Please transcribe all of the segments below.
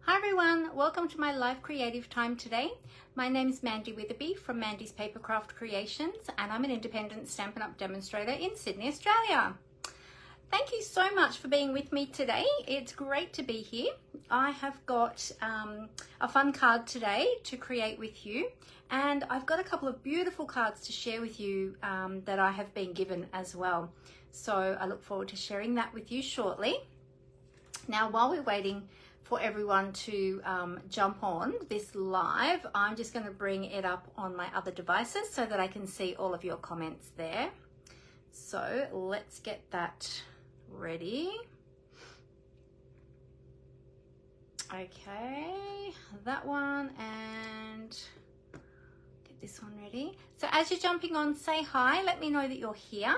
Hi everyone, welcome to my live creative time today. My name is Mandy Witherby from Mandy's Papercraft Creations, and I'm an independent Stampin' Up! Demonstrator in Sydney, Australia. Thank you so much for being with me today. It's great to be here. I have got a fun card today to create with you, and I've got a couple of beautiful cards to share with you that I have been given as well. So I look forward to sharing that with you shortly. Now, while we're waiting for everyone to jump on this live, I'm just going to bring it up on my other devices so that I can see all of your comments there. So let's get that ready. Okay, that one, and get this one ready. So as you're jumping on, say hi, let me know that you're here,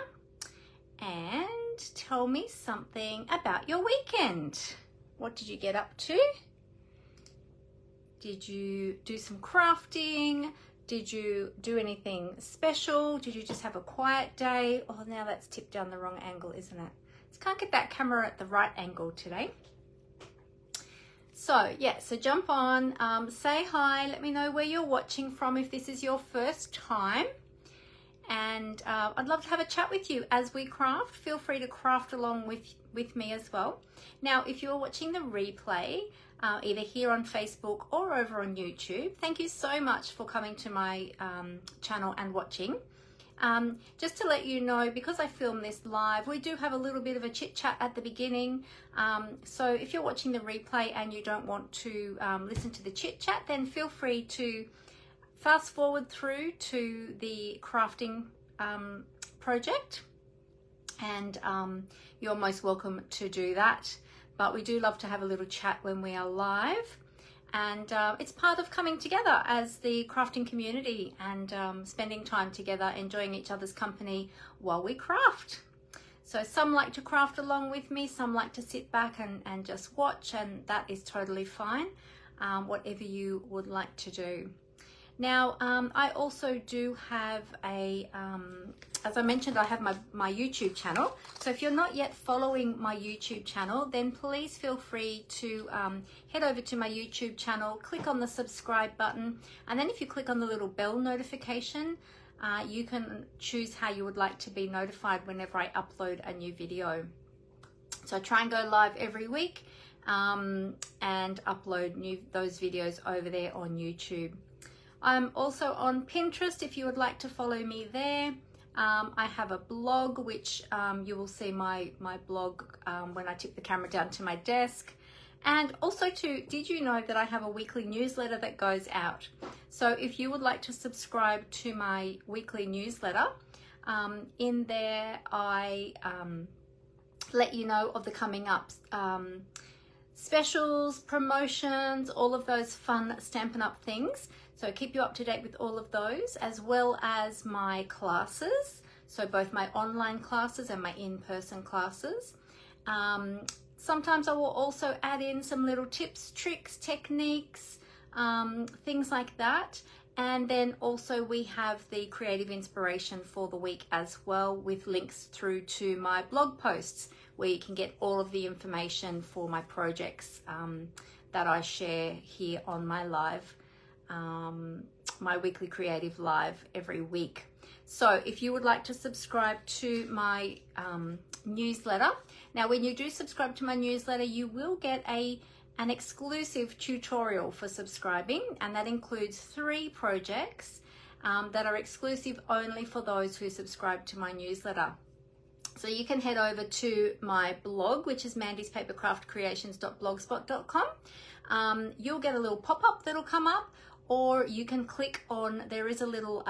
and tell me something about your weekend. What did you get up to? Did you do some crafting? Did you do anything special? Did you just have a quiet day? Oh, now that's tipped down the wrong angle, isn't it? Just can't get that camera at the right angle today. So yeah, so jump on, say hi, let me know where you're watching from if this is your first time. And I'd love to have a chat with you as we craft. Feel free to craft along with me as well. Now, if you're watching the replay, either here on Facebook or over on YouTube, thank you so much for coming to my channel and watching. Just to let you know, because I film this live, we do have a little bit of a chit chat at the beginning. So if you're watching the replay and you don't want to listen to the chit chat, then feel free to fast forward through to the crafting project, and you're most welcome to do that. But we do love to have a little chat when we are live, and it's part of coming together as the crafting community and spending time together, enjoying each other's company while we craft. So some like to craft along with me, some like to sit back and just watch, and that is totally fine, whatever you would like to do. Now, I also do have a, as I mentioned, I have my YouTube channel. So if you're not yet following my YouTube channel, then please feel free to head over to my YouTube channel, click on the subscribe button, and then if you click on the little bell notification, you can choose how you would like to be notified whenever I upload a new video. So I try and go live every week and upload those videos over there on YouTube. I'm also on Pinterest if you would like to follow me there. I have a blog, which you will see my blog when I tip the camera down to my desk. And also too, did you know that I have a weekly newsletter that goes out? So if you would like to subscribe to my weekly newsletter, in there I let you know of the coming up specials, promotions, all of those fun Stampin' Up! Things. So keep you up to date with all of those, as well as my classes. So both my online classes and my in-person classes. Sometimes I will also add in some little tips, tricks, techniques, things like that. And then also we have the creative inspiration for the week as well, with links through to my blog posts, where you can get all of the information for my projects that I share here on my live, my weekly creative live every week. So if you would like to subscribe to my newsletter, now when you do subscribe to my newsletter, you will get an exclusive tutorial for subscribing, and that includes 3 projects that are exclusive only for those who subscribe to my newsletter. So you can head over to my blog, which is mandyspapercraftcreations.blogspot.com. You'll get a little pop-up that'll come up, or you can click on, there is a little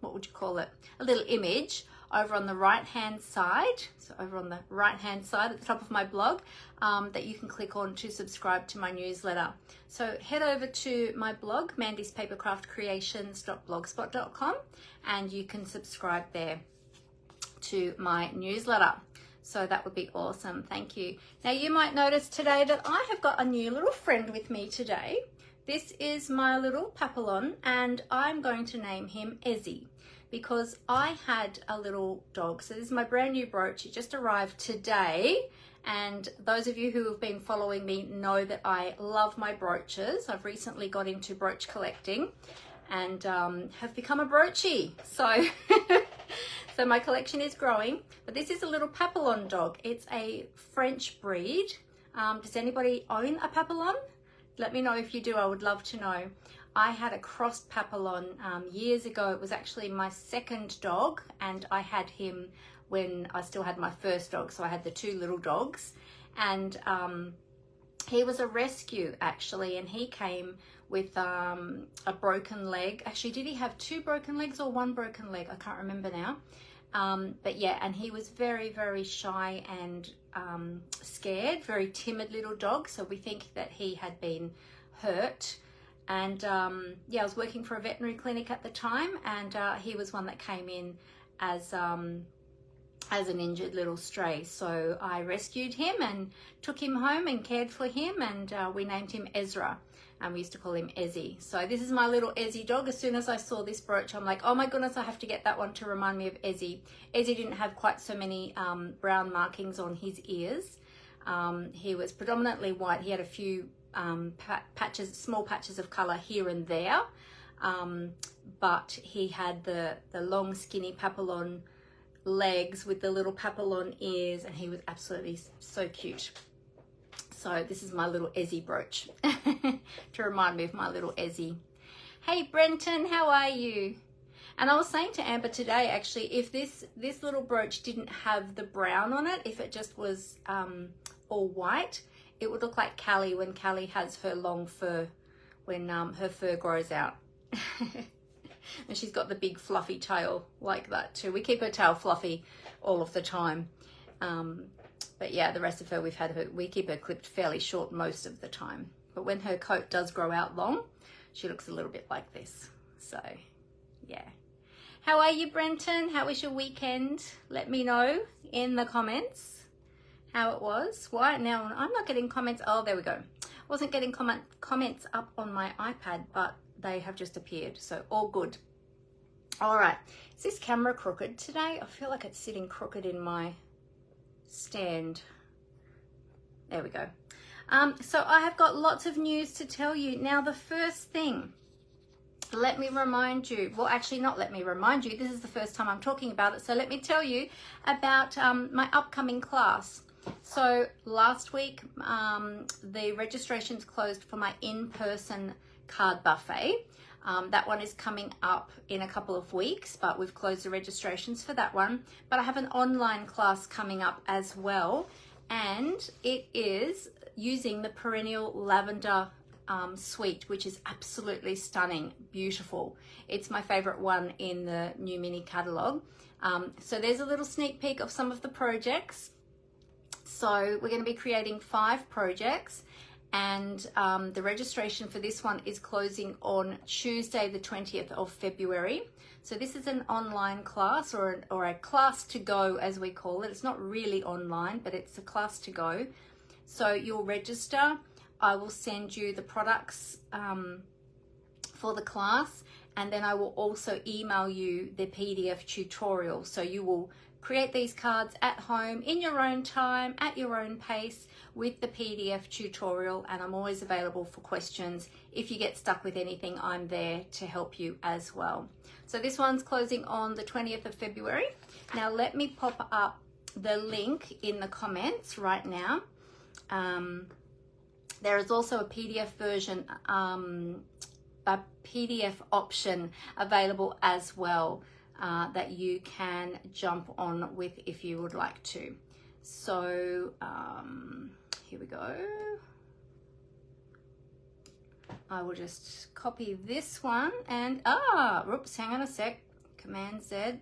what would you call it? A little image over on the right-hand side. So over on the right-hand side at the top of my blog, that you can click on to subscribe to my newsletter. So head over to my blog, mandyspapercraftcreations.blogspot.com, and you can subscribe there to my newsletter. So that would be awesome. Thank you. Now you might notice today that I have got a new little friend with me today. This is my little Papillon, and I'm going to name him Ezzy, because I had a little dog. So this is my brand new brooch. It just arrived today, And those of you who have been following me know that I love my brooches. I've recently got into brooch collecting and have become a broachy. So, so my collection is growing. But this is a little Papillon dog. It's a French breed. Does anybody own a Papillon? Let me know if you do. I would love to know. I had a crossed Papillon years ago. It was actually my second dog, and I had him when I still had my first dog. So I had the two little dogs, and he was a rescue actually, and he came with a broken leg. Actually, did he have two broken legs or one broken leg? I can't remember now. But yeah, and he was very, very shy and scared, very timid little dog. So we think that he had been hurt. And yeah, I was working for a veterinary clinic at the time, and he was one that came in as an injured little stray. So I rescued him and took him home and cared for him, and we named him Ezra. And we used to call him Ezzy. So this is my little Ezzy dog. As soon as I saw this brooch, I'm like, oh my goodness, I have to get that one to remind me of Ezzy. Ezzy didn't have quite so many brown markings on his ears. He was predominantly white. He had a few patches, small patches of color here and there. But he had the long, skinny Papillon legs with the little Papillon ears, and he was absolutely so cute. So this is my little Ezzy brooch to remind me of my little Ezzy. Hey Brenton, how are you? And I was saying to Amber today, actually, if this little brooch didn't have the brown on it, if it just was all white, it would look like Callie when Callie has her long fur, when her fur grows out. And she's got the big fluffy tail like that too. We keep her tail fluffy all of the time. But yeah, the rest of her, we keep her clipped fairly short most of the time. But when her coat does grow out long, she looks a little bit like this. So yeah. How are you, Brenton? How was your weekend? Let me know in the comments how it was. Why now I'm not getting comments. Oh, there we go. Wasn't getting comments up on my iPad, but they have just appeared. So all good. All right. Is this camera crooked today? I feel like it's sitting crooked in my stand. There we go. So I have got lots of news to tell you. Now, the first thing, let me remind you, well, actually not let me remind you, this is the first time I'm talking about it. So let me tell you about my upcoming class. So last week, the registrations closed for my in-person card buffet. That one is coming up in a couple of weeks, but we've closed the registrations for that one. But I have an online class coming up as well, and it is using the perennial lavender suite, which is absolutely stunning, beautiful. It's my favorite one in the new mini catalog. So there's a little sneak peek of some of the projects. So we're going to be creating 5 projects. And the registration for this one is closing on Tuesday, the 20th of February. So this is an online class, or a class to go, as we call it. It's not really online, but it's a class to go. So you'll register. I will send you the products for the class, and then I will also email you the PDF tutorial. So you will create these cards at home in your own time, at your own pace, with the PDF tutorial, and I'm always available for questions. If you get stuck with anything, I'm there to help you as well. So this one's closing on the 20th of February. Now let me pop up the link in the comments right now. There is also a PDF version, a PDF option available as well that you can jump on with if you would like to. So here we go. I will just copy this one and, whoops, hang on a sec. Command Z,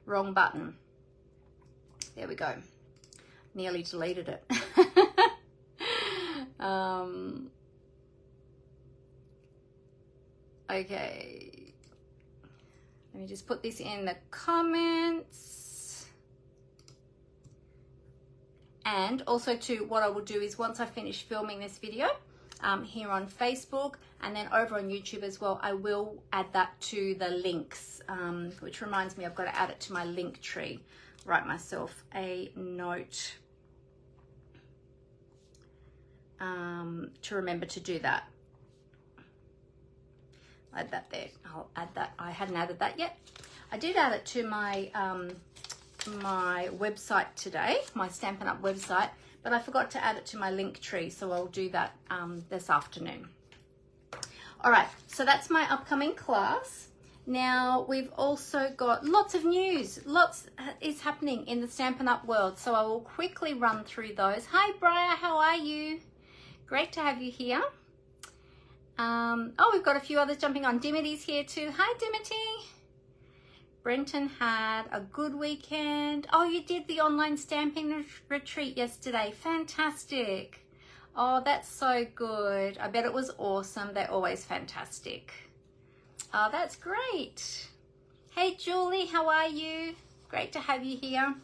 wrong button. There we go. Nearly deleted it. Okay. Let me just put this in the comments. And also too, what I will do is once I finish filming this video here on Facebook and then over on YouTube as well, I will add that to the links, which reminds me I've got to add it to my link tree. Write myself a note. to remember to do that. Add that there. I'll add that. I hadn't added that yet. I did add it to my my website today, my Stampin' Up website, but I forgot to add it to my link tree, so I'll do that this afternoon. All right, so that's my upcoming class. Now we've also got lots of news. Lots is happening in the Stampin' Up world, so I will quickly run through those. Hi Briar, how are you? Great to have you here. Oh, we've got a few others jumping on. Dimity's here too. Hi Dimity. Brenton had a good weekend. Oh, you did the online stamping retreat yesterday. Fantastic. Oh, that's so good. I bet it was awesome. They're always fantastic. Oh, that's great. Hey Julie, how are you? Great to have you here.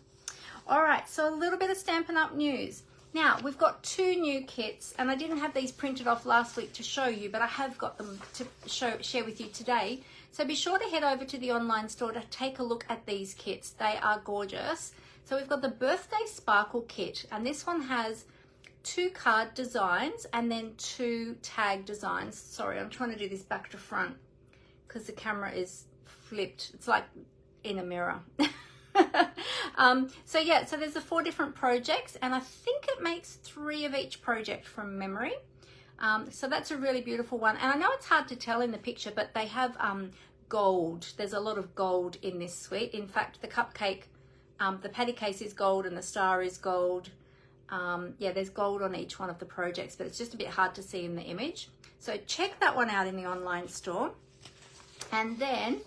All right, so a little bit of Stampin' Up news. Now, we've got 2 new kits, and I didn't have these printed off last week to show you, but I have got them to share with you today. So be sure to head over to the online store to take a look at these kits. They are gorgeous. So we've got the Birthday Sparkle kit, and this one has 2 card designs and then 2 tag designs. Sorry, I'm trying to do this back to front because the camera is flipped. It's like in a mirror. So yeah, so there's the 4 different projects, and I think it makes 3 of each project from memory. So that's a really beautiful one, and I know it's hard to tell in the picture, but they have gold. There's a lot of gold in this suite. In fact, the cupcake, the patty case is gold and the star is gold. Yeah, there's gold on each one of the projects, but it's just a bit hard to see in the image. So check that one out in the online store. And then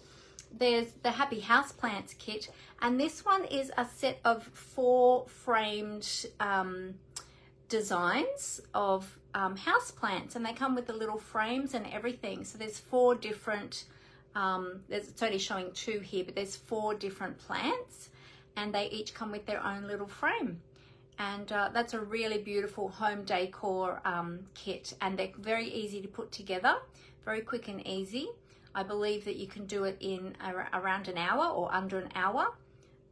there's the Happy Houseplants kit, and this one is a set of 4 framed designs of houseplants, and they come with the little frames and everything. So there's 4 different, it's only showing 2 here, but there's 4 different plants, and they each come with their own little frame. And that's a really beautiful home decor kit, and they're very easy to put together, very quick and easy. I believe that you can do it in around an hour or under an hour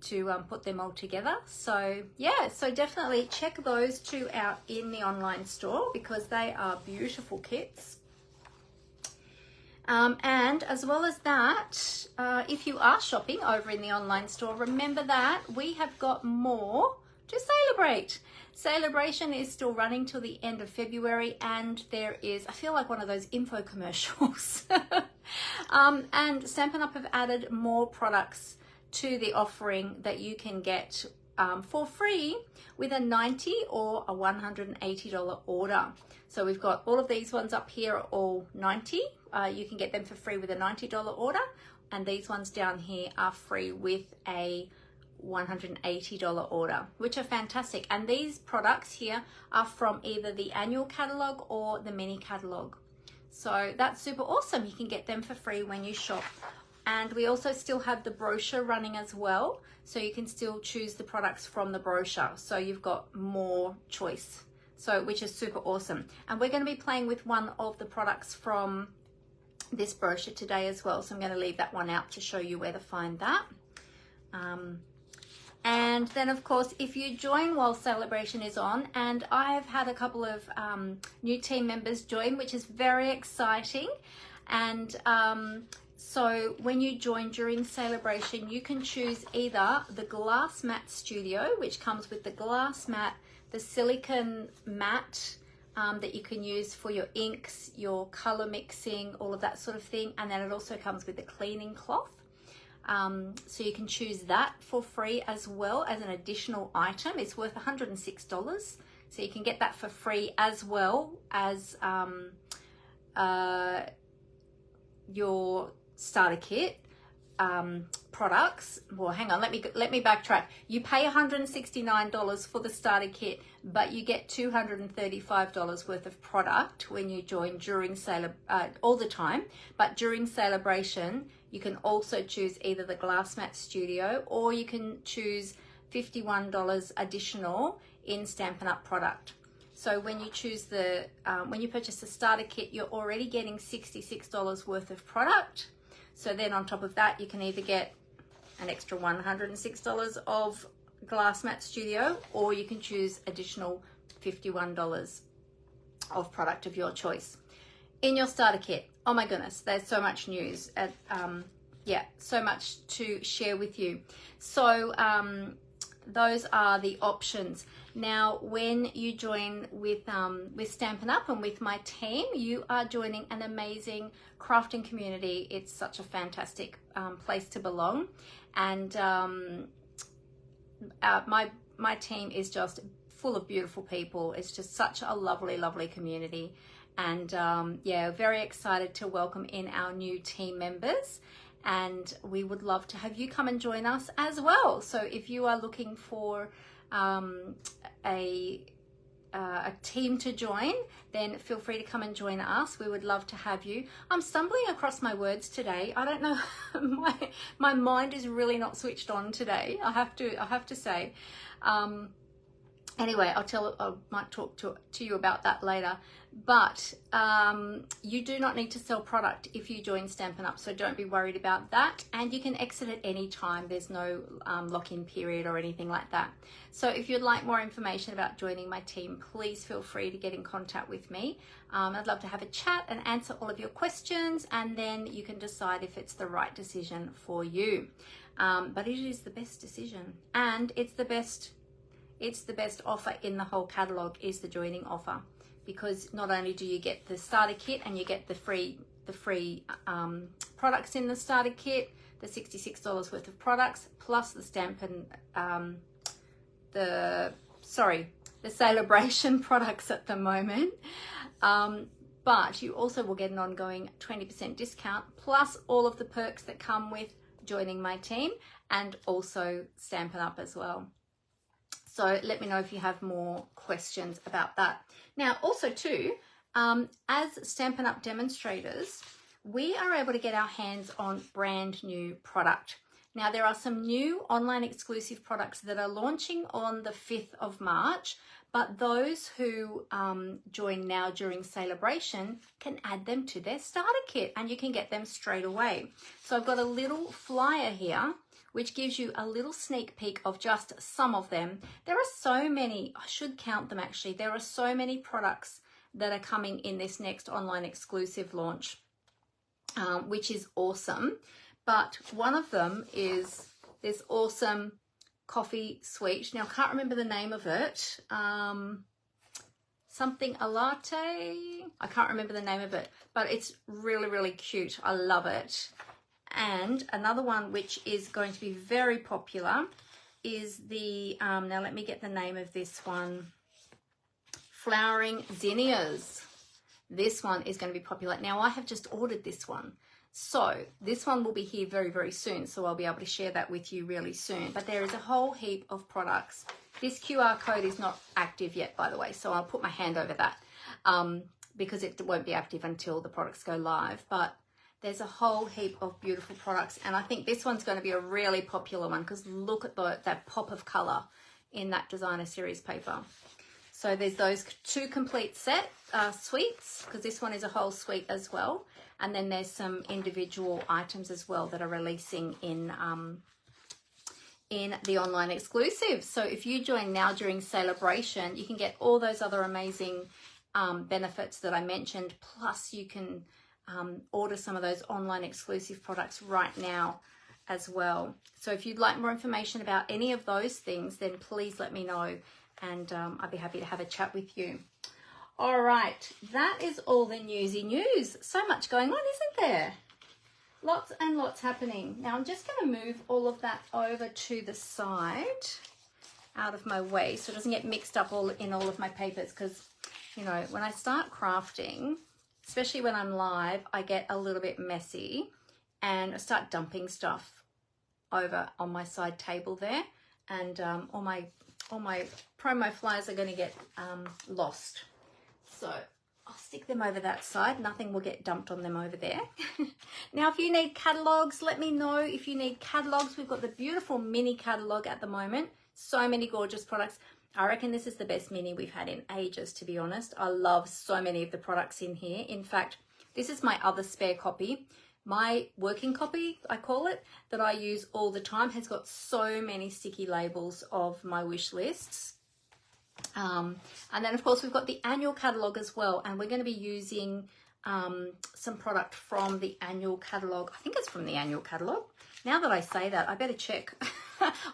to put them all together. So yeah, so definitely check those 2 out in the online store because they are beautiful kits. And as well as that, if you are shopping over in the online store, remember that we have got more to celebrate. Sale-A-Bration is still running till the end of February, and there is, I feel like one of those info commercials. And Stampin' Up have added more products to the offering that you can get for free with a $90 or a $180 order. So we've got all of these ones up here are all $90. You can get them for free with a $90 order, and these ones down here are free with a $180 order, which are fantastic. And these products here are from either the annual catalog or the mini catalog. So that's super awesome. You can get them for free when you shop. And we also still have the brochure running as well, so you can still choose the products from the brochure, so you've got more choice, so which is super awesome. And we're going to be playing with one of the products from this brochure today as well, so I'm going to leave that one out to show you where to find that. And then of course, if you join while Sale-A-Bration is on, and I've had a couple of new team members join, which is very exciting. And so when you join during Sale-A-Bration, you can choose either the Glass Mat Studio, which comes with the glass mat, the silicone mat that you can use for your inks, your color mixing, all of that sort of thing. And then it also comes with the cleaning cloth. So you can choose that for free as well as an additional item. It's worth $106. So you can get that for free as well as your starter kit products. Well, hang on, let me backtrack. You pay $169 for the starter kit, but you get $235 worth of product when you join during all the time. But during Sale-A-Bration, you can also choose either the Glass Mat Studio, or you can choose $51 additional in Stampin' Up product. So when you choose the, when you purchase the starter kit, you're already getting $66 worth of product. So then on top of that, you can either get an extra $106 of Glass Mat Studio, or you can choose additional $51. of product of your choice. In your starter kit, oh my goodness, there's so much news. Yeah, so much to share with you. So those are the options. Now, when you join with Stampin' Up! And with my team, you are joining an amazing crafting community. It's such a fantastic place to belong. And my team is just full of beautiful people. It's just such a lovely, lovely community. And yeah, very excited to welcome in our new team members. And we would love to have you come and join us as well. So if you are looking for a team to join, then feel free to come and join us. We would love to have you. I'm stumbling across my words today. I don't know, my mind is really not switched on today. I have to say. Anyway, I might talk to you about that later. But you do not need to sell product if you join Stampin' Up! So don't be worried about that. And you can exit at any time. There's no lock-in period or anything like that. So if you'd like more information about joining my team, please feel free to get in contact with me. I'd love to have a chat and answer all of your questions, and then you can decide if it's the right decision for you. But it is the best decision, and it's the best offer in the whole catalog is the joining offer, because not only do you get the starter kit and you get the free products in the starter kit, the $66 worth of products, plus the the Sale-A-Bration products at the moment. But you also will get an ongoing 20% discount, plus all of the perks that come with joining my team, and also Stampin' Up! As well. So let me know if you have more questions about that. Now, also too, as Stampin' Up! Demonstrators, we are able to get our hands on brand new product. Now, there are some new online exclusive products that are launching on the 5th of March, but those who join now during Sale-A-Bration can add them to their starter kit, and you can get them straight away. So I've got a little flyer here, which gives you a little sneak peek of just some of them. There are so many, I should count them actually. There are so many products that are coming in this next online exclusive launch, which is awesome. But one of them is this awesome coffee sweet. Now, I can't remember the name of it. Something a latte. I can't remember the name of it, but it's really, really cute. I love it. And another one which is going to be very popular is the, now let me get the name of this one, Flowering Zinnias. This one is going to be popular. Now, I have just ordered this one. So this one will be here very, very soon. So I'll be able to share that with you really soon. But there is a whole heap of products. This QR code is not active yet, by the way. So I'll put my hand over that because it won't be active until the products go live. But there's a whole heap of beautiful products. And I think this one's going to be a really popular one because look at that pop of color in that designer series paper. So there's those two complete set suites, because this one is a whole suite as well. And then there's some individual items as well that are releasing in the online exclusive. So if you join now during Sale-A-Bration, you can get all those other amazing benefits that I mentioned. Plus you can order some of those online exclusive products right now as well. So if you'd like more information about any of those things, then please let me know, and I'd be happy to have a chat with you. All right, that is all the newsy news. So much going on, isn't there? Lots and lots happening. Now I'm just going to move all of that over to the side, out of my way, so it doesn't get mixed up in all of my papers, because, you know, when I start crafting, especially when I'm live, I get a little bit messy and I start dumping stuff over on my side table there, and all my promo flyers are going to get lost. So I'll stick them over that side. Nothing will get dumped on them over there. Now, if you need catalogs, let me know. If you need catalogs, we've got the beautiful mini catalog at the moment. So many gorgeous products. I reckon this is the best mini we've had in ages, to be honest. I love so many of the products in here. In fact, this is my other spare copy. My working copy, I call it, that I use all the time, has got so many sticky labels of my wish lists. And then of course we've got the annual catalogue as well, and we're going to be using some product from the annual catalogue. I think it's from the annual catalogue. Now that I say that, I better check.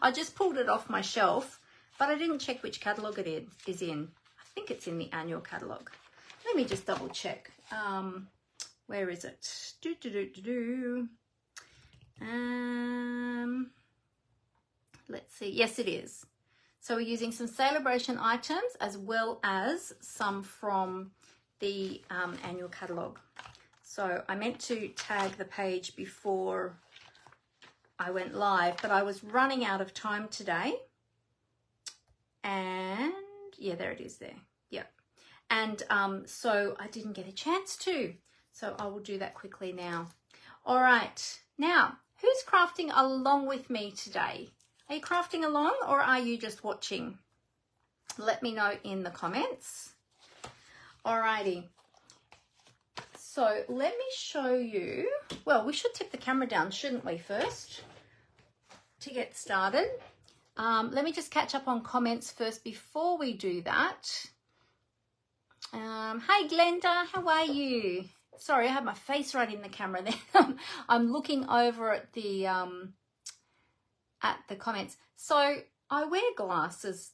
I just pulled it off my shelf, but I didn't check which catalogue it is in. I think it's in the annual catalogue. Let me just double check. Where is it? Let's see. Yes, it is. So we're using some Sale-A-Bration items as well as some from the annual catalogue. So I meant to tag the page before I went live, but I was running out of time today. And yeah, there it is there. Yep. And so I didn't get a chance to. So I will do that quickly now. All right. Now, who's crafting along with me today? Are you crafting along or are you just watching? Let me know in the comments. Alrighty. So let me show you. Well, we should tip the camera down, shouldn't we, first? To get started. Let me just catch up on comments first before we do that. Hey Glenda, how are you? Sorry, I have my face right in the camera there. I'm looking over at the comments. So I wear glasses.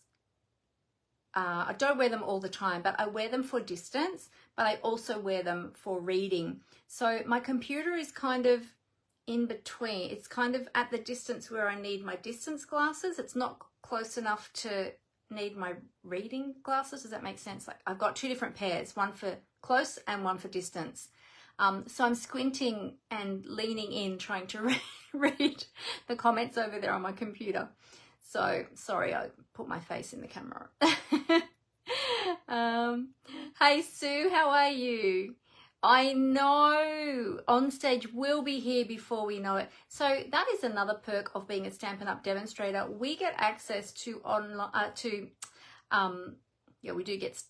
I don't wear them all the time, but I wear them for distance, but I also wear them for reading. So my computer is kind of in between. It's kind of at the distance where I need my distance glasses. It's not close enough to need my reading glasses. Does that make sense? Like I've got two different pairs, one for close and one for distance. So I'm squinting and leaning in, trying to read the comments over there on my computer. So sorry, I put my face in the camera. Hey Sue, how are you? I know On Stage will be here before we know it. So that is another perk of being a Stampin' Up! Demonstrator. We get access to online, we do get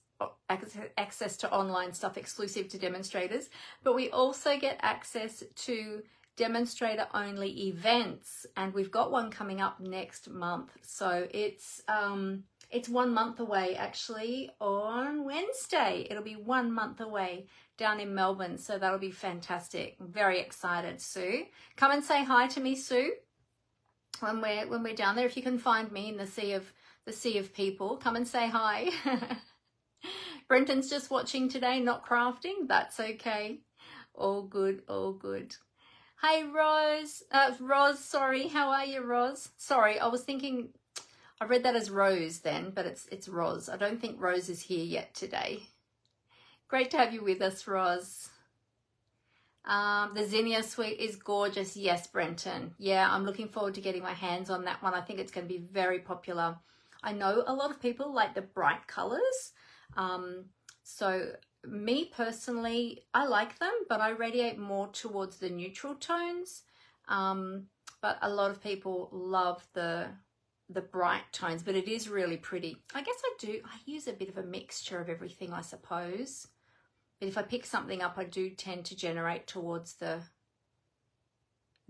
access to online stuff exclusive to demonstrators, but we also get access to demonstrator only events, and we've got one coming up next month. So it's 1 month away, actually. On Wednesday it'll be 1 month away down in Melbourne, so that'll be fantastic. I'm very excited. Sue, come and say hi to me, Sue, when we're down there. If you can find me in the sea of people, come and say hi. Brenton's just watching today, not crafting. That's okay. All good, all good. Hey Rose, Roz, sorry, how are you, Roz? Sorry, I was thinking, I read that as Rose then, but it's Roz. I don't think Rose is here yet today. Great to have you with us, Roz. The Zinnia Suite is gorgeous. Yes, Brenton. Yeah, I'm looking forward to getting my hands on that one. I think it's going to be very popular. I know a lot of people like the bright colors. So me personally, I like them, but I radiate more towards the neutral tones. But a lot of people love the bright tones, but it is really pretty. I guess I use a bit of a mixture of everything, I suppose. But if I pick something up, I do tend to generate towards the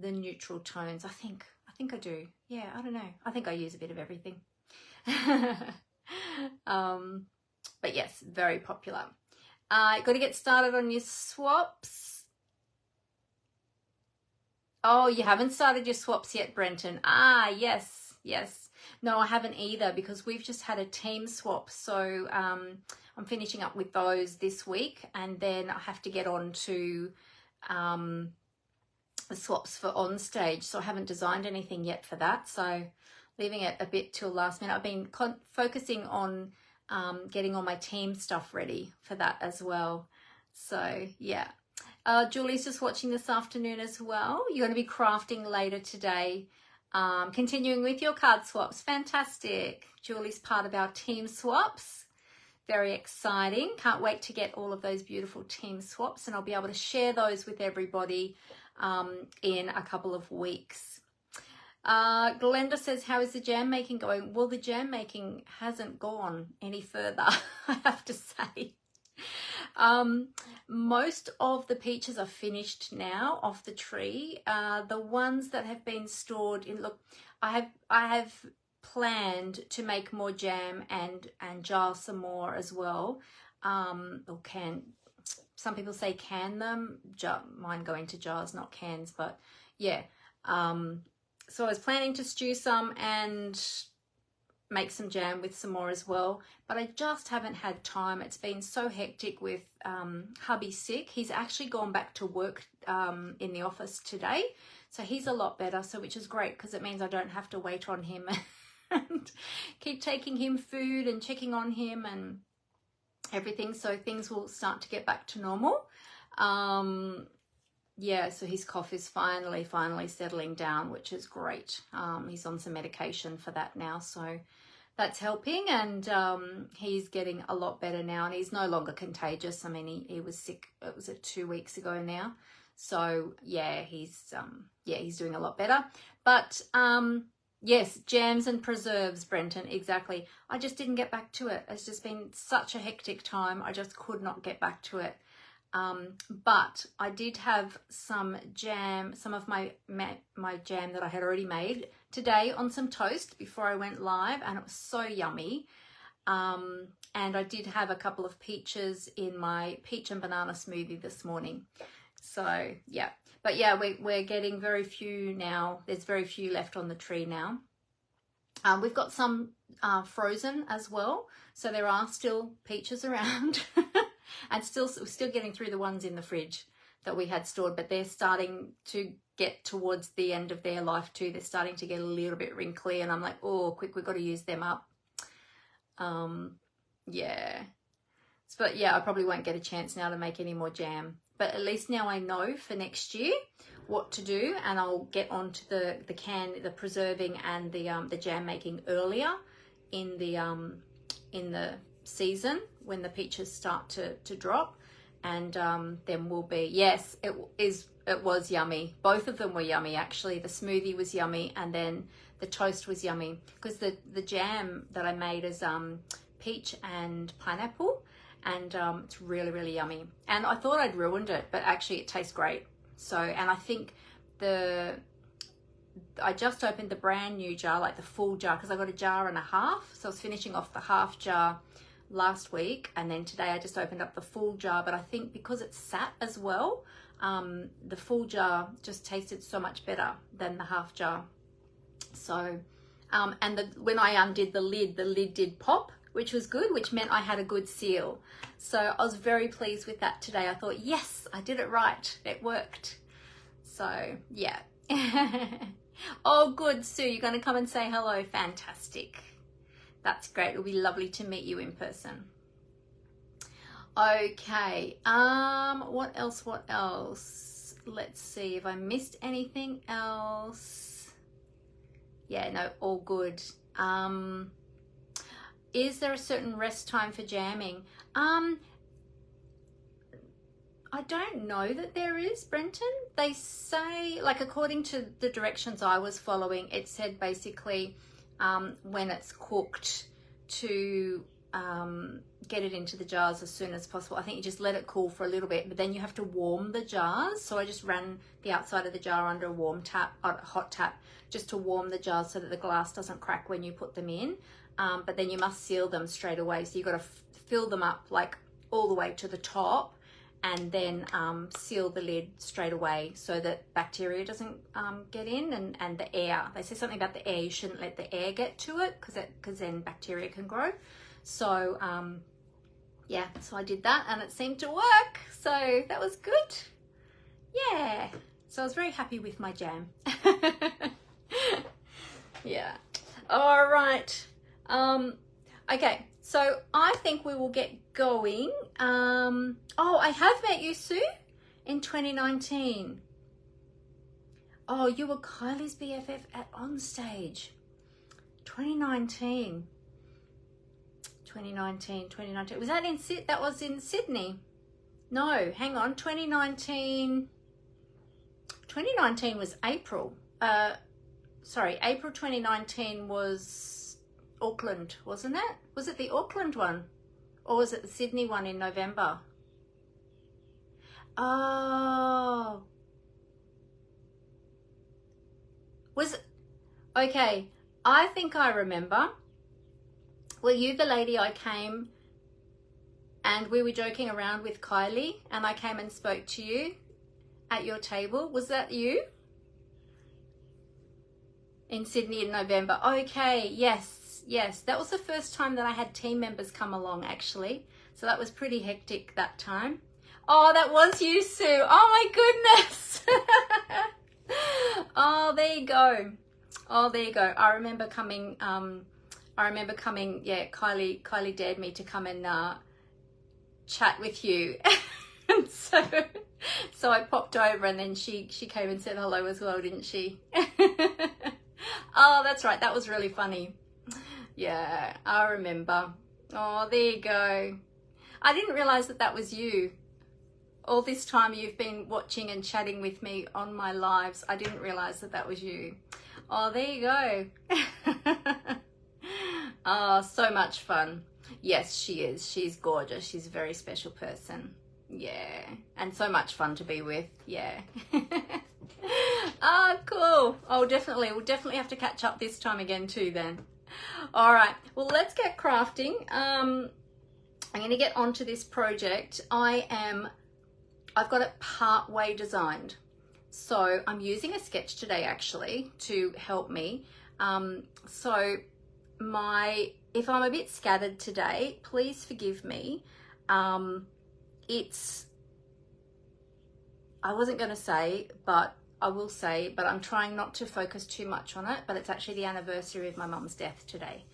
neutral tones. I think I do. Yeah, I don't know. I think I use a bit of everything. But yes, very popular. Got to get started on your swaps. Oh, you haven't started your swaps yet, Brenton. Ah, yes, yes. No, I haven't either, because we've just had a team swap. So I'm finishing up with those this week, and then I have to get on to the swaps for On Stage. So I haven't designed anything yet for that. So leaving it a bit till last minute. I've been focusing on getting all my team stuff ready for that as well. So yeah. Julie's just watching this afternoon as well. You're going to be crafting later today. Continuing with your card swaps. Fantastic. Julie's part of our team swaps. Very exciting. Can't wait to get all of those beautiful team swaps, and I'll be able to share those with everybody in a couple of weeks. Glenda says, how is the jam making going? Well, the jam making hasn't gone any further, I have to say. Most of the peaches are finished now off the tree. The ones that have been stored in, look, I have planned to make more jam and jar some more as well, or can, some people say can them, mine go into jars, not cans, but yeah. So I was planning to stew some and make some jam with some more as well, but I just haven't had time. It's been so hectic with hubby sick. He's actually gone back to work in the office today, so he's a lot better, so which is great because it means I don't have to wait on him and keep taking him food and checking on him and everything, so things will start to get back to normal. Yeah, so his cough is finally settling down, which is great. He's on some medication for that now, so that's helping, and he's getting a lot better now, and he's no longer contagious. I mean, he was sick, it was 2 weeks ago now, so yeah, he's doing a lot better. But yes, jams and preserves, Brenton, exactly. I just didn't get back to it. It's just been such a hectic time. I just could not get back to it. But I did have some jam, some of my jam that I had already made today on some toast before I went live, and it was so yummy. And I did have a couple of peaches in my peach and banana smoothie this morning. So yeah, but yeah, we're getting very few now. There's very few left on the tree now. We've got some frozen as well, so there are still peaches around. And still getting through the ones in the fridge that we had stored, but they're starting to get towards the end of their life too. They're starting to get a little bit wrinkly, and I'm like, oh, quick, we've got to use them up. Yeah. But yeah, I probably won't get a chance now to make any more jam. But at least now I know for next year what to do, and I'll get onto the preserving and the jam making earlier in the season when the peaches start to drop, and then we'll be, yes, it was yummy. Both of them were yummy actually. The smoothie was yummy, and then the toast was yummy, because the jam that I made is peach and pineapple, and it's really yummy. And I thought I'd ruined it, but actually it tastes great. So, and I think I just opened the brand new jar, like the full jar, because I got a jar and a half, so I was finishing off the half jar last week, and then today I just opened up the full jar. But I think because it's sat as well, the full jar just tasted so much better than the half jar. So and when I undid the lid did pop, which was good, which meant I had a good seal. So I was very pleased with that today. I thought, yes, I did it right, it worked. So yeah. Oh good, Sue, you're going to come and say hello. Fantastic. That's great. It'll be lovely to meet you in person. Okay. What else? Let's see if I missed anything else. Yeah, no, all good. Is there a certain rest time for jamming? I don't know that there is, Brenton. They say, like, according to the directions I was following, it said basically when it's cooked to get it into the jars as soon as possible. I think you just let it cool for a little bit, but then you have to warm the jars. So I just ran the outside of the jar under a hot tap, just to warm the jars so that the glass doesn't crack when you put them in. But then you must seal them straight away. So you've got to fill them up like all the way to the top, and then seal the lid straight away so that bacteria doesn't get in, and the air. They say something about the air. You shouldn't let the air get to it because then bacteria can grow. So yeah, so I did that and it seemed to work. So that was good. Yeah. So I was very happy with my jam. Yeah. All right. Okay. So I think we will get going. Oh, I have met you, Sue, in 2019. Oh, you were Kylie's BFF at Onstage. 2019. Was that in Sydney? That was in Sydney. No, hang on. 2019 was April. Sorry, April 2019 was Auckland, wasn't it? Was it the Auckland one? Or was it the Sydney one in November? Oh. Was it? Okay. I think I remember. Were you the lady I came and we were joking around with Kylie and I came and spoke to you at your table? Was that you? In Sydney in November. Okay, yes, yes. That was the first time that I had team members come along, actually. So that was pretty hectic that time. Oh, that was you, Sue. Oh my goodness. Oh, there you go. Oh, there you go. I remember coming, yeah, Kylie dared me to come and chat with you. And so I popped over and then she came and said hello as well, didn't she? Oh, that's right. That was really funny. Yeah, I remember. Oh, there you go. I didn't realize that that was you. All this time you've been watching and chatting with me on my lives. I didn't realize that that was you. Oh, there you go. Oh, so much fun. Yes, she is. She's gorgeous. She's a very special person. Yeah. And so much fun to be with. Yeah. Oh, cool. Oh, definitely. We'll definitely have to catch up this time again too then. All right. Well, let's get crafting. I'm going to get onto this project. I've got it part way designed. So I'm using a sketch today actually to help me. So if I'm a bit scattered today, please forgive me. I wasn't going to say, but I will say, but I'm trying not to focus too much on it, but it's actually the anniversary of my mum's death today,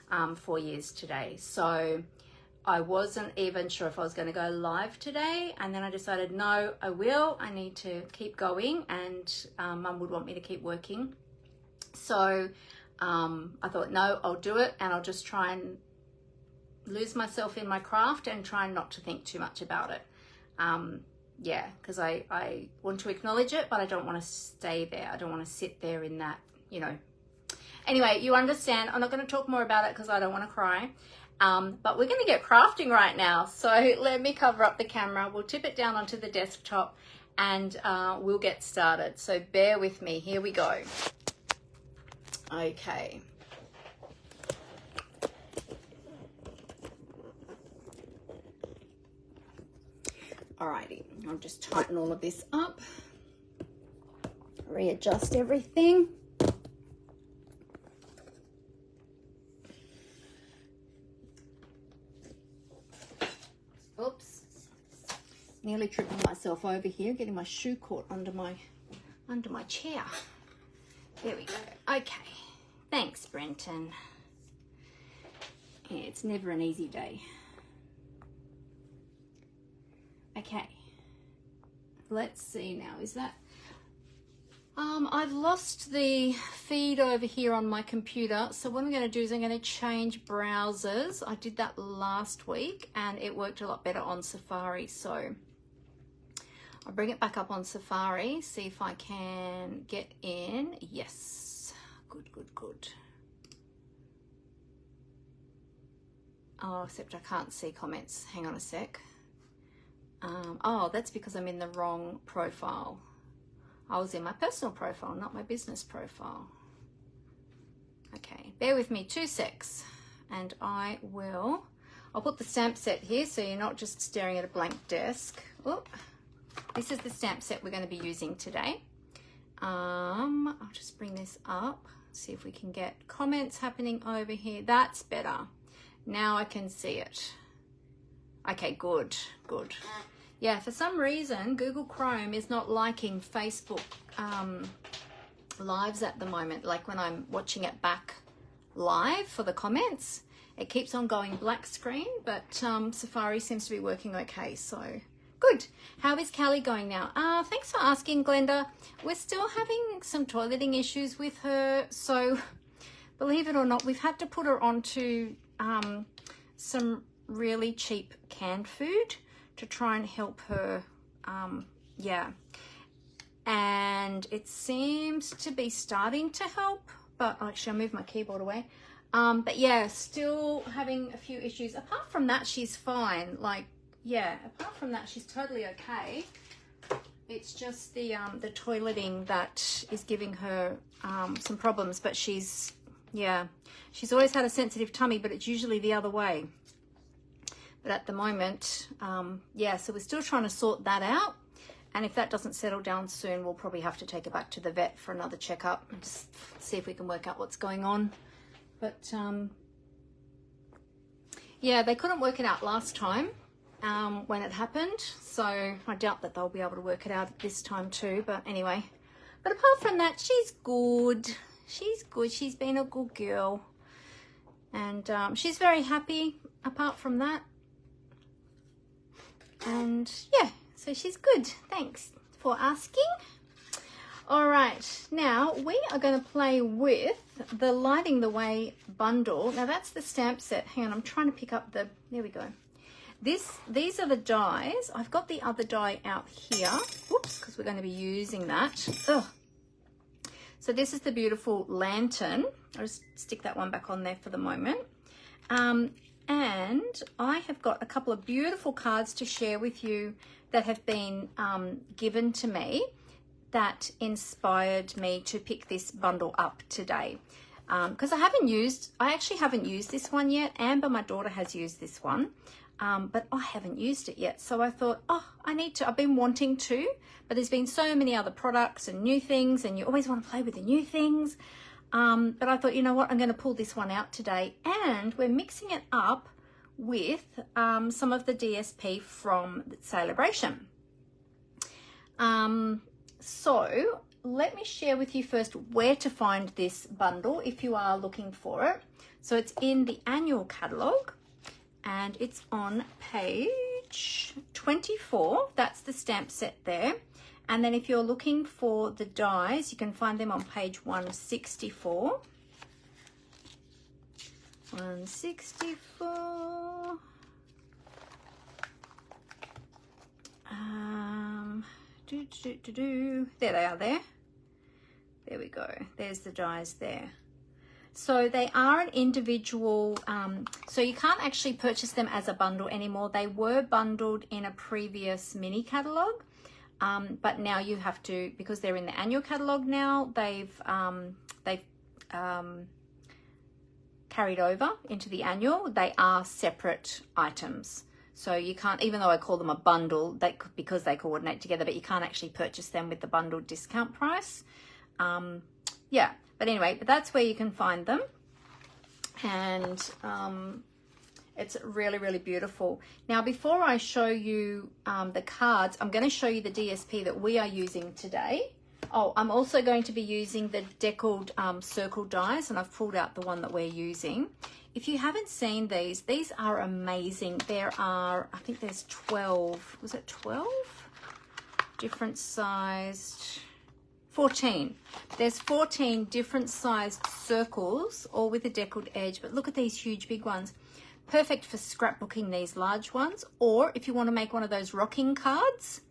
4 years today. So I wasn't even sure if I was going to go live today, and then I decided, no, I will. I need to keep going, and Mum would want me to keep working. So I thought, no, I'll do it, and I'll just try and lose myself in my craft and try not to think too much about it. Yeah, because I want to acknowledge it, but I don't want to stay there. I don't want to sit there in that, you know. Anyway, you understand. I'm not going to talk more about it because I don't want to cry. But we're going to get crafting right now. So let me cover up the camera. We'll tip it down onto the desktop and we'll get started. So bear with me. Here we go. Okay. Alrighty, I'll just tighten all of this up, readjust everything. Oops, nearly tripping myself over here, getting my shoe caught under my chair. There we go. Okay, thanks, Brenton. Yeah, it's never an easy day. Okay, let's see now, is that, I've lost the feed over here on my computer, so what I'm going to do is I'm going to change browsers. I did that last week and it worked a lot better on Safari, so I'll bring it back up on Safari, see if I can get in. Yes, good, good, good. Oh, except I can't see comments. Hang on a sec. Oh, that's because I'm in the wrong profile. I was in my personal profile, not my business profile. Okay, bear with me 2 secs and I'll put the stamp set here so you're not just staring at a blank desk. Oop. This is the stamp set we're going to be using today. I'll just bring this up, see if we can get comments happening over here. That's better. Now I can see it. Okay, good, good. Yeah, for some reason, Google Chrome is not liking Facebook lives at the moment. Like when I'm watching it back live for the comments, it keeps on going black screen, but Safari seems to be working okay, so good. How is Callie going now? Thanks for asking, Glenda. We're still having some toileting issues with her, so believe it or not, we've had to put her onto some really cheap canned food to try and help her. Yeah, and it seems to be starting to help, but actually I'll move my keyboard away. But yeah, still having a few issues. Apart from that, she's fine. Like, yeah, apart from that, she's totally okay. It's just the toileting that is giving her some problems, but she's Yeah, she's always had a sensitive tummy, but it's usually the other way. But at the moment, yeah, so we're still trying to sort that out. And if that doesn't settle down soon, we'll probably have to take her back to the vet for another checkup and just see if we can work out what's going on. But yeah, they couldn't work it out last time when it happened. So I doubt that they'll be able to work it out this time too. But anyway, but apart from that, she's good. She's good. She's been a good girl. And she's very happy apart from that. And yeah, so she's good. Thanks for asking. All right, now we are going to play with the Lighting the Way bundle. Now that's the stamp set. Hang on, I'm trying to pick up the, there we go. These are the dies. I've got the other die out here. Whoops, because we're going to be using that. Ugh. So this is the beautiful lantern. I'll just stick that one back on there for the moment. And I have got a couple of beautiful cards to share with you that have been given to me that inspired me to pick this bundle up today. Because I actually haven't used this one yet. Amber, my daughter, has used this one, but I haven't used it yet. So I thought, oh, I need to. I've been wanting to, but there's been so many other products and new things, and you always want to play with the new things. But I thought, you know what, I'm going to pull this one out today, and we're mixing it up with some of the DSP from Sale-A-Bration. So let me share with you first where to find this bundle if you are looking for it. So it's in the annual catalogue, and it's on page 24. That's the stamp set there. And then if you're looking for the dies, you can find them on page 164. 164. There they are there. There we go. There's the dies there. So they are an individual, so you can't actually purchase them as a bundle anymore. They were bundled in a previous mini catalogue. But now you have to, because they're in the annual catalogue now, they've carried over into the annual. They are separate items. So you can't, even though I call them a bundle, because they coordinate together, but you can't actually purchase them with the bundled discount price. Yeah, but anyway, but that's where you can find them. And it's really, really beautiful. Now, before I show you the cards, I'm going to show you the DSP that we are using today. Oh, I'm also going to be using the deckled circle dies, and I've pulled out the one that we're using. If you haven't seen these are amazing. There are, I think there's 12, was it 12? Different sized, 14. There's 14 different sized circles, all with a deckled edge, but look at these huge big ones. Perfect for scrapbooking these large ones, or if you want to make one of those rocking cards,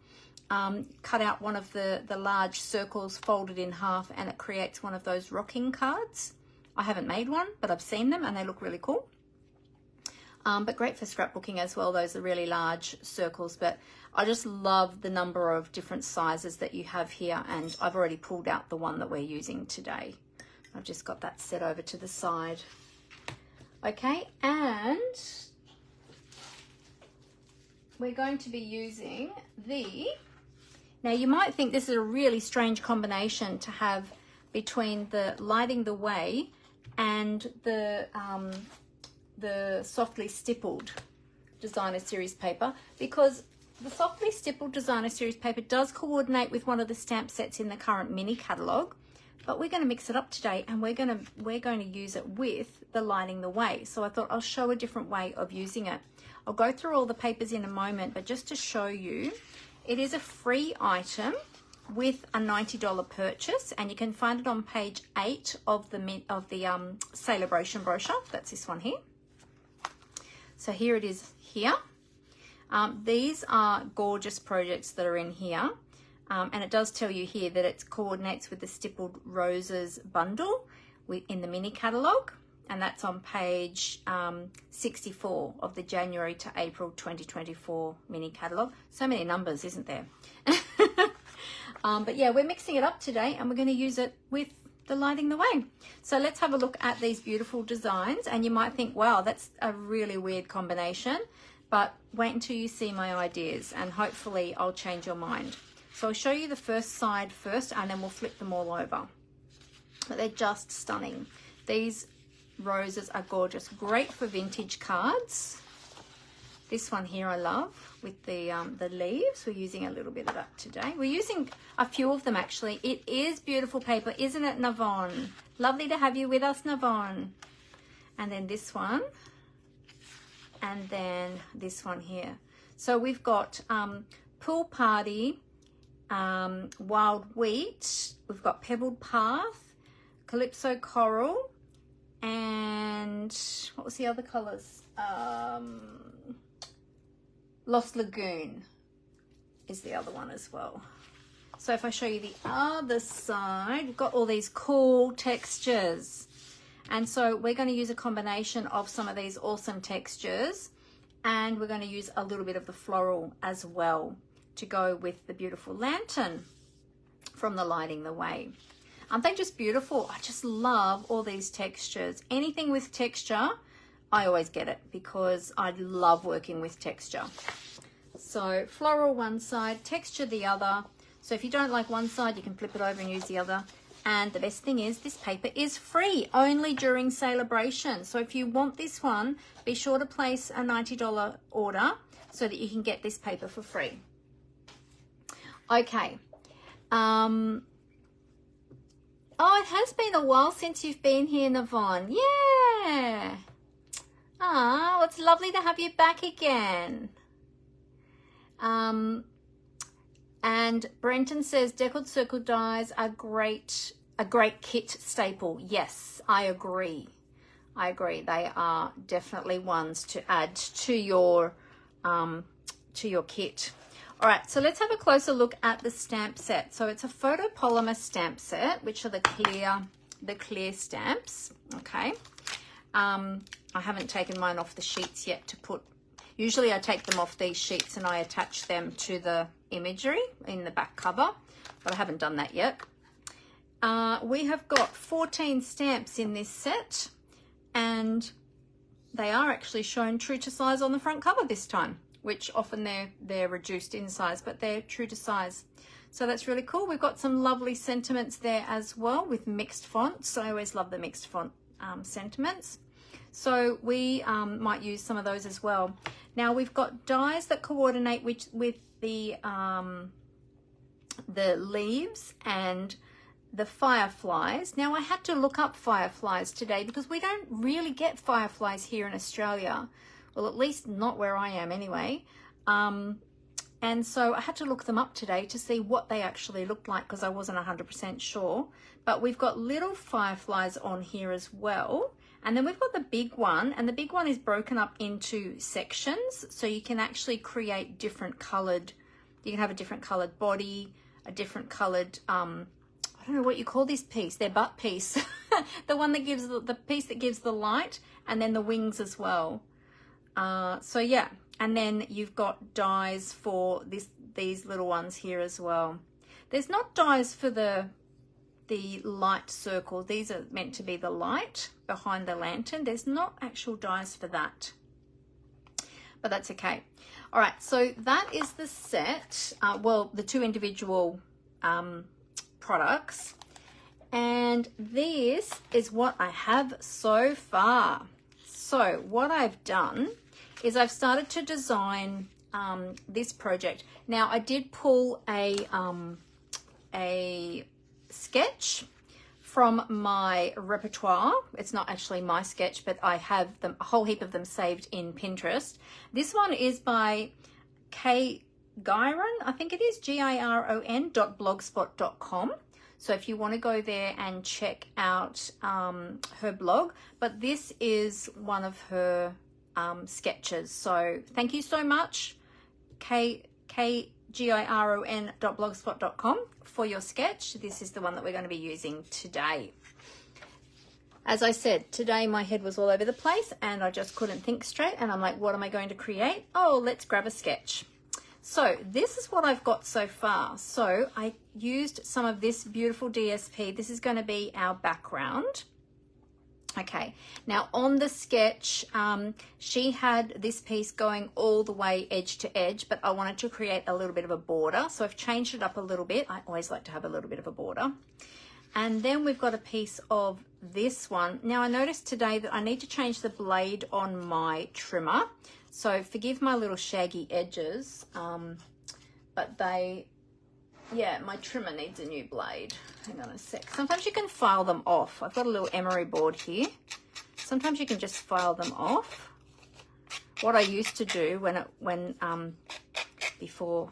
cut out one of the large circles, fold it in half, and it creates one of those rocking cards. I haven't made one, but I've seen them and they look really cool. But great for scrapbooking as well. Those are really large circles, but I just love the number of different sizes that you have here, and I've already pulled out the one that we're using today. I've just got that set over to the side. Okay, and we're going to be using now you might think this is a really strange combination to have between the Lighting the Way and the Softly Stippled Designer Series paper, because the Softly Stippled Designer Series paper does coordinate with one of the stamp sets in the current mini catalogue, but we're going to mix it up today, and we're going to use it with the Lighting the Way. So I thought I'll show a different way of using it. I'll go through all the papers in a moment, but just to show you, it is a free item with a $90 purchase, and you can find it on page 8 of the Sale-A-Bration brochure. That's this one here. So here it is here. These are gorgeous projects that are in here. And it does tell you here that it coordinates with the Stippled Roses bundle in the mini catalogue, and that's on page 64 of the January to April 2024 mini catalogue. So many numbers, isn't there? But yeah, we're mixing it up today, and we're going to use it with the lighting the way. So let's have a look at these beautiful designs, and you might think, wow, that's a really weird combination, but wait until you see my ideas and hopefully I'll change your mind. So I'll show you the first side first and then we'll flip them all over. But they're just stunning. These roses are gorgeous, great for vintage cards. This one here I love with the leaves. We're using a little bit of that today. We're using a few of them actually. It is beautiful paper, isn't it, Navon? Lovely to have you with us, Navon. And then this one. And then this one here. So we've got Pool Party, Wild Wheat. We've got Pebbled Path, Calypso Coral, and what was the other colours? Lost Lagoon is the other one as well. So if I show you the other side, we've got all these cool textures. And so we're going to use a combination of some of these awesome textures, and we're going to use a little bit of the floral as well to go with the beautiful lantern from the Lighting the Way. Aren't they just beautiful? I just love all these textures. Anything with texture, I always get it because I love working with texture. So floral one side, texture the other. So if you don't like one side, you can flip it over and use the other. And the best thing is this paper is free only during Sale-A-Bration. So if you want this one, be sure to place a $90 order so that you can get this paper for free. Okay. Oh, it has been a while since you've been here, Navon. Yeah. Ah, it's lovely to have you back again. And Brenton says deckled circle dies are a great kit staple. Yes, I agree. I agree. They are definitely ones to add to your kit. All right, so let's have a closer look at the stamp set. So it's a photopolymer stamp set, which are the clear stamps. Okay. I haven't taken mine off the sheets yet to put. Usually I take them off these sheets and I attach them to the imagery in the back cover, but I haven't done that yet. We have got 14 stamps in this set, and they are actually shown true to size on the front cover this time, which often they're reduced in size, but they're true to size. So that's really cool. We've got some lovely sentiments there as well with mixed fonts. I always love the mixed font sentiments. So we might use some of those as well. Now we've got dies that coordinate with the leaves and the fireflies. Now I had to look up fireflies today because we don't really get fireflies here in Australia. Well, at least not where I am anyway. And so I had to look them up today to see what they actually looked like because I wasn't 100% sure. But we've got little fireflies on here as well. And then we've got the big one, and the big one is broken up into sections. So you can actually create different colored, you can have a different colored body, a different colored, I don't know what you call this piece, their butt piece. The one that gives the piece that gives the light, and then the wings as well. So yeah, and then you've got dies for these little ones here as well. There's not dies for the light circle. These are meant to be the light behind the lantern. There's not actual dies for that, but that's okay. All right, so that is the set. Well, the two individual products, and this is what I have so far. So what I've done is I've started to design this project. Now I did pull a sketch from my repertoire. It's not actually my sketch, but I have them, a whole heap of them saved in Pinterest. This one is by Kay Giron, I think it is, giron.blogspot.com. So if you want to go there and check out her blog, but this is one of her sketches. So thank you so much, giron.blogspot.com, for your sketch. This is the one that we're going to be using today. As I said, today my head was all over the place and I just couldn't think straight, and I'm like, what am I going to create? Oh, let's grab a sketch. So this is what I've got so far. So I used some of this beautiful DSP. This is going to be our background. Okay, now on the sketch, she had this piece going all the way edge to edge, but I wanted to create a little bit of a border. So I've changed it up a little bit. I always like to have a little bit of a border. And then we've got a piece of this one. Now I noticed today that I need to change the blade on my trimmer. So forgive my little shaggy edges, but yeah, my trimmer needs a new blade. Hang on a sec. Sometimes you can file them off. I've got a little emery board here. Sometimes you can just file them off. What I used to do before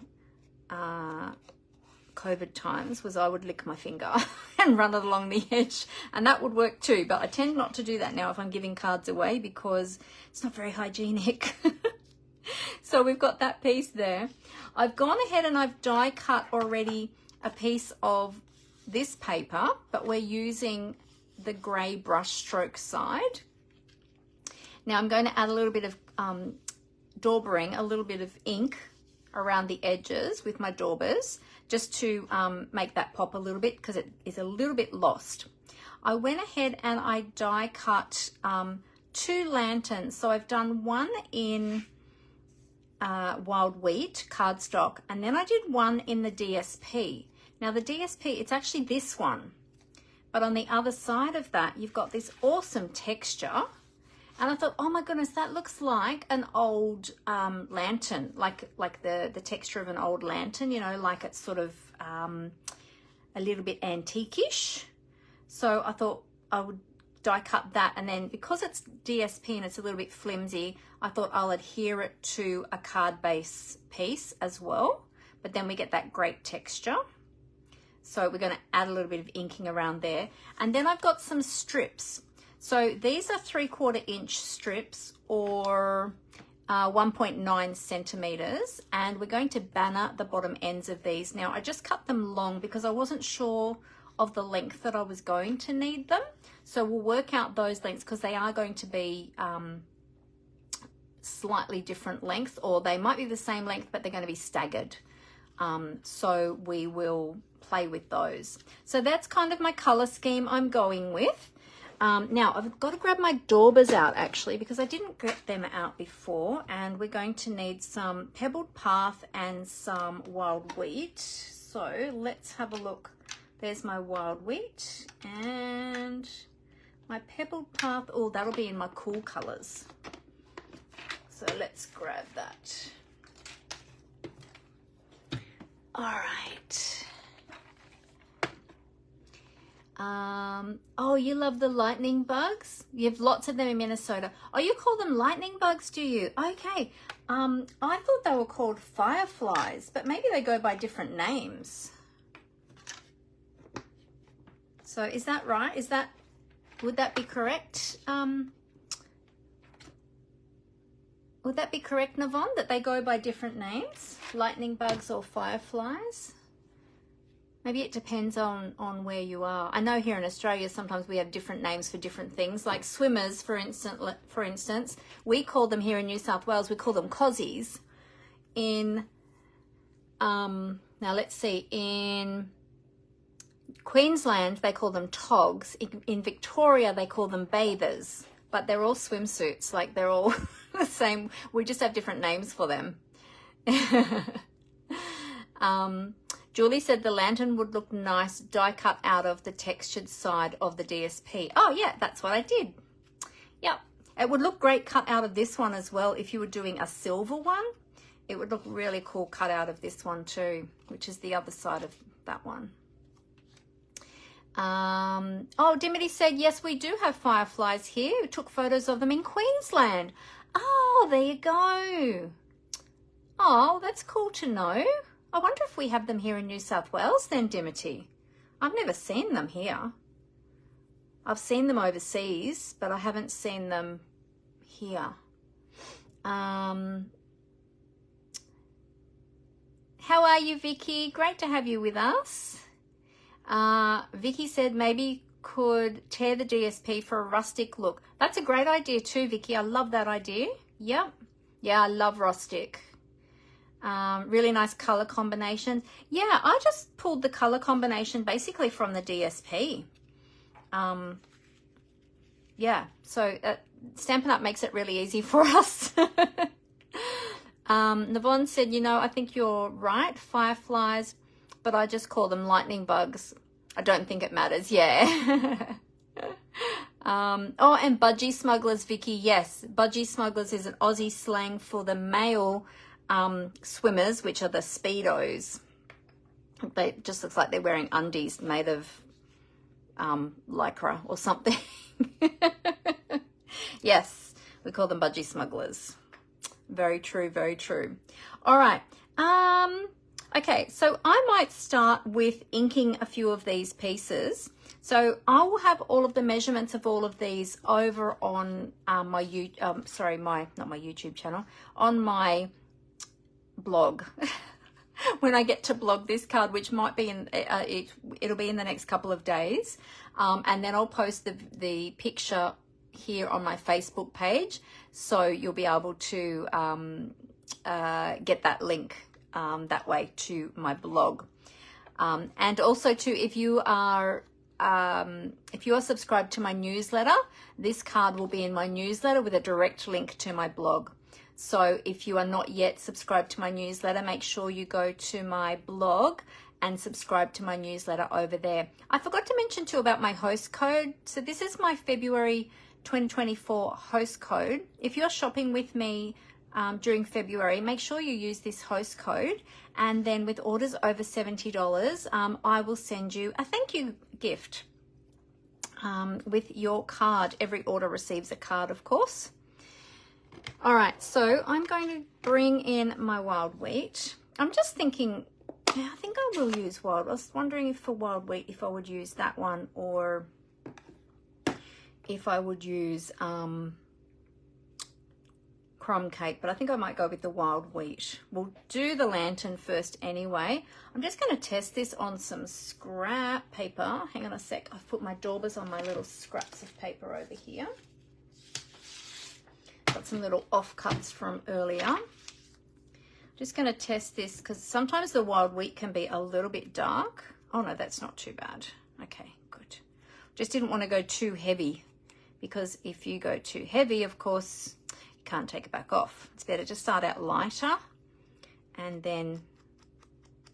COVID times was I would lick my finger and run it along the edge, and that would work too. But I tend not to do that now if I'm giving cards away because it's not very hygienic. So we've got that piece there. I've gone ahead and I've die cut already a piece of this paper, but we're using the grey brush stroke side. Now I'm going to add a little bit of daubering, a little bit of ink around the edges with my daubers, just to make that pop a little bit because it is a little bit lost. I went ahead and I die cut 2 lanterns. So I've done one in wild wheat cardstock, and then I did one in the DSP. Now the DSP, it's actually this one, but on the other side of that you've got this awesome texture, and I thought, oh my goodness, that looks like an old lantern, like the texture of an old lantern, you know, like it's sort of a little bit antique-ish. So I thought I would die cut that, and then because it's DSP and it's a little bit flimsy, I thought I'll adhere it to a card base piece as well, but then we get that great texture. So we're going to add a little bit of inking around there, and then I've got some strips. So these are 3/4 inch strips, or 1.9 centimeters, and we're going to banner the bottom ends of these. Now I just cut them long because I wasn't sure of the length that I was going to need them. So we'll work out those lengths because they are going to be slightly different lengths, or they might be the same length, but they're going to be staggered. So we will play with those. So that's kind of my color scheme I'm going with. Now I've got to grab my daubers out actually, because I didn't get them out before, and we're going to need some Pebbled Path and some wild wheat. So let's have a look. There's my wild wheat and my Pebbled Path. Oh, that'll be in my cool colors. So let's grab that. All right. Oh, you love the lightning bugs? You have lots of them in Minnesota. Oh, you call them lightning bugs, do you? Okay. I thought they were called fireflies, but maybe they go by different names. So is that right? Would that be correct? Would that be correct, Navon, that they go by different names? Lightning bugs or fireflies? Maybe it depends on where you are. I know here in Australia sometimes we have different names for different things, like swimmers, for instance. We call them here in New South Wales, we call them cozies. Now let's see, in Queensland they call them togs. In Victoria they call them bathers, but they're all swimsuits, like they're all the same. We just have different names for them. Julie said the lantern would look nice die cut out of the textured side of the DSP. Oh yeah, that's what I did. Yep, it would look great cut out of this one as well. If you were doing a silver one, it would look really cool cut out of this one too, which is the other side of that one. Oh, Dimity said, yes, we do have fireflies here. We took photos of them in Queensland. Oh, there you go. Oh, that's cool to know. I wonder if we have them here in New South Wales then, Dimity. I've never seen them here. I've seen them overseas, but I haven't seen them here. How are you, Vicky? Great to have you with us. Vicky said maybe could tear the DSP for a rustic look. That's a great idea too, Vicky. I love that idea. Yep. Yeah, I love rustic. Really nice color combination. Yeah, I just pulled the color combination basically from the DSP. Yeah, so Stampin' Up makes it really easy for us. Navon said, you know, I think you're right, fireflies, but I just call them lightning bugs. I don't think it matters. Yeah. Oh, and budgie smugglers, Vicky. Yes, budgie smugglers is an Aussie slang for the male swimmers, which are the Speedos. They just looks like they're wearing undies made of lycra or something. Yes, we call them budgie smugglers. Very true, very true. All right. Okay, so I might start with inking a few of these pieces. So I will have all of the measurements of all of these over on not my YouTube channel, on my blog. When I get to blog this card, which might be in it'll be in the next couple of days, and then I'll post the picture here on my Facebook page, so you'll be able to get that link that way to my blog. And also too, if you are subscribed to my newsletter, this card will be in my newsletter with a direct link to my blog. So if you are not yet subscribed to my newsletter, make sure you go to my blog and subscribe to my newsletter over there. I forgot to mention too about my host code. So this is my February 2024 host code. If you're shopping with me during February, make sure you use this host code, and then with orders over $70, I will send you a thank you gift with your card. Every order receives a card, of course. All right, so I'm going to bring in my wild wheat. I'm just thinking, yeah, I think I will use wild. I was wondering if for wild wheat, if I would use that one, or if I would use crumb cake, but I think I might go with the wild wheat. We'll do the lantern first anyway. I'm just going to test this on some scrap paper. Hang on a sec. I've put my daubers on my little scraps of paper over here. Got some little offcuts from earlier. Just going to test this because sometimes the wild wheat can be a little bit dark. Oh no, that's not too bad. Okay, good. Just didn't want to go too heavy, because if you go too heavy, of course, you can't take it back off. It's better to start out lighter and then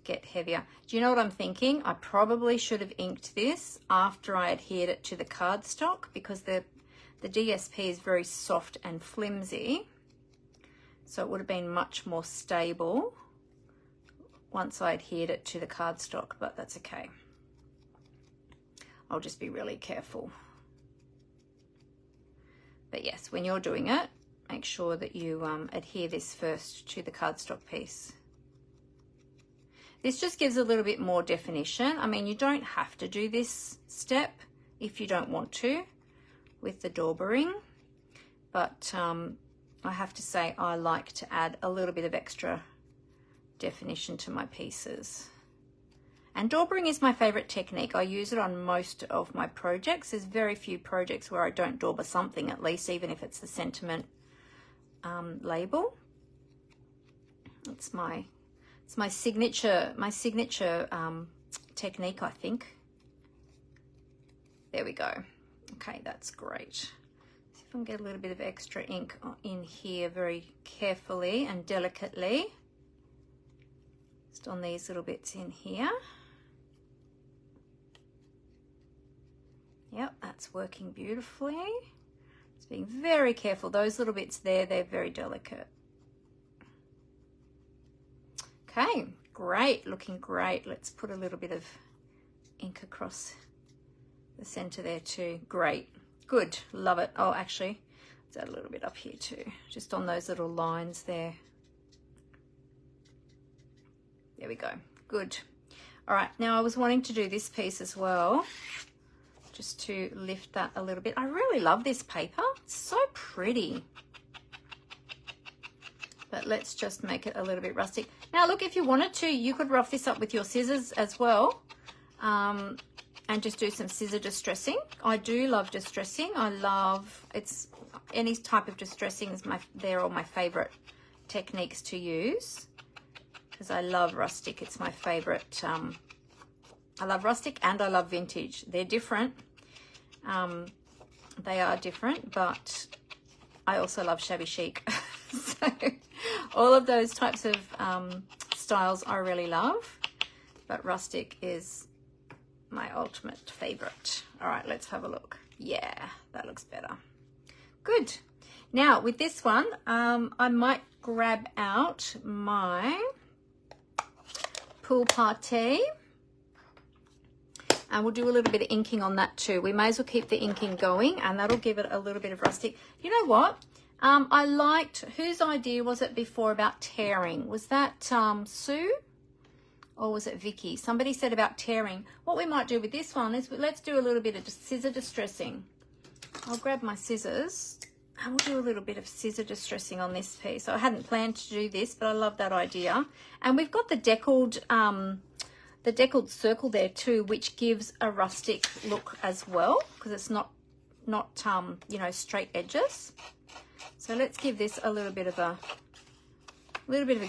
get heavier. Do you know what I'm thinking? I probably should have inked this after I adhered it to the cardstock, because the DSP is very soft and flimsy. So it would have been much more stable once I adhered it to the cardstock, but that's okay. I'll just be really careful. But yes, when you're doing it, make sure that you adhere this first to the cardstock piece. This just gives a little bit more definition. I mean, you don't have to do this step if you don't want to with the daubering, but I have to say I like to add a little bit of extra definition to my pieces. And daubering is my favorite technique. I use it on most of my projects. There's very few projects where I don't dauber something, at least, even if it's the sentiment label. It's my signature technique, I think. There we go. Okay, that's great. See if I can get a little bit of extra ink in here very carefully and delicately. Just on these little bits in here. Yep, that's working beautifully. Just being very careful. Those little bits there, they're very delicate. Okay, great, looking great. Let's put a little bit of ink across the center there too. Great, good, love it. Oh, actually, let's add a little bit up here too, just on those little lines there. There we go, good. All right, now I was wanting to do this piece as well, just to lift that a little bit. I really love this paper, it's so pretty. But let's just make it a little bit rustic. Now look, if you wanted to, you could rough this up with your scissors as well, and just do some scissor distressing. I do love distressing. I love, it's any type of distressing is they're all my favorite techniques to use. because I love rustic. It's my favorite. I love rustic and I love vintage. They're different. They are different, but I also love shabby chic. So all of those types of styles I really love, but rustic is my ultimate favorite. All right, let's have a look. Yeah, that looks better. Good. Now with this one, I might grab out my Pool Party. And we'll do a little bit of inking on that too. We may as well keep the inking going, and that'll give it a little bit of rustic. You know what? I liked, whose idea was it before about tearing? Was that Sue? Or was it Vicky? Somebody said about tearing. What we might do with this one is let's do a little bit of scissor distressing. I'll grab my scissors and we'll do a little bit of scissor distressing on this piece. So I hadn't planned to do this, but I love that idea. And we've got the deckled circle there too, which gives a rustic look as well, because it's not you know, straight edges. So let's give this a little bit of a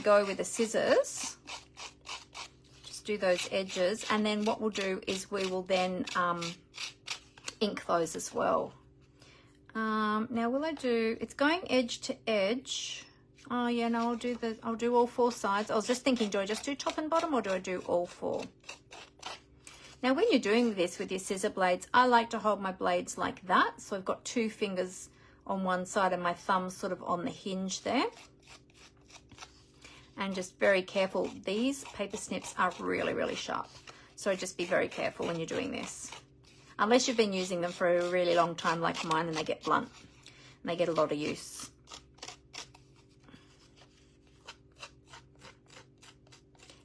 go with the scissors. Just do those edges, and then what we'll do is we will then ink those as well. Now will I do, it's going edge to edge. Oh yeah, no, I'll do all four sides. I was just thinking, do I just do top and bottom, or do I do all four? Now when you're doing this with your scissor blades, I like to hold my blades like that. So I've got two fingers on one side and my thumb sort of on the hinge there. And just very careful. These paper snips are really, really sharp. So just be very careful when you're doing this. Unless you've been using them for a really long time like mine, and they get blunt and they get a lot of use.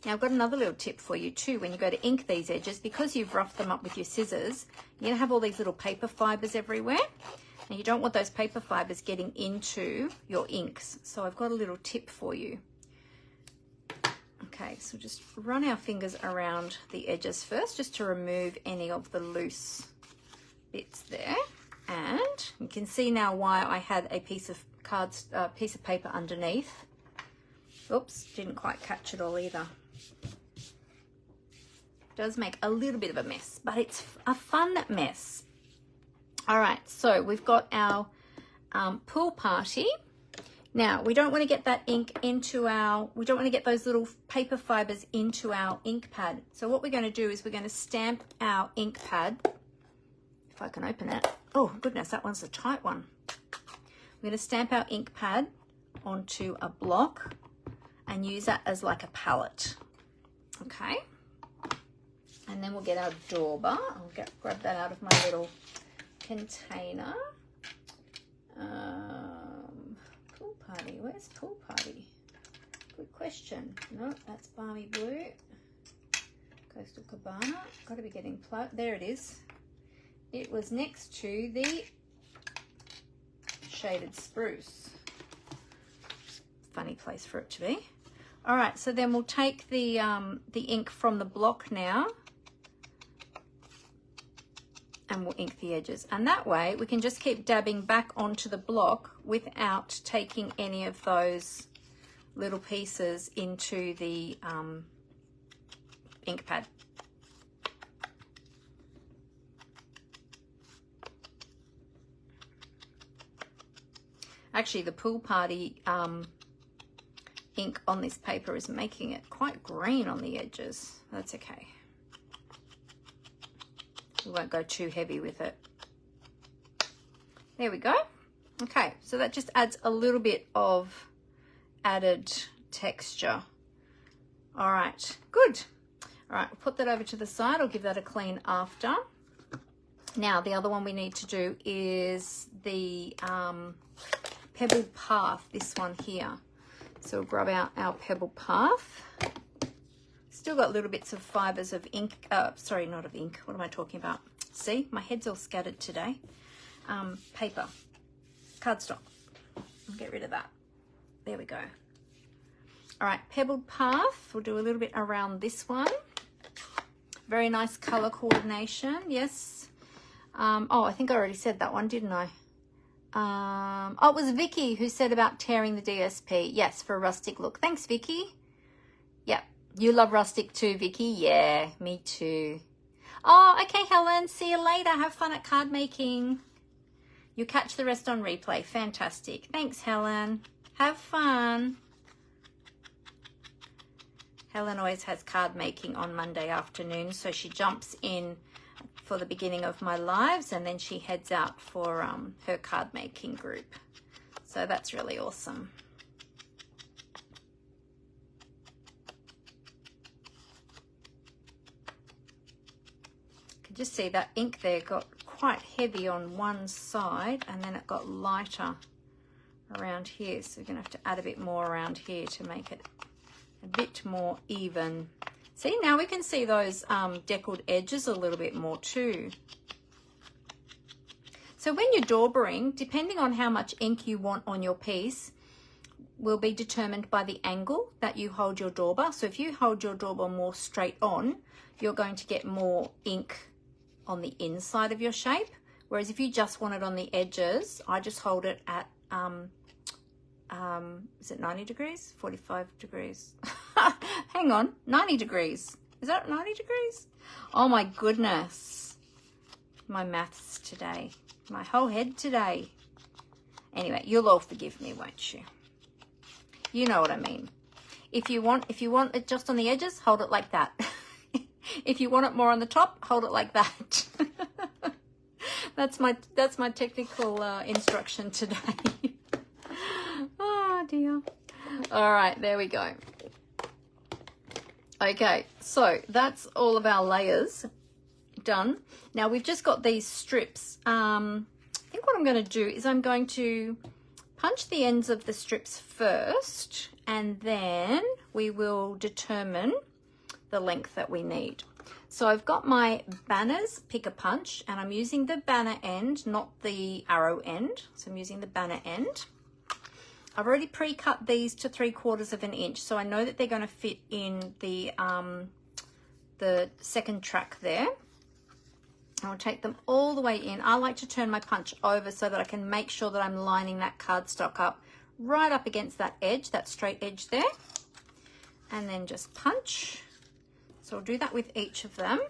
Now I've got another little tip for you too. When you go to ink these edges, because you've roughed them up with your scissors, you're gonna have all these little paper fibers everywhere, and you don't want those paper fibers getting into your inks. So I've got a little tip for you. Okay, so just run our fingers around the edges first, just to remove any of the loose bits there. And you can see now why I had a piece of paper underneath. Oops, didn't quite catch it all either. Does make a little bit of a mess, but it's a fun mess. All right, so we've got our Pool Party. Now we don't want to get that ink into we don't want to get those little paper fibers into our ink pad. So what we're going to do is we're going to stamp our ink pad. If I can open it. Oh goodness, that one's a tight one. We're going to stamp our ink pad onto a block and use that as like a palette. Okay. And then we'll get our dauber. I'll grab that out of my little container. Pool Party. Where's Pool Party? Good question. No, that's Balmy Blue. Coastal Cabana. Got to be getting there it is. It was next to the Shaded Spruce. Funny place for it to be. All right, so then we'll take the ink from the block now, and we'll ink the edges. And that way we can just keep dabbing back onto the block without taking any of those little pieces into the ink pad. Actually, the Pool Party ink on this paper is making it quite green on the edges. That's okay. We won't go too heavy with it. There we go. Okay, so that just adds a little bit of added texture. All right, good. All right, we'll put that over to the side. I'll give that a clean after. Now, the other one we need to do is the Pebbled Path, this one here. So we'll grab out our Pebble Path. Still got little bits of fibers of ink, sorry, not of ink. What am I talking about? See, my head's all scattered today. Paper, cardstock. I'll get rid of that. There we go. All right, Pebbled Path. We'll do a little bit around this one. Very nice color coordination. Yes. Oh, I think I already said that one, didn't I? Oh, it was Vicky who said about tearing the DSP. Yes, for a rustic look. Thanks, Vicky. Yep. You love rustic too, Vicky? Yeah, me too. Oh, okay, Helen. See you later. Have fun at card making. You catch the rest on replay. Fantastic. Thanks, Helen. Have fun. Helen always has card making on Monday afternoon, so she jumps in for the beginning of my lives and then she heads out for her card making group. So that's really awesome. You can just see that ink there got quite heavy on one side and then it got lighter around here, so we're going to have to add a bit more around here to make it a bit more even. See, now we can see those deckled edges a little bit more too. So when you're daubering, depending on how much ink you want on your piece, will be determined by the angle that you hold your dauber. So if you hold your dauber more straight on, you're going to get more ink on the inside of your shape. Whereas if you just want it on the edges, I just hold it at is it 90 degrees? 45 degrees. Hang on, 90 degrees. Is that 90 degrees? Oh my goodness. My maths today. My whole head today. Anyway, you'll all forgive me, won't you? You know what I mean. If you want it just on the edges, hold it like that. If you want it more on the top, hold it like that. That's my technical instruction today. Oh dear. All right, there we go. Okay, so that's all of our layers done. Now we've just got these strips. I think what I'm going to do is I'm going to punch the ends of the strips first, and then we will determine the length that we need. So I've got my banners pick a punch, and I'm using the banner end, not the arrow end. So I'm using the banner end. I've already pre-cut these to 3/4 of an inch, so I know that they're going to fit in the second track there. I'll take them all the way in. I like to turn my punch over so that I can make sure that I'm lining that cardstock up right up against that edge, that straight edge there, and then just punch. So I'll do that with each of them.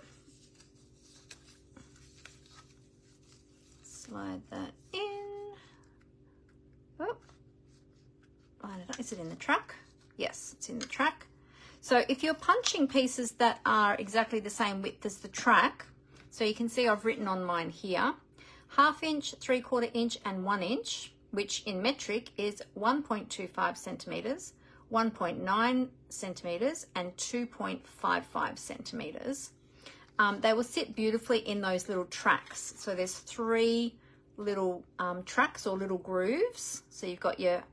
Slide that in. Oh. Is it in the track? Yes, it's in the track. So if you're punching pieces that are exactly the same width as the track, so you can see I've written on mine here, 1/2 inch, 3/4 inch, and 1 inch, which in metric is 1.25 centimeters, 1.9 centimeters, and 2.55 centimeters. They will sit beautifully in those little tracks. So there's 3 little tracks or little grooves. So you've got your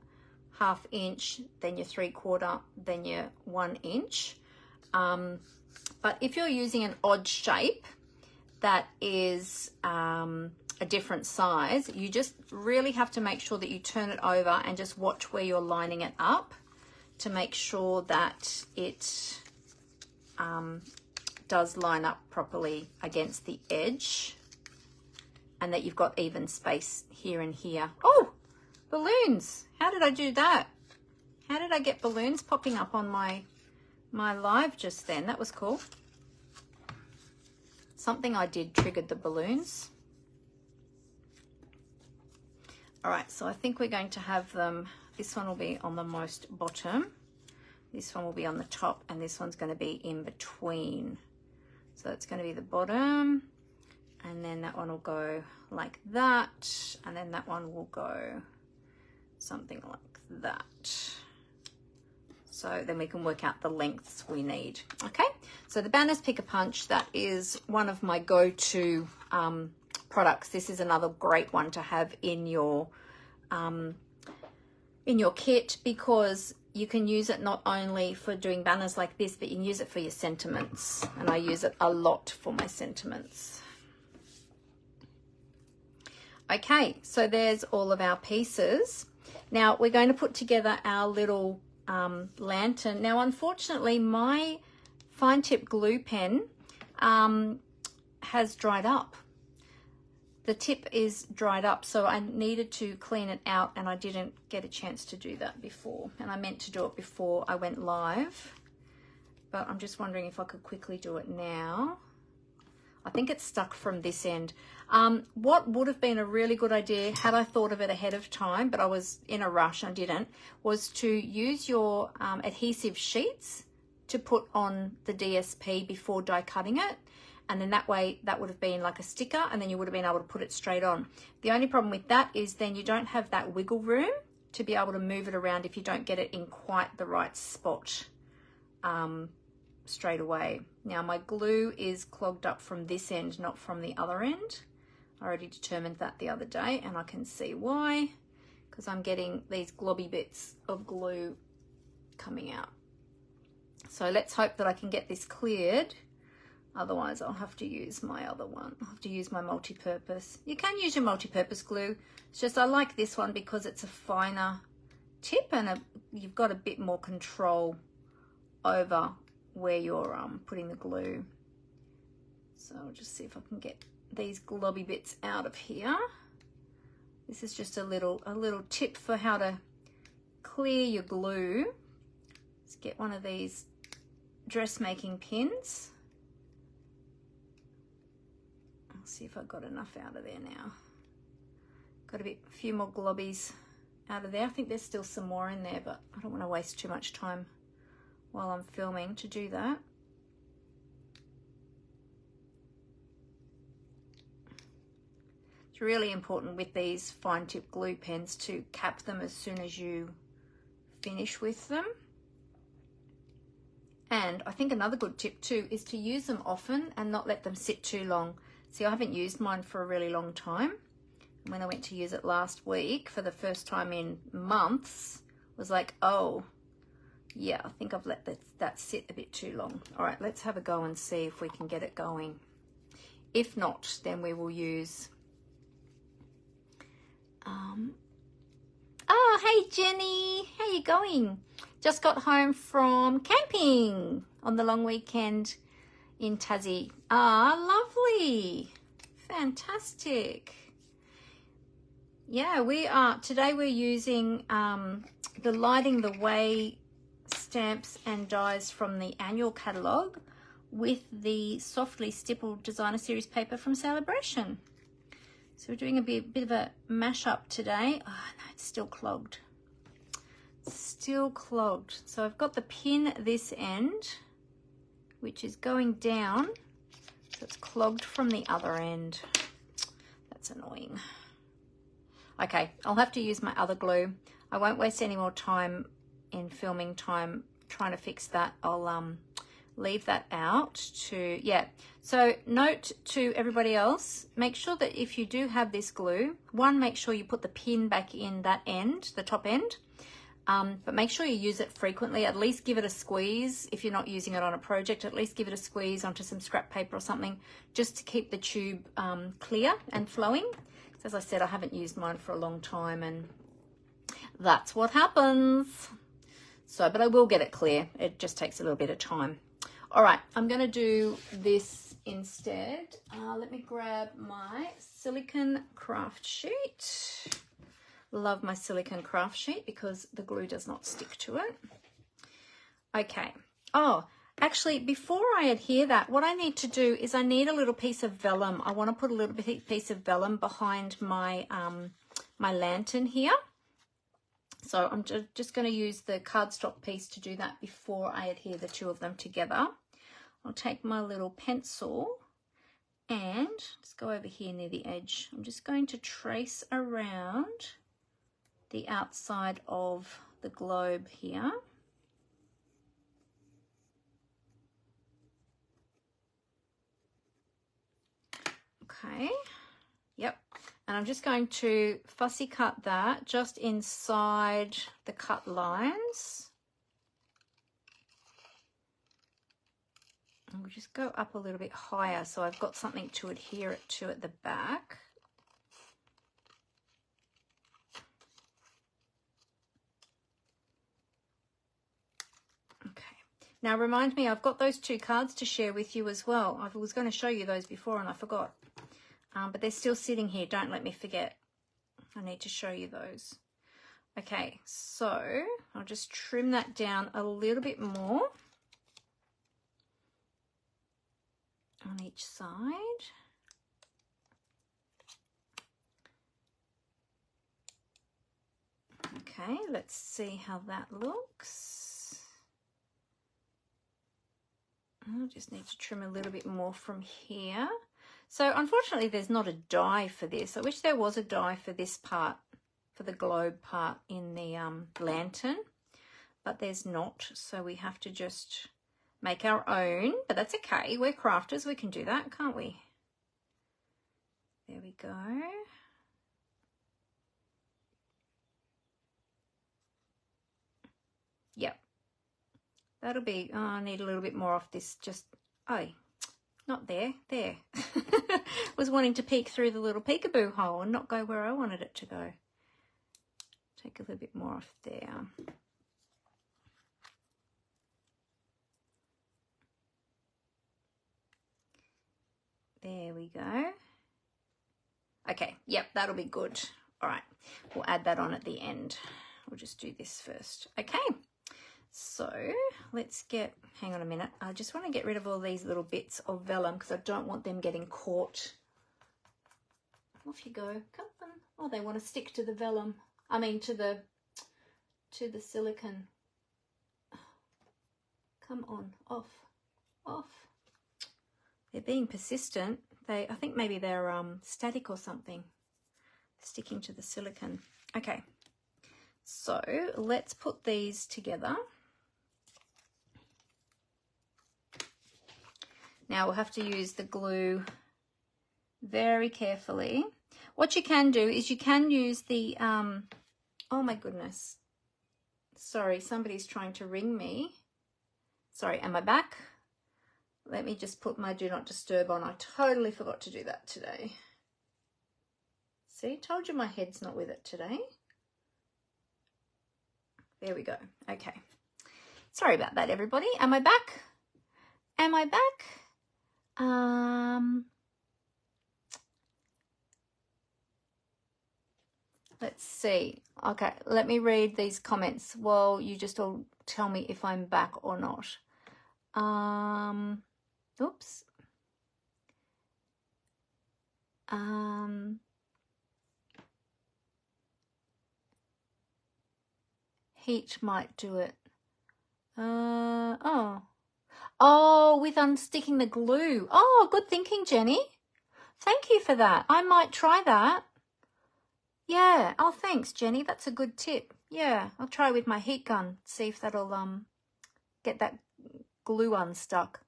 1/2 inch, then your 3/4, then your 1 inch. But if you're using an odd shape that is a different size, you just really have to make sure that you turn it over and just watch where you're lining it up to make sure that it does line up properly against the edge and that you've got even space here and here. Oh, balloons. How did I do that? How did I get balloons popping up on my live just then? That was cool. Something I did triggered the balloons. All right, so I think we're going to have them, this one will be on the most bottom, this one will be on the top, and this one's going to be in between. So it's going to be the bottom, and then that one will go like that, and then that one will go something like that. So then we can work out the lengths we need. Okay, so the banners pick a punch, that is one of my go-to products. This is another great one to have in your kit, because you can use it not only for doing banners like this, but you can use it for your sentiments, and I use it a lot for my sentiments. Okay, so there's all of our pieces. Now we're going to put together our little lantern. Now unfortunately my fine tip glue pen has dried up. The tip is dried up, so I needed to clean it out, and I didn't get a chance to do that before, and I meant to do it before I went live, but I'm just wondering if I could quickly do it now. I think it's stuck from this end. What would have been a really good idea had I thought of it ahead of time, but I was in a rush and didn't, was to use your adhesive sheets to put on the DSP before die cutting it. And then that way that would have been like a sticker, and then you would have been able to put it straight on. The only problem with that is then you don't have that wiggle room to be able to move it around if you don't get it in quite the right spot straight away. Now my glue is clogged up from this end, not from the other end. I already determined that the other day, and I can see why, because I'm getting these globby bits of glue coming out. So let's hope that I can get this cleared. Otherwise I'll have to use my other one. I'll have to use my multi-purpose. You can use your multi-purpose glue. It's just I like this one because it's a finer tip, and you've got a bit more control over where you're putting the glue. So I'll just see if I can get these globby bits out of here. This is just a little tip for how to clear your glue. Let's get one of these dressmaking pins. I'll see if I've got enough out of there now. Got a few more globbies out of there. I think there's still some more in there, but I don't want to waste too much time while I'm filming to do that. It's really important with these fine tip glue pens to cap them as soon as you finish with them. And I think another good tip too is to use them often and not let them sit too long. See, I haven't used mine for a really long time. When I went to use it last week for the first time in months, was like, oh yeah, I think I've let that sit a bit too long. All right, let's have a go and see if we can get it going. If not, then we will use oh, hey Jenny, how you going? Just got home from camping on the long weekend in Tassie. Ah, lovely. Fantastic. Yeah, today we're using the Lighting the Way stamps and dies from the annual catalogue with the Softly Stippled Designer Series paper from Sale-A-Bration. So we're doing a bit of a mash-up today. Oh, no, it's still clogged. Still clogged. So I've got the pin at this end, which is going down. So it's clogged from the other end. That's annoying. Okay, I'll have to use my other glue. I won't waste any more time in filming time trying to fix that. I'll leave that out to, yeah. So note to everybody else, make sure that if you do have this glue, one, make sure you put the pin back in that end, the top end, but make sure you use it frequently. At least give it a squeeze. If you're not using it on a project, at least give it a squeeze onto some scrap paper or something, just to keep the tube clear and flowing. As I said, I haven't used mine for a long time, and that's what happens. So, but I will get it clear. It just takes a little bit of time. All right, I'm going to do this instead. Let me grab my silicone craft sheet. Love my silicone craft sheet because the glue does not stick to it. Okay. Oh, actually, before I adhere that, what I need to do is I need a little piece of vellum. I want to put a little piece of vellum behind my my lantern here. So I'm just going to use the cardstock piece to do that before I adhere the two of them together. I'll take my little pencil and just go over here near the edge. I'm just going to trace around the outside of the globe here. Okay, yep. And I'm just going to fussy cut that just inside the cut lines. And we'll just go up a little bit higher so I've got something to adhere it to at the back. Okay. Now remind me, I've got those two cards to share with you as well. I was going to show you those before and I forgot. But they're still sitting here. Don't let me forget. I need to show you those. Okay, so I'll just trim that down a little bit more. each side. Okay, let's see how that looks. I just need to trim a little bit more from here. So unfortunately there's not a die for this. I wish there was a die for this part, for the globe part in the lantern, but there's not. So we have to just make our own, but that's okay. We're crafters, we can do that, can't we? There we go. Yep. That'll be, oh, I need a little bit more off this, just, oh, not there, there. Was wanting to peek through the little peekaboo hole and not go where I wanted it to go. Take a little bit more off there. There we go. Okay, yep, that'll be good. All right, we'll add that on at the end. We'll just do this first. Okay, so let's get, hang on a minute. I just want to get rid of all these little bits of vellum because I don't want them getting caught. Off you go. Come on. Oh, they want to stick to the vellum. I mean, to the silicone. Come on, off, off. They're being persistent. I think maybe they're static or something, sticking to the silicone. Okay, so let's put these together. Now we'll have to use the glue very carefully. What you can do is you can use the, oh my goodness. Sorry, somebody's trying to ring me. Sorry, am I back? Let me just put my do not disturb on. I totally forgot to do that today. See, told you my head's not with it today. There we go. Okay. Sorry about that, everybody. Am I back? Am I back? Let's see. Okay, let me read these comments. Well, you just all tell me if I'm back or not. Oops. Heat might do it. Oh, with unsticking the glue. Oh, good thinking, Jenny. Thank you for that. I might try that. Yeah. Oh, thanks, Jenny. That's a good tip. Yeah, I'll try with my heat gun. See if that'll get that glue unstuck.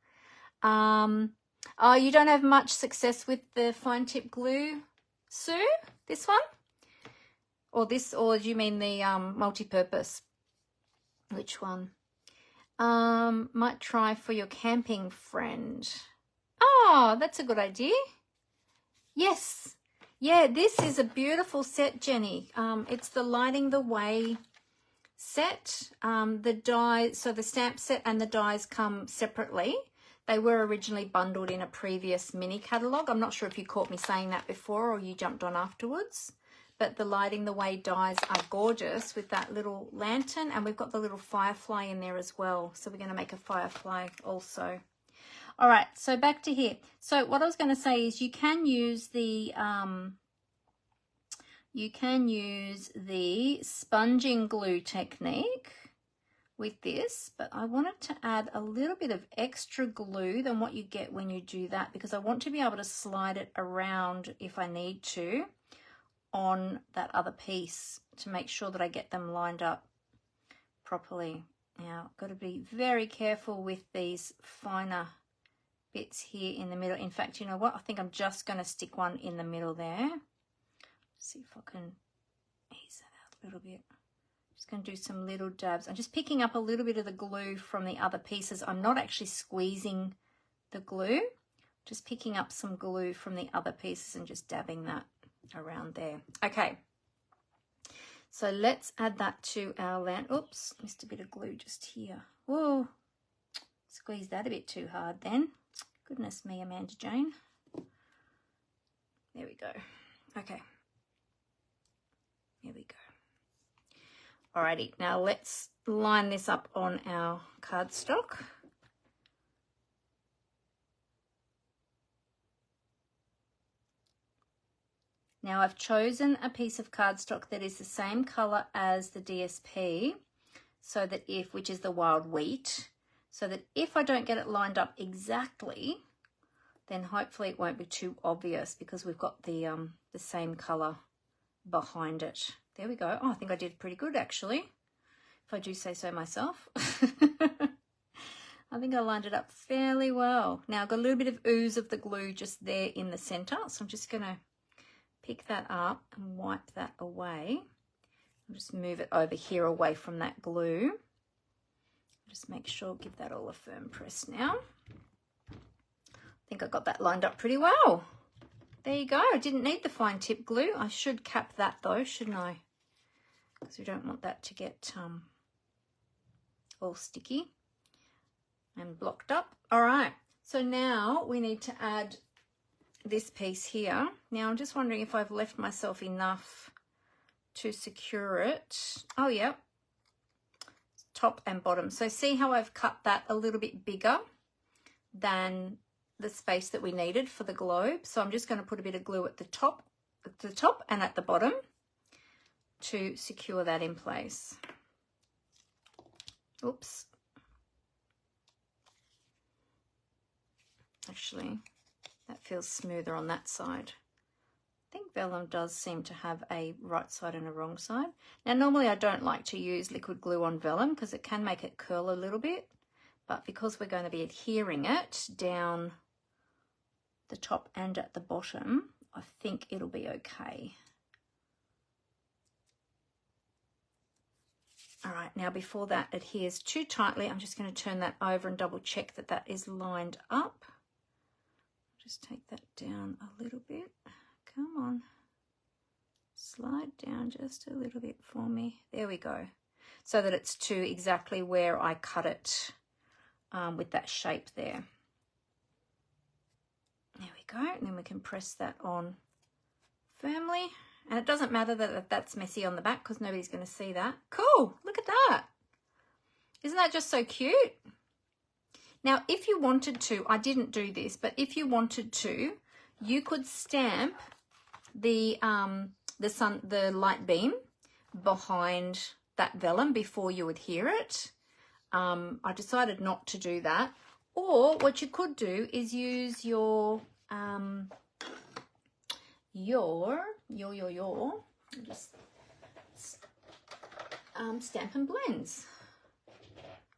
Oh, you don't have much success with the fine tip glue, Sue? This one? Or this, or do you mean the multi-purpose? Which one? Might try for your camping friend. Oh, that's a good idea. Yes. Yeah, this is a beautiful set, Jenny. It's the Lighting the Way set. The die, so the stamp set and the dies come separately. They were originally bundled in a previous mini catalogue. I'm not sure if you caught me saying that before or you jumped on afterwards. But the Lighting the Way dies are gorgeous with that little lantern, and we've got the little firefly in there as well. So we're going to make a firefly also. All right, so back to here. So what I was going to say is you can use the sponging glue technique with this, but I wanted to add a little bit of extra glue than what you get when you do that, because I want to be able to slide it around if I need to on that other piece to make sure that I get them lined up properly. Now, I've got to be very careful with these finer bits here in the middle. In fact, you know what? I think I'm just going to stick one in the middle there. See if I can ease that out a little bit. Just going to do some little dabs. I'm just picking up a little bit of the glue from the other pieces. I'm not actually squeezing the glue, just picking up some glue from the other pieces and just dabbing that around there. Okay, so let's add that to our lamp. Oops, missed a bit of glue just here. Whoa, squeeze that a bit too hard then. Goodness me, Amanda Jane. There we go. Okay, here we go. Alrighty, now let's line this up on our cardstock. Now I've chosen a piece of cardstock that is the same color as the DSP, so that which is the wild wheat, so that if I don't get it lined up exactly, then hopefully it won't be too obvious because we've got the same color behind it. There we go. Oh, I think I did pretty good actually, if I do say so myself. I think I lined it up fairly well. Now I've got a little bit of ooze of the glue just there in the center, so I'm just gonna pick that up and wipe that away. I'll just move it over here away from that glue. Just make sure, give that all a firm press now. I think I got that lined up pretty well. There you go. I didn't need the fine tip glue. I should cap that though, shouldn't I? Because we don't want that to get all sticky and blocked up. All right, so now we need to add this piece here. Now I'm just wondering if I've left myself enough to secure it. Oh yeah, top and bottom. So see how I've cut that a little bit bigger than the space that we needed for the globe. So I'm just going to put a bit of glue at the top and at the bottom to secure that in place. Oops. Actually, that feels smoother on that side. I think vellum does seem to have a right side and a wrong side. Now, normally I don't like to use liquid glue on vellum because it can make it curl a little bit, but because we're going to be adhering it down the top and at the bottom, I think it'll be okay. All right, now before that adheres too tightly, I'm just going to turn that over and double check that that is lined up. Just take that down a little bit. Come on, slide down just a little bit for me. There we go. So that it's to exactly where I cut it with that shape there. There we go, and then we can press that on firmly. And it doesn't matter that that's messy on the back because nobody's going to see that. Cool, look at that. Isn't that just so cute? Now, if you wanted to, I didn't do this, but if you wanted to, you could stamp the light beam behind that vellum before you adhere it. I decided not to do that. Or what you could do is use your just Stamp and Blends.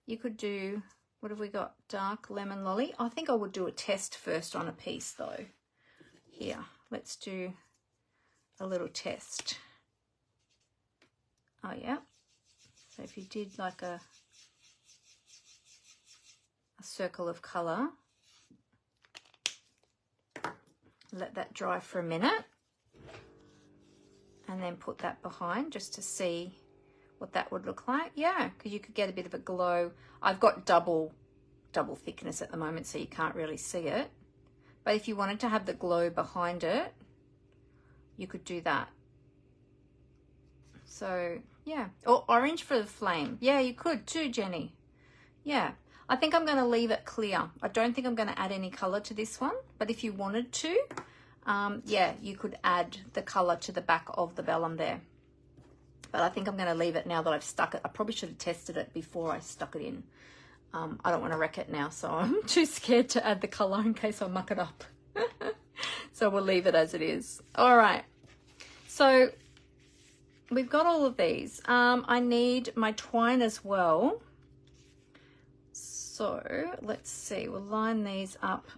You could do, what have we got? Dark lemon lolly. I think I would do a test first on a piece though. Here, let's do a little test. Oh yeah. So if you did like a circle of colour, let that dry for a minute, and then put that behind just to see what that would look like. Yeah, because you could get a bit of a glow. I've got double thickness at the moment, so you can't really see it. But if you wanted to have the glow behind it, you could do that. So yeah, or orange for the flame. Yeah, you could too, Jenny. Yeah, I think I'm going to leave it clear. I don't think I'm going to add any color to this one, but if you wanted to, yeah, you could add the color to the back of the vellum there. But I think I'm going to leave it now that I've stuck it. I probably should have tested it before I stuck it in. I don't want to wreck it now, so I'm too scared to add the color in case I muck it up. So we'll leave it as it is. All right, so we've got all of these. I need my twine as well. So let's see, we'll line these up.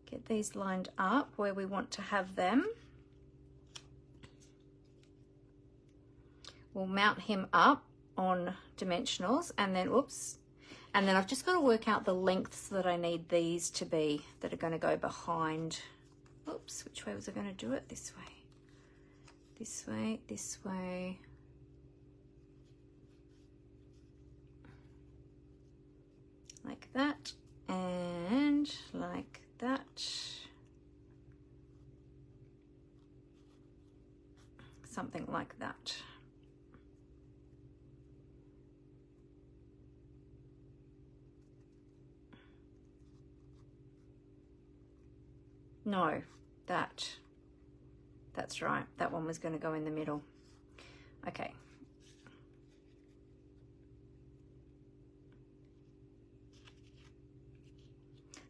Get these lined up where we want to have them. We'll mount him up on dimensionals, and then, oops, and then I've just got to work out the lengths that I need these to be, that are going to go behind. Oops, which way was I going to do it? This way. This way, this way. Like that, and like that. Something like that. No, That's right, that one was going to go in the middle. Okay.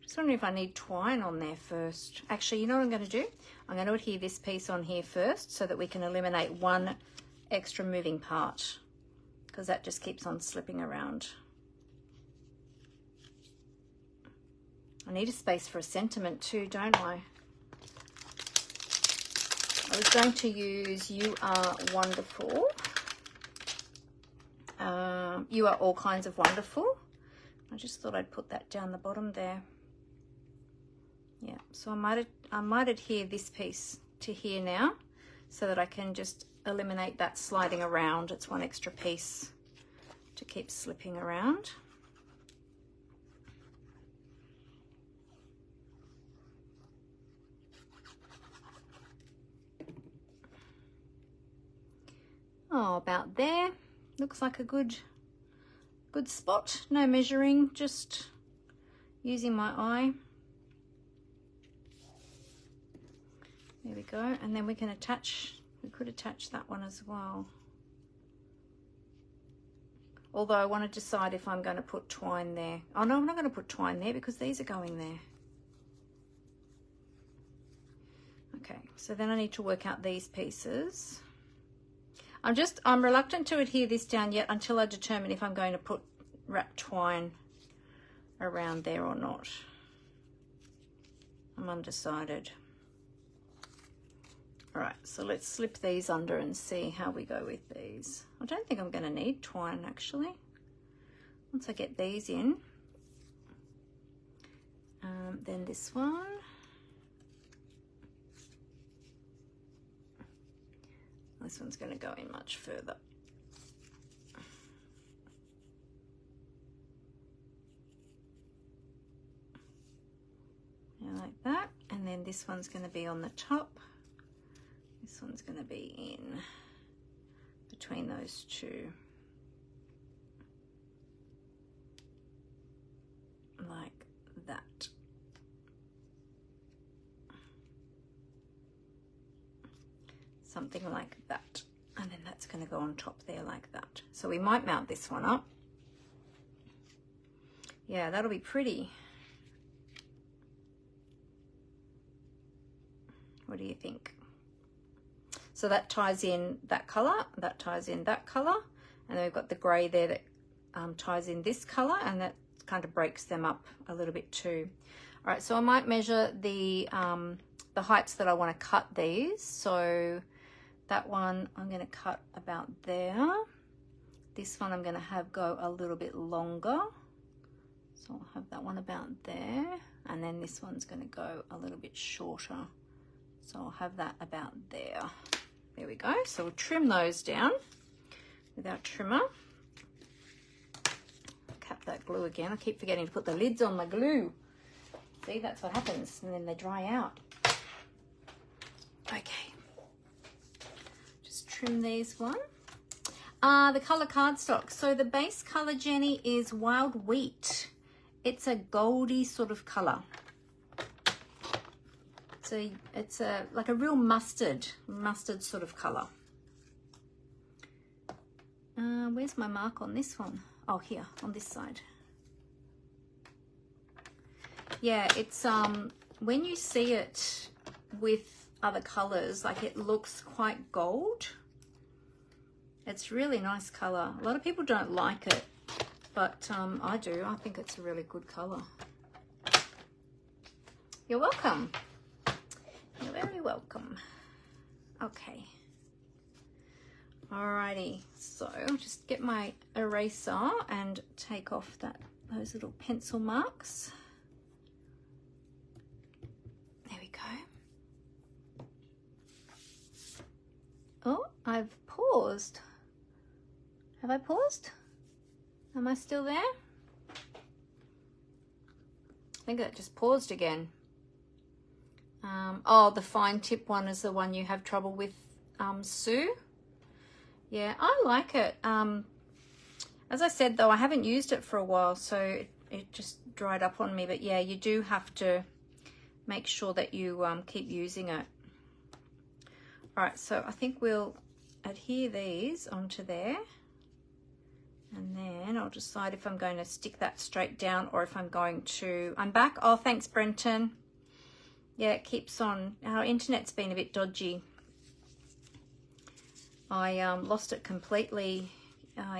Just wondering if I need twine on there first. Actually, you know what I'm going to do? I'm going to adhere this piece on here first so that we can eliminate one extra moving part, because that just keeps on slipping around. I need a space for a sentiment too, don't I? I was going to use You Are Wonderful. You Are All Kinds of Wonderful. I just thought I'd put that down the bottom there. Yeah, so I might adhere this piece to here now so that I can just eliminate that sliding around. It's one extra piece to keep slipping around. Oh, about there. Looks like a good spot. No measuring, just using my eye. There we go. And then we could attach that one as well. Although I want to decide if I'm going to put twine there. Oh no, I'm not going to put twine there because these are going there. Okay, so then I need to work out these pieces. I'm reluctant to adhere this down yet until I determine if I'm going to wrap twine around there or not. I'm undecided. All right, so let's slip these under and see how we go with these. I don't think I'm going to need twine actually. Once I get these in, then this one. This one's going to go in much further. Yeah, like that. And then this one's going to be on the top. This one's going to be in between those two. Like that. Something like that, and then that's going to go on top there like that. So we might mount this one up. Yeah, that'll be pretty. What do you think? So that ties in that color, that ties in that color, and then we've got the gray there that ties in this color, and that kind of breaks them up a little bit too. All right, so I might measure the heights that I want to cut these. So that one I'm going to cut about there. This one I'm going to have go a little bit longer. So I'll have that one about there. And then this one's going to go a little bit shorter. So I'll have that about there. There we go. So we'll trim those down with our trimmer. Cap that glue again. I keep forgetting to put the lids on my glue. See, that's what happens. And then they dry out. Okay. Trim these one. The color cardstock. So the base color, Jenny, is Wild Wheat. It's a goldy sort of color. It's like a real mustard sort of color. Where's my mark on this one? Oh, here on this side. Yeah, it's when you see it with other colors, like it looks quite gold. It's really nice color. A lot of people don't like it, but I do. I think it's a really good color. You're welcome. You're very welcome. Okay. Alrighty. So I'll just get my eraser and take off those little pencil marks. There we go. Oh, I've paused. Have I paused? Am I still there? I think that just paused again. Oh, the fine tip one is the one you have trouble with, Sue. Yeah, I like it. As I said, though, I haven't used it for a while, so it just dried up on me. But yeah, you do have to make sure that you keep using it. All right, so I think we'll adhere these onto there, and then I'll decide if I'm going to stick that straight down or if I'm going to, I'm back. Oh, thanks, Brenton. Yeah, it keeps on, our internet's been a bit dodgy. I lost it completely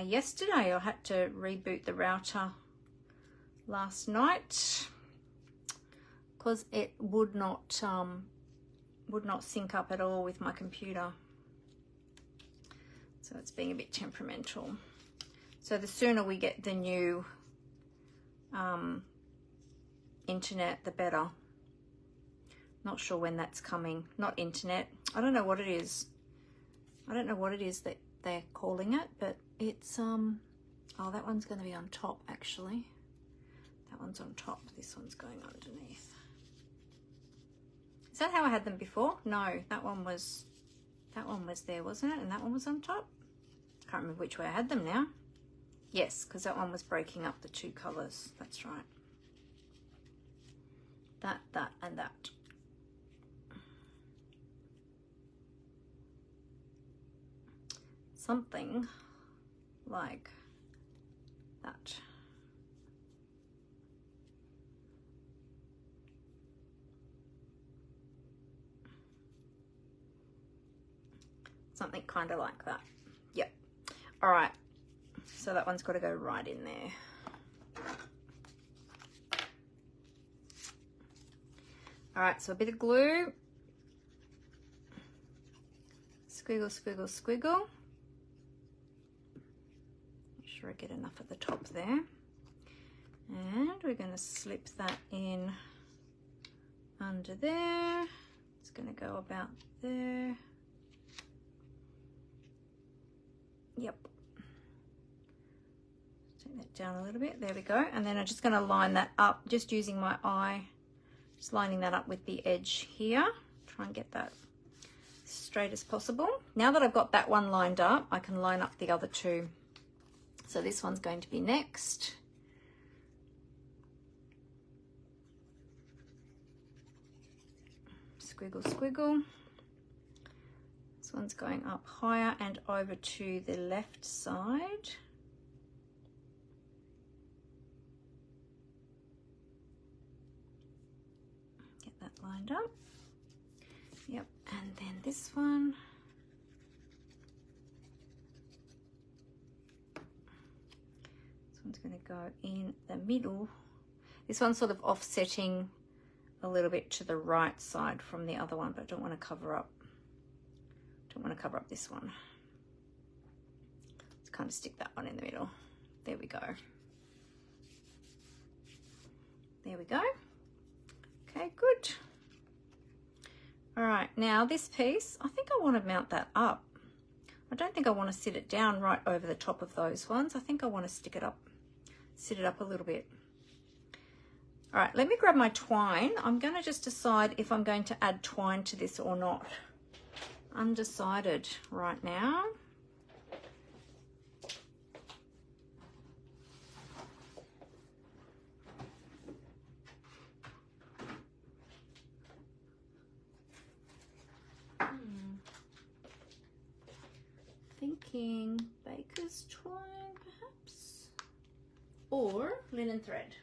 yesterday. I had to reboot the router last night because it would not sync up at all with my computer. So it's being a bit temperamental. So the sooner we get the new internet, the better. Not sure when that's coming. Not internet. I don't know what it is. I don't know what it is that they're calling it, but it's oh, that one's going to be on top actually. That one's on top. This one's going underneath. Is that how I had them before? No, that one was there, wasn't it? And that one was on top. Can't remember which way I had them now. Yes, because that one was breaking up the two colours. That's right. That, and that. Something like that. Something kind of like that. Yep. All right. So that one's got to go right in there. All right. So a bit of glue. Squiggle, squiggle, squiggle. Make sure I get enough at the top there. And we're going to slip that in under there. It's going to go about there. Yep. Take that down a little bit. There we go. And then I'm just going to line that up, just using my eye, just lining that up with the edge here. Try and get that straight as possible. Now that I've got that one lined up, I can line up the other two. So this one's going to be next. Squiggle, squiggle. This one's going up higher and over to the left side. Get that lined up. Yep, and then this one. This one's going to go in the middle. This one's sort of offsetting a little bit to the right side from the other one, but I don't want to cover up. Don't want to cover up this one. Let's kind of stick that one in the middle. There we go. There we go. Okay, good. All right, now this piece, I think I want to mount that up. I don't think I want to sit it down right over the top of those ones. I think I want to stick it up, sit it up a little bit. All right, let me grab my twine. I'm going to just decide if I'm going to add twine to this or not. Undecided right now. Thinking baker's twine perhaps, or linen thread.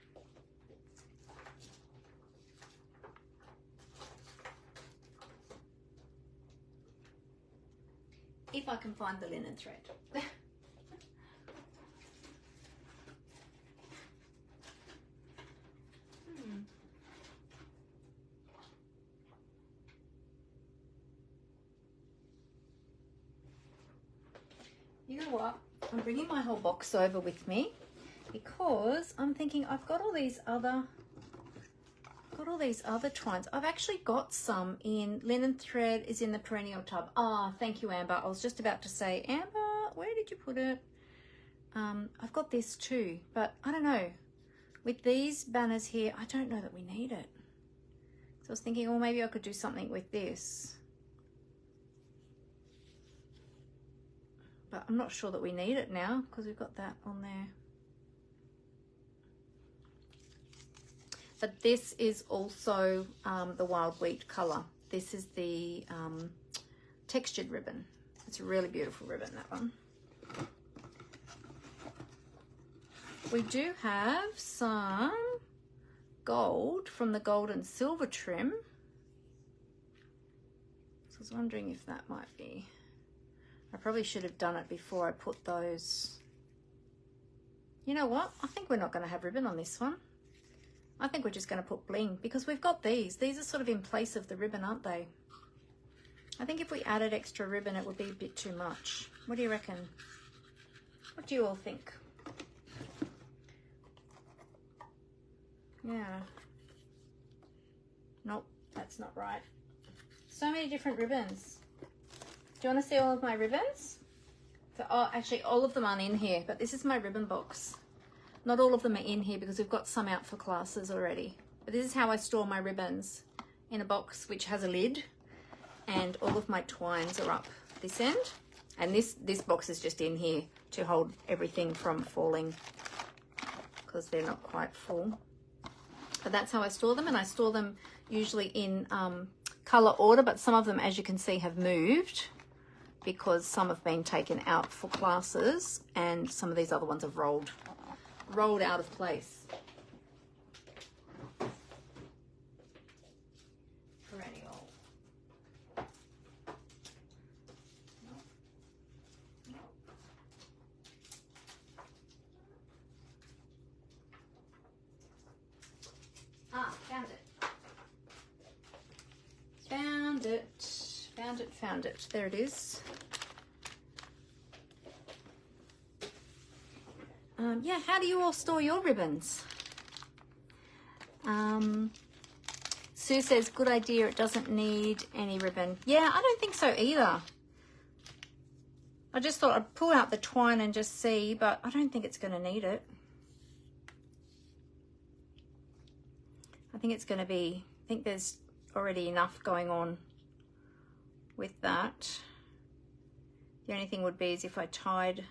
If I can find the linen thread. You know what? I'm bringing my whole box over with me because I'm thinking I've got all these other twines. I've actually got some in linen thread is in the perennial tub. Ah, thank you, Amber. I was just about to say, Amber, where did you put it? I've got this too, but I don't know. With these banners here, I don't know that we need it. So I was thinking, oh, maybe I could do something with this. But I'm not sure that we need it now because we've got that on there. but this is also the wild wheat color. This is the textured ribbon. It's a really beautiful ribbon, that one. We do have some gold from the gold and silver trim. So I was wondering if that might be, I probably should have done it before I put those. You know what? I think we're not going to have ribbon on this one. I think we're just going to put bling because we've got these. These are sort of in place of the ribbon, aren't they? I think if we added extra ribbon, it would be a bit too much. What do you reckon? What do you all think? Yeah. Nope, that's not right. So many different ribbons. Do you want to see all of my ribbons? So, oh, actually, all of them aren't in here, but this is my ribbon box. Not all of them are in here because we've got some out for classes already. But this is how I store my ribbons, in a box which has a lid, and all of my twines are up this end. And this box is just in here to hold everything from falling because they're not quite full. But that's how I store them, and I store them usually in colour order, but some of them, as you can see, have moved because some have been taken out for classes and some of these other ones have rolled out of place. Perennial. No. Ah, found it. Found it. Found it, found it. There it is. Yeah, how do you all store your ribbons? Sue says, good idea, it doesn't need any ribbon. Yeah, I don't think so either. I just thought I'd pull out the twine and just see, but I don't think it's going to need it. I think it's going to be, I think there's already enough going on with that. The only thing would be is if I tied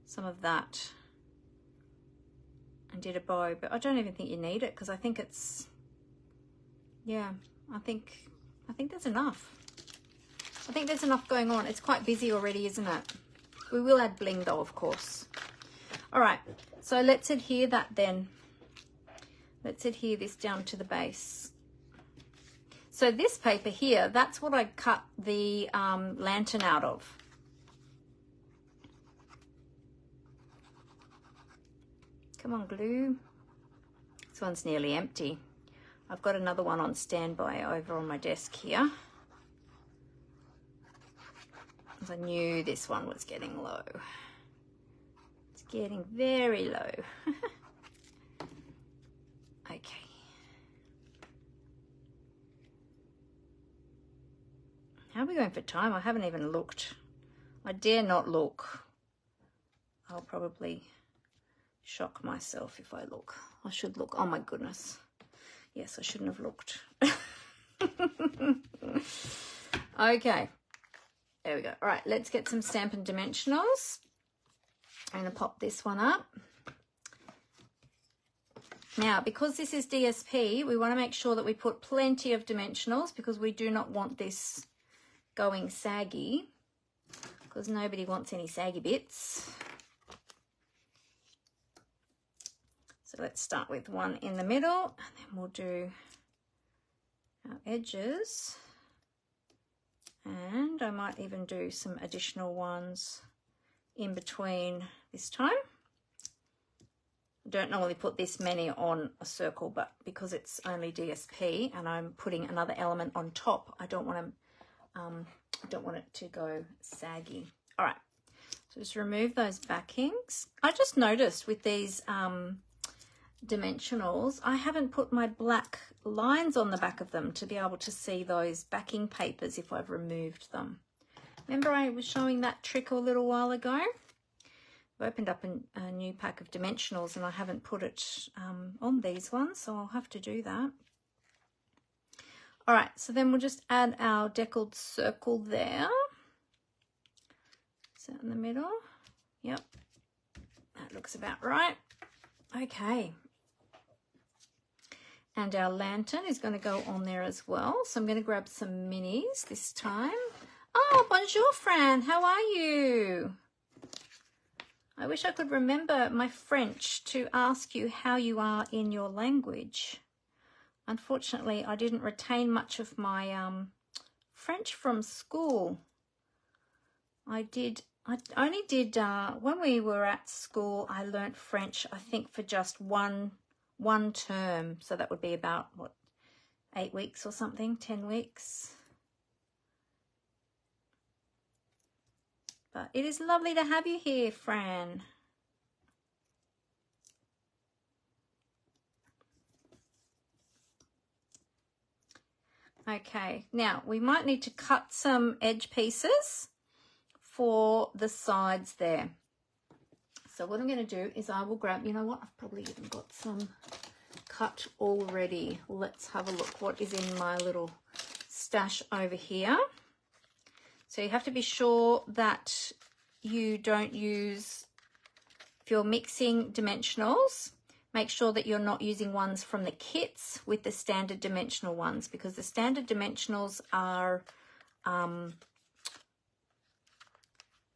some of that and did a bow, but I don't even think you need it because I think it's, yeah, I think there's enough. I think there's enough going on. It's quite busy already, isn't it? We will add bling though, of course. All right, so let's adhere that then. Let's adhere this down to the base. So this paper here, that's what I cut the lantern out of. Come on, glue. This one's nearly empty. I've got another one on standby over on my desk here. Because I knew this one was getting low. It's getting very low. Okay. How are we going for time? I haven't even looked. I dare not look. I'll probably shock myself if I look. I should look. Oh my goodness. Yes, I shouldn't have looked. Okay. There we go. All right, let's get some Stampin' Dimensionals. I'm going to pop this one up. Now, because this is DSP, we want to make sure that we put plenty of dimensionals because we do not want this going saggy because nobody wants any saggy bits. So let's start with one in the middle and then we'll do our edges. And I might even do some additional ones in between this time. I don't normally put this many on a circle, but because it's only DSP and I'm putting another element on top, I don't want it to go saggy. All right, so just remove those backings. I just noticed with these dimensionals, I haven't put my black lines on the back of them to be able to see those backing papers if I've removed them. Remember I was showing that trick a little while ago? I've opened up a new pack of dimensionals and I haven't put it on these ones, so I'll have to do that. All right, so then we'll just add our deckled circle there. So in the middle, yep, that looks about right. Okay. And our lantern is going to go on there as well. So I'm going to grab some minis this time. Oh, bonjour, Fran. How are you? I wish I could remember my French to ask you how you are in your language. Unfortunately, I didn't retain much of my French from school. I only did, when we were at school, I learnt French, I think, for just one term. So that would be about, what, 8 weeks or something, 10 weeks. But it is lovely to have you here, Fran. Okay, now we might need to cut some edge pieces for the sides there. So what I'm going to do is I will grab, you know what, I've probably even got some cut already. Let's have a look what is in my little stash over here. So you have to be sure that you don't use, if you're mixing dimensionals, make sure that you're not using ones from the kits with the standard dimensional ones, because the standard dimensionals are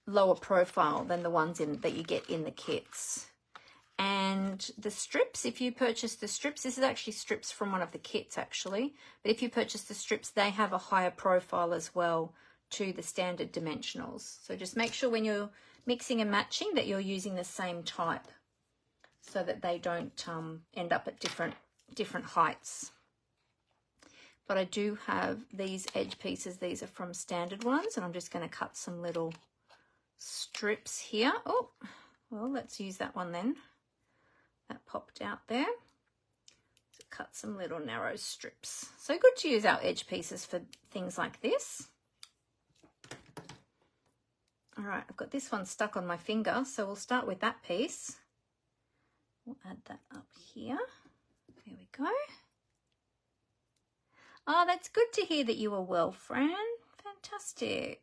lower profile than the ones that you get in the kits. And the strips, if you purchase the strips, this is actually strips from one of the kits actually, but if you purchase the strips, they have a higher profile as well to the standard dimensionals. So just make sure when you're mixing and matching that you're using the same type so that they don't end up at different heights. But I do have these edge pieces. These are from standard ones, and I'm just going to cut some little strips here. Oh, well, let's use that one then. That popped out there. So cut some little narrow strips. So good to use our edge pieces for things like this. All right, I've got this one stuck on my finger, so we'll start with that piece. We'll add that up here. There we go. Oh, that's good to hear that you are well, Fran. Fantastic.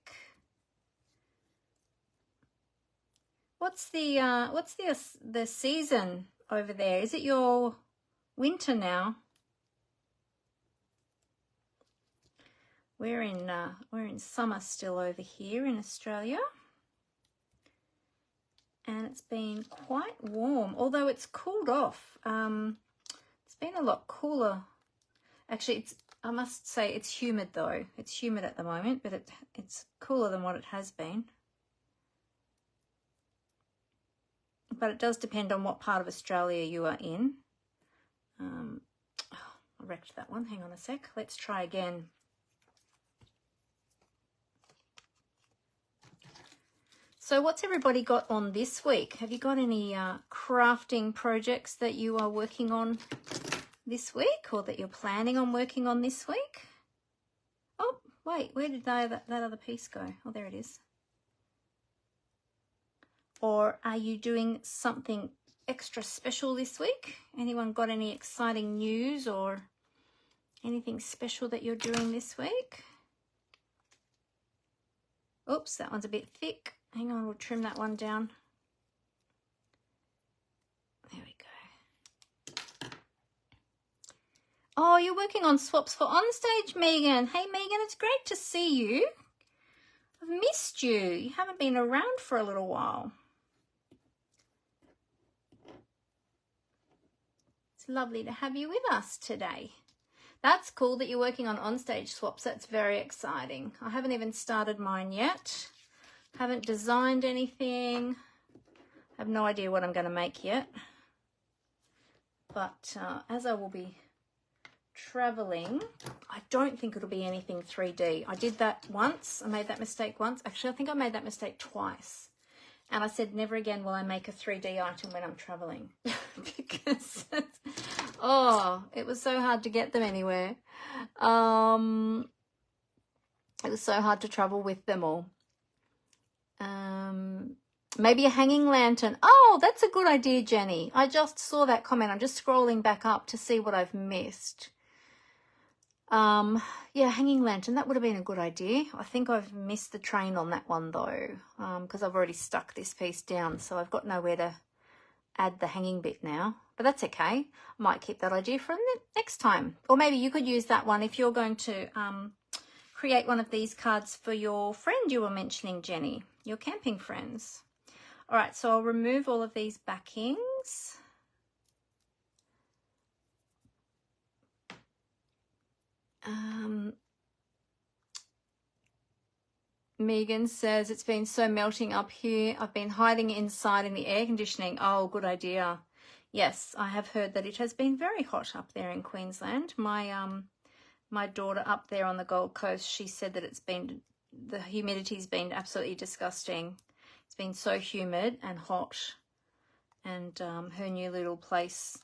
What's the season over there? Is it your winter now? We're in summer still over here in Australia. And it's been quite warm, although it's cooled off. It's been a lot cooler. Actually, I must say it's humid though. It's humid at the moment, but it's cooler than what it has been. But it does depend on what part of Australia you are in. I wrecked that one. Hang on a sec. Let's try again. So what's everybody got on this week? Have you got any crafting projects that you are working on this week, or that you're planning on working on this week? Oh, wait, where did that other piece go? Oh, there it is. Or are you doing something extra special this week? Anyone got any exciting news or anything special that you're doing this week? Oops, that one's a bit thick. Hang on, we'll trim that one down. There we go. Oh, you're working on swaps for Onstage, Megan. Hey, Megan, it's great to see you. I've missed you. You haven't been around for a little while. It's lovely to have you with us today. That's cool that you're working on Onstage swaps. That's very exciting. I haven't even started mine yet. Haven't designed anything. I have no idea what I'm going to make yet. But as I will be traveling, I don't think it'll be anything 3D. I did that once. I made that mistake once. Actually, I think I made that mistake twice. And I said, never again will I make a 3D item when I'm traveling. Because, it was so hard to get them anywhere. It was so hard to travel with them all. Maybe a hanging lantern. Oh, that's a good idea, Jenny. I just saw that comment. I'm just scrolling back up to see what I've missed. Yeah, hanging lantern. That would have been a good idea. I think I've missed the train on that one though, because I've already stuck this piece down, so I've got nowhere to add the hanging bit now. But but that's okay. I might keep that idea for the next time. Or maybe you could use that one if you're going to create one of these cards for your friend you were mentioning, Jenny, your camping friends. All right, so I'll remove all of these backings. Megan says, it's been so melting up here. I've been hiding inside in the air conditioning. Oh, good idea. Yes, I have heard that it has been very hot up there in Queensland. My daughter up there on the Gold Coast, she said that the humidity's been absolutely disgusting. It's been so humid and hot. And her new little place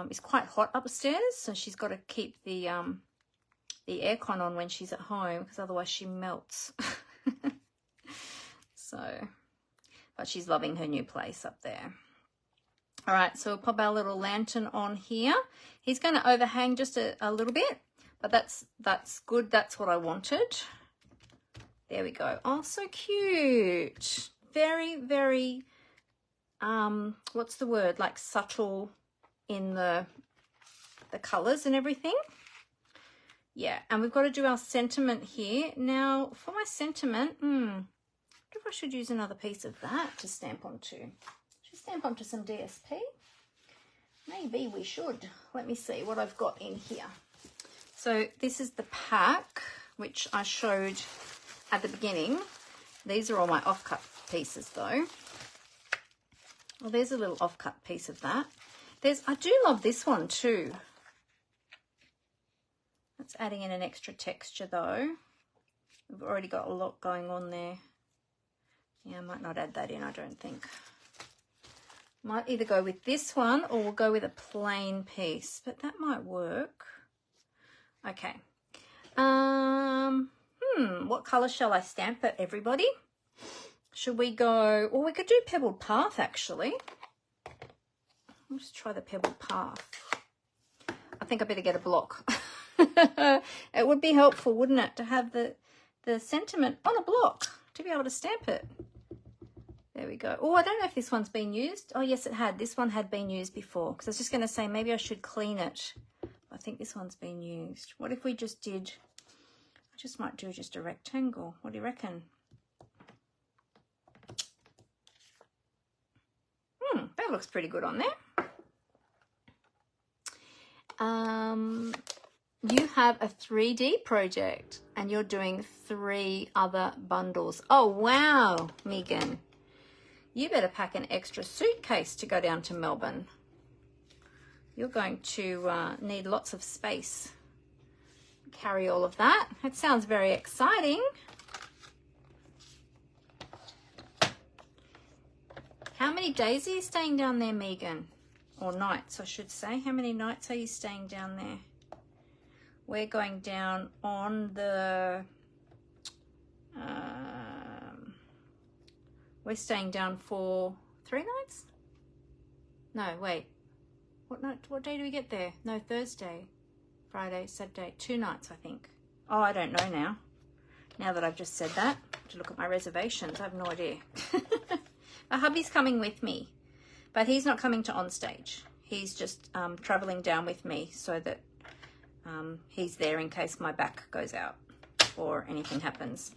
is quite hot upstairs, so she's got to keep the aircon on when she's at home, because otherwise she melts. So, but she's loving her new place up there. All right, so we'll pop our little lantern on here. He's going to overhang just a little bit, but that's good. That's what I wanted. There we go. Oh, so cute. Very, very, what's the word? Like subtle in the colors and everything. Yeah, and we've got to do our sentiment here. Now, for my sentiment, I wonder if I should use another piece of that to stamp onto. Should stamp onto some DSP? Maybe we should. Let me see what I've got in here. So this is the pack, which I showed at the beginning. These are all my offcut pieces, though. Well, there's a little offcut piece of that. I do love this one, too. That's adding in an extra texture, though. We've already got a lot going on there. Yeah, I might not add that in, I don't think. Might either go with this one or we'll go with a plain piece, but that might work. Okay. What colour shall I stamp it, everybody? Should we go... Well, we could do Pebbled Path, actually. I'll just try the Pebbled Path. I think I better get a block. It would be helpful, wouldn't it, to have the sentiment on a block to be able to stamp it. There we go. Oh, I don't know if this one's been used. Oh, yes, it had. This one had been used before, because I was just going to say maybe I should clean it. I think this one's been used. What if we just did... I just might do just a rectangle. What do you reckon? That looks pretty good on there. You have a 3D project and you're doing 3 other bundles. Oh, wow, Megan. You better pack an extra suitcase to go down to Melbourne. You're going to need lots of space. Carry all of that. It sounds very exciting. How many days are you staying down there, Megan? Or nights, I should say. How many nights are you staying down there? We're going down on the... we're staying down for 3 nights? No, wait. What day do we get there? No, Thursday, Friday, Saturday. 2 nights, I think. Oh, I don't know now. Now that I've just said that, to look at my reservations, I have no idea. My hubby's coming with me, but he's not coming to onstage. He's just traveling down with me so that he's there in case my back goes out or anything happens.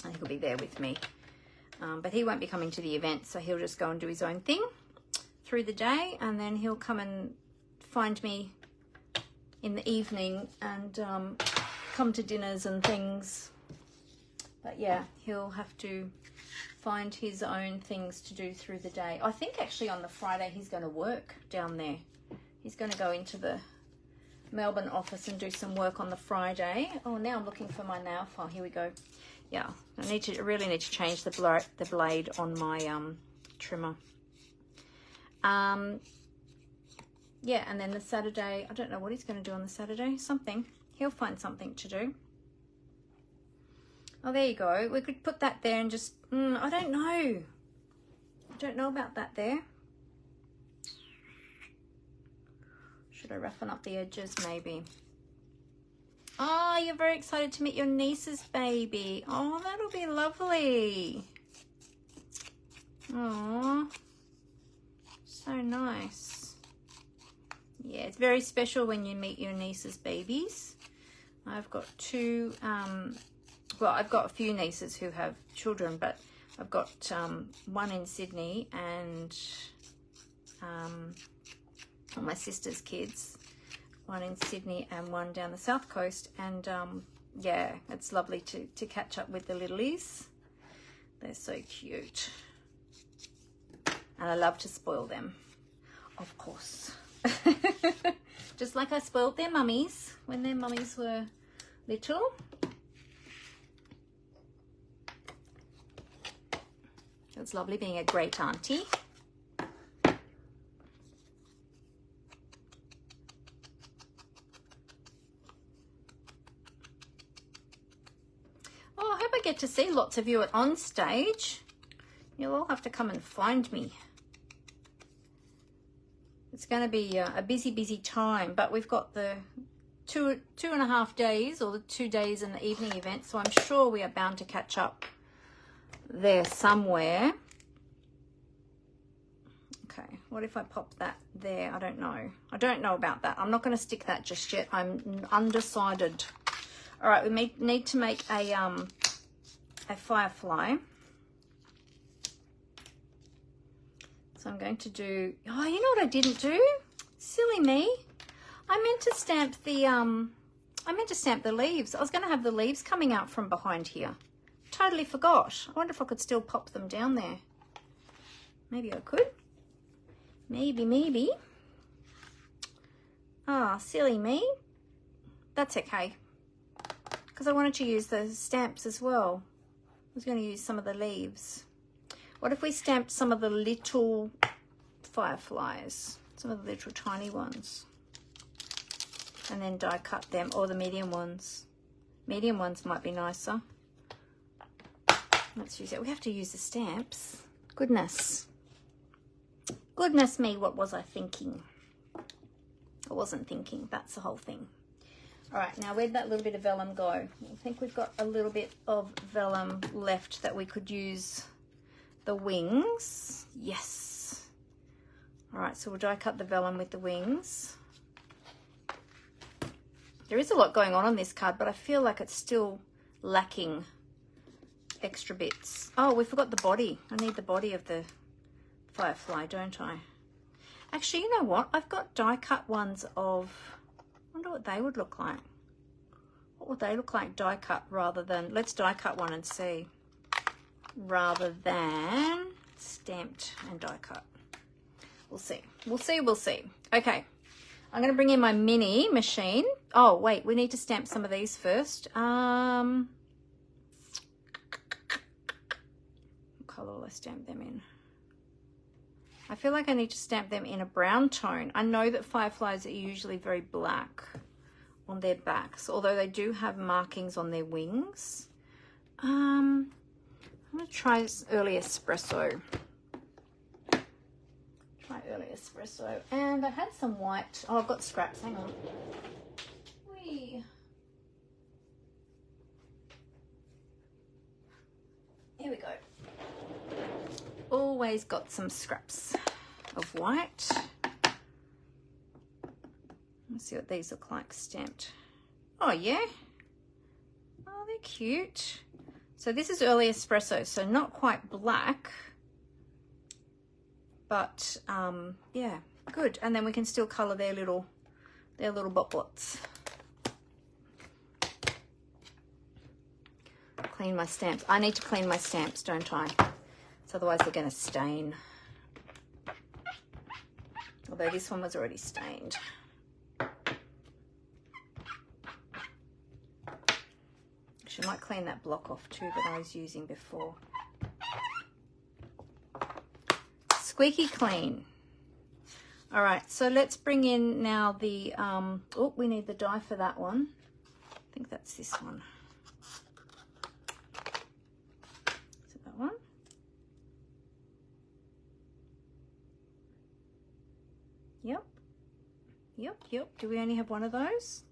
And he'll be there with me. But he won't be coming to the event, so he'll just go and do his own thing through the day, and then he'll come and find me in the evening and come to dinners and things. But yeah, he'll have to find his own things to do through the day. I think actually on the Friday he's going to work down there. He's going to go into the Melbourne office and do some work on the Friday. Oh, now I'm looking for my nail file. Here we go. Yeah, I really need to change the blade on my trimmer. Yeah, and then the Saturday, I don't know what he's going to do on the Saturday. Something. He'll find something to do. Oh, there you go. We could put that there and just, I don't know. I don't know about that there. Should I roughen up the edges maybe? Oh, you're very excited to meet your niece's baby. Oh, that'll be lovely. Oh, so nice. it's very special when you meet your niece's babies. I've got two, well, I've got a few nieces who have children, but I've got one in Sydney and my sister's kids, one in Sydney and one down the south coast. And yeah, it's lovely to catch up with the littlies. They're so cute. And I love to spoil them, of course. Just like I spoiled their mummies when their mummies were little. It's lovely being a great auntie. Oh, I hope I get to see lots of you at On Stage. You'll all have to come and find me. It's going to be a busy time, but we've got the two and a half days, or the 2 days in the evening event, so I'm sure we are bound to catch up there somewhere. Okay, what if I pop that there? I don't know. I don't know about that. I'm not going to stick that just yet. I'm undecided. All right, we need to make a firefly. So I'm going to do, oh, you know what I didn't do? Silly me. I meant to stamp the leaves. I was going to have the leaves coming out from behind here. Totally forgot. I wonder if I could still pop them down there. Maybe I could. Maybe. Ah, silly me. That's okay. Because I wanted to use the stamps as well. I was going to use some of the leaves. What if we stamped some of the little fireflies, some of the little tiny ones, and then die cut them, or the medium ones? Medium ones might be nicer. Let's use it. We have to use the stamps. Goodness me, what was I thinking? I wasn't thinking. That's the whole thing. All right, now where'd that little bit of vellum go? I think we've got a little bit of vellum left that we could use the wings. Yes. All right, so we'll die cut the vellum with the wings. There is a lot going on this card, but I feel like it's still lacking extra bits. Oh, we forgot the body. I need the body of the firefly, don't I? Actually, you know what? I've got die cut ones of, I wonder what they would look like. What would they look like die cut rather than, let's die cut one and see. Rather than stamped and die cut. We'll see. Okay, I'm going to bring in my mini machine. Oh wait, we need to stamp some of these first. What color will I stamp them in? I feel like I need to stamp them in a brown tone. I know that fireflies are usually very black on their backs, although they do have markings on their wings. I'm going to try this early espresso. And I had some white. Oh, I've got scraps. Hang on. Whee. Here we go. Always got some scraps of white. Let's see what these look like stamped. Oh, yeah. Oh, they're cute. So this is early espresso, so not quite black, but yeah, good. And then we can still color their little bot-bots. Clean my stamps. I need to clean my stamps, don't I? So otherwise they're going to stain. Although this one was already stained. I might clean that block off too that I was using before. Squeaky clean. All right, so let's bring in now the, oh, we need the die for that one. I think that's this one. Is it that one? Yep. Do we only have one of those?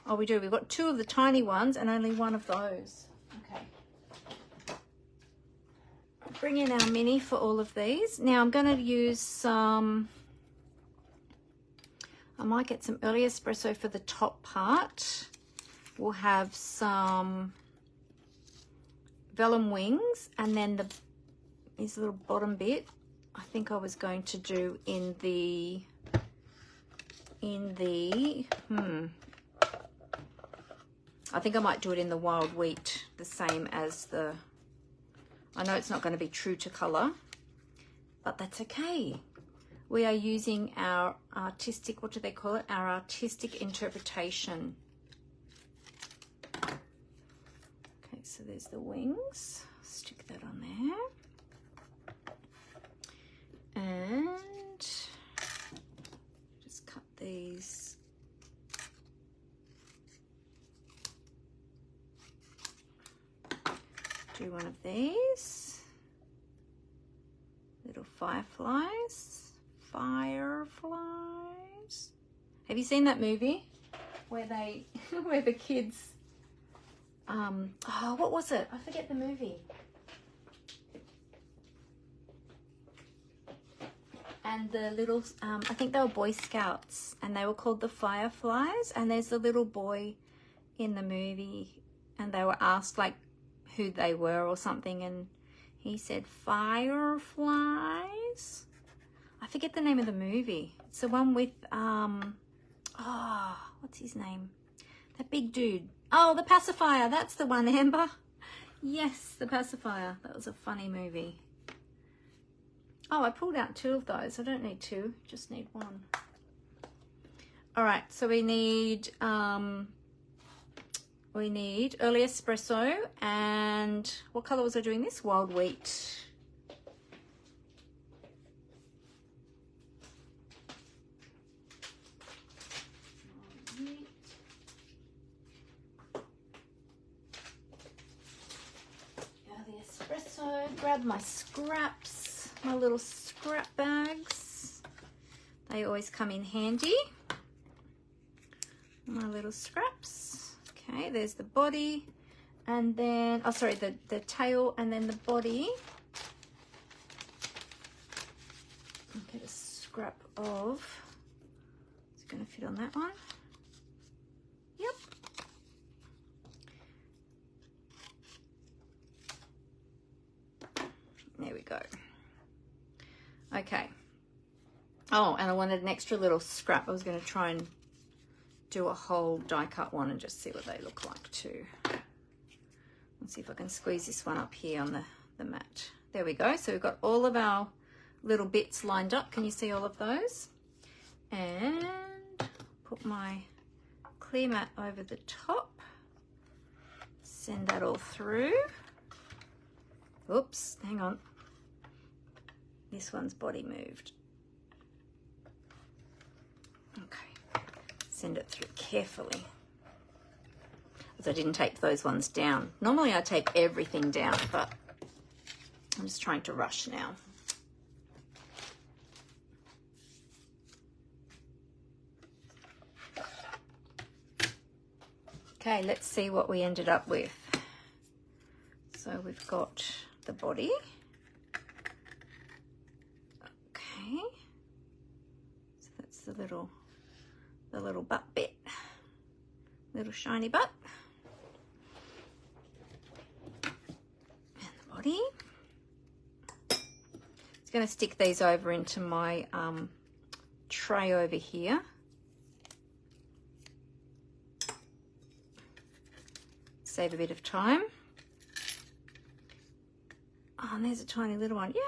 Oh, we do. We've got 2 of the tiny ones and only 1 of those. Okay. Bring in our mini for all of these. Now I'm going to use some, I might get some early espresso for the top part. We'll have some vellum wings, and then this little bottom bit I think I was going to do in the I think I might do it in the wild wheat, the same as the, I know it's not going to be true to colour, but that's okay. We are using our artistic, what do they call it? Our artistic interpretation. Okay, so there's the wings. Stick that on there. And just cut these. Do one of these. Little fireflies. Have you seen that movie where they, where the kids, oh, what was it? I forget the movie. And the little, I think they were Boy Scouts, and they were called the Fireflies. And there's a little boy in the movie, and they were asked like who they were or something, and he said fireflies. I forget the name of the movie. It's the one with what's his name? That big dude. Oh, The Pacifier. That's the one, Amber. Yes, The Pacifier. That was a funny movie. Oh, I pulled out 2 of those. I don't need 2, just need 1. All right, so we need early espresso, and what color was I doing this? Wild wheat. Early espresso. Grab my scraps, my little scrap bags. They always come in handy. My little scraps. Okay, there's the body, and then, oh sorry, the tail, and then the body. Get a scrap of, it's going to fit on that one. Yep. There we go. Okay. Oh, and I wanted an extra little scrap. I was going to try and do a whole die cut one and just see what they look like too. Let's see if I can squeeze this one up here on the mat. There we go. So we've got all of our little bits lined up. Can you see all of those? And put my clear mat over the top. Send that all through. Oops, hang on. This one's body moved. Okay. Send it through carefully, as I didn't take those ones down. Normally I take everything down, but I'm just trying to rush now. Okay, let's see what we ended up with. So we've got the body. Okay, so that's the little butt bit, little shiny butt, and the body. It's going to stick these over into my tray over here. Save a bit of time. Oh, and there's a tiny little one. Yeah,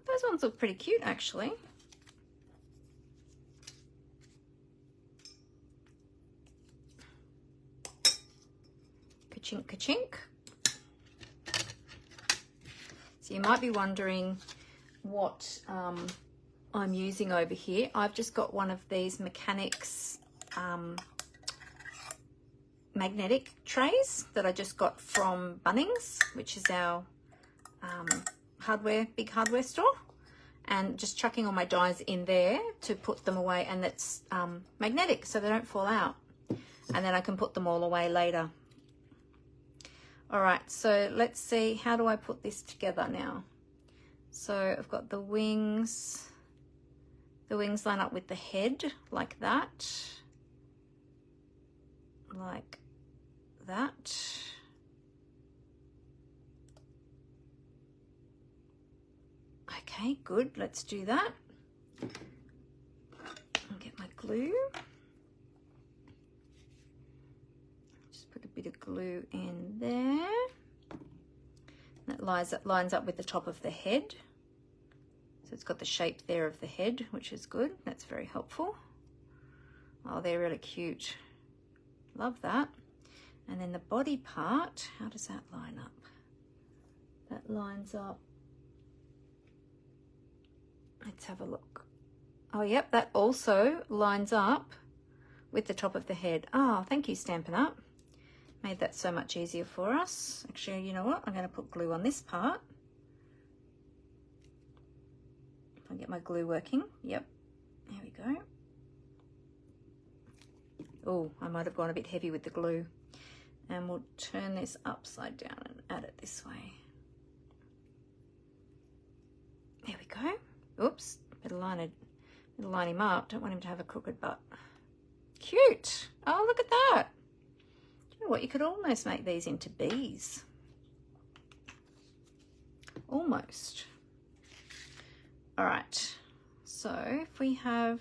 those ones look pretty cute actually. Ka-chink, ka-chink. So you might be wondering what I'm using over here. I've just got one of these mechanics magnetic trays that I just got from Bunnings, which is our big hardware store, and just chucking all my dies in there to put them away, and it's magnetic so they don't fall out, and then I can put them all away later. All right, so let's see, how do I put this together now? So I've got the wings, The wings line up with the head, like that. Like that. Okay, good. Let's do that. I'll get my glue. Just put a bit of glue in there. That lines up with the top of the head. So it's got the shape there of the head, which is good. That's very helpful. Oh, they're really cute. Love that. And then the body part, how does that line up? That lines up. Let's have a look. Oh, yep, that also lines up with the top of the head. Oh, thank you, Stampin' Up. Made that so much easier for us. Actually, you know what? I'm going to put glue on this part. If I get my glue working. Yep, there we go. Oh, I might have gone a bit heavy with the glue. And we'll turn this upside down and add it this way. There we go. Oops, better line him up. Don't want him to have a crooked butt. Cute. Oh, look at that. Do you know what? You could almost make these into bees. Almost. All right. So if we have,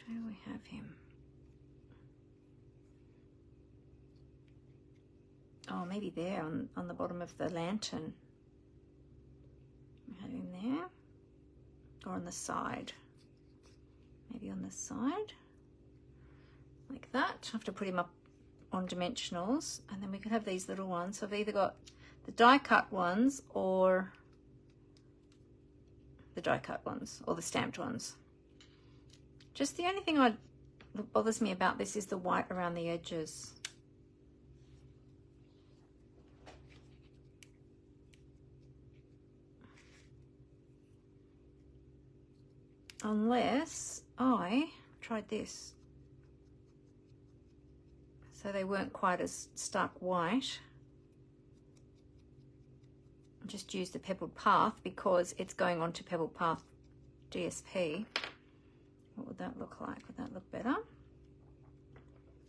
where do we have him? Oh, maybe there on the bottom of the lantern. We have him there. Or on the side. Maybe on the side. Like that. I have to put him up on dimensionals. And then we can have these little ones. So I've either got the die cut ones or the die cut ones or the stamped ones. Just the only thing that bothers me about this is the white around the edges. Unless I tried this. So they weren't quite as stark white. Just use the Pebbled Path because it's going on to Pebbled Path DSP. What would that look like? Would that look better?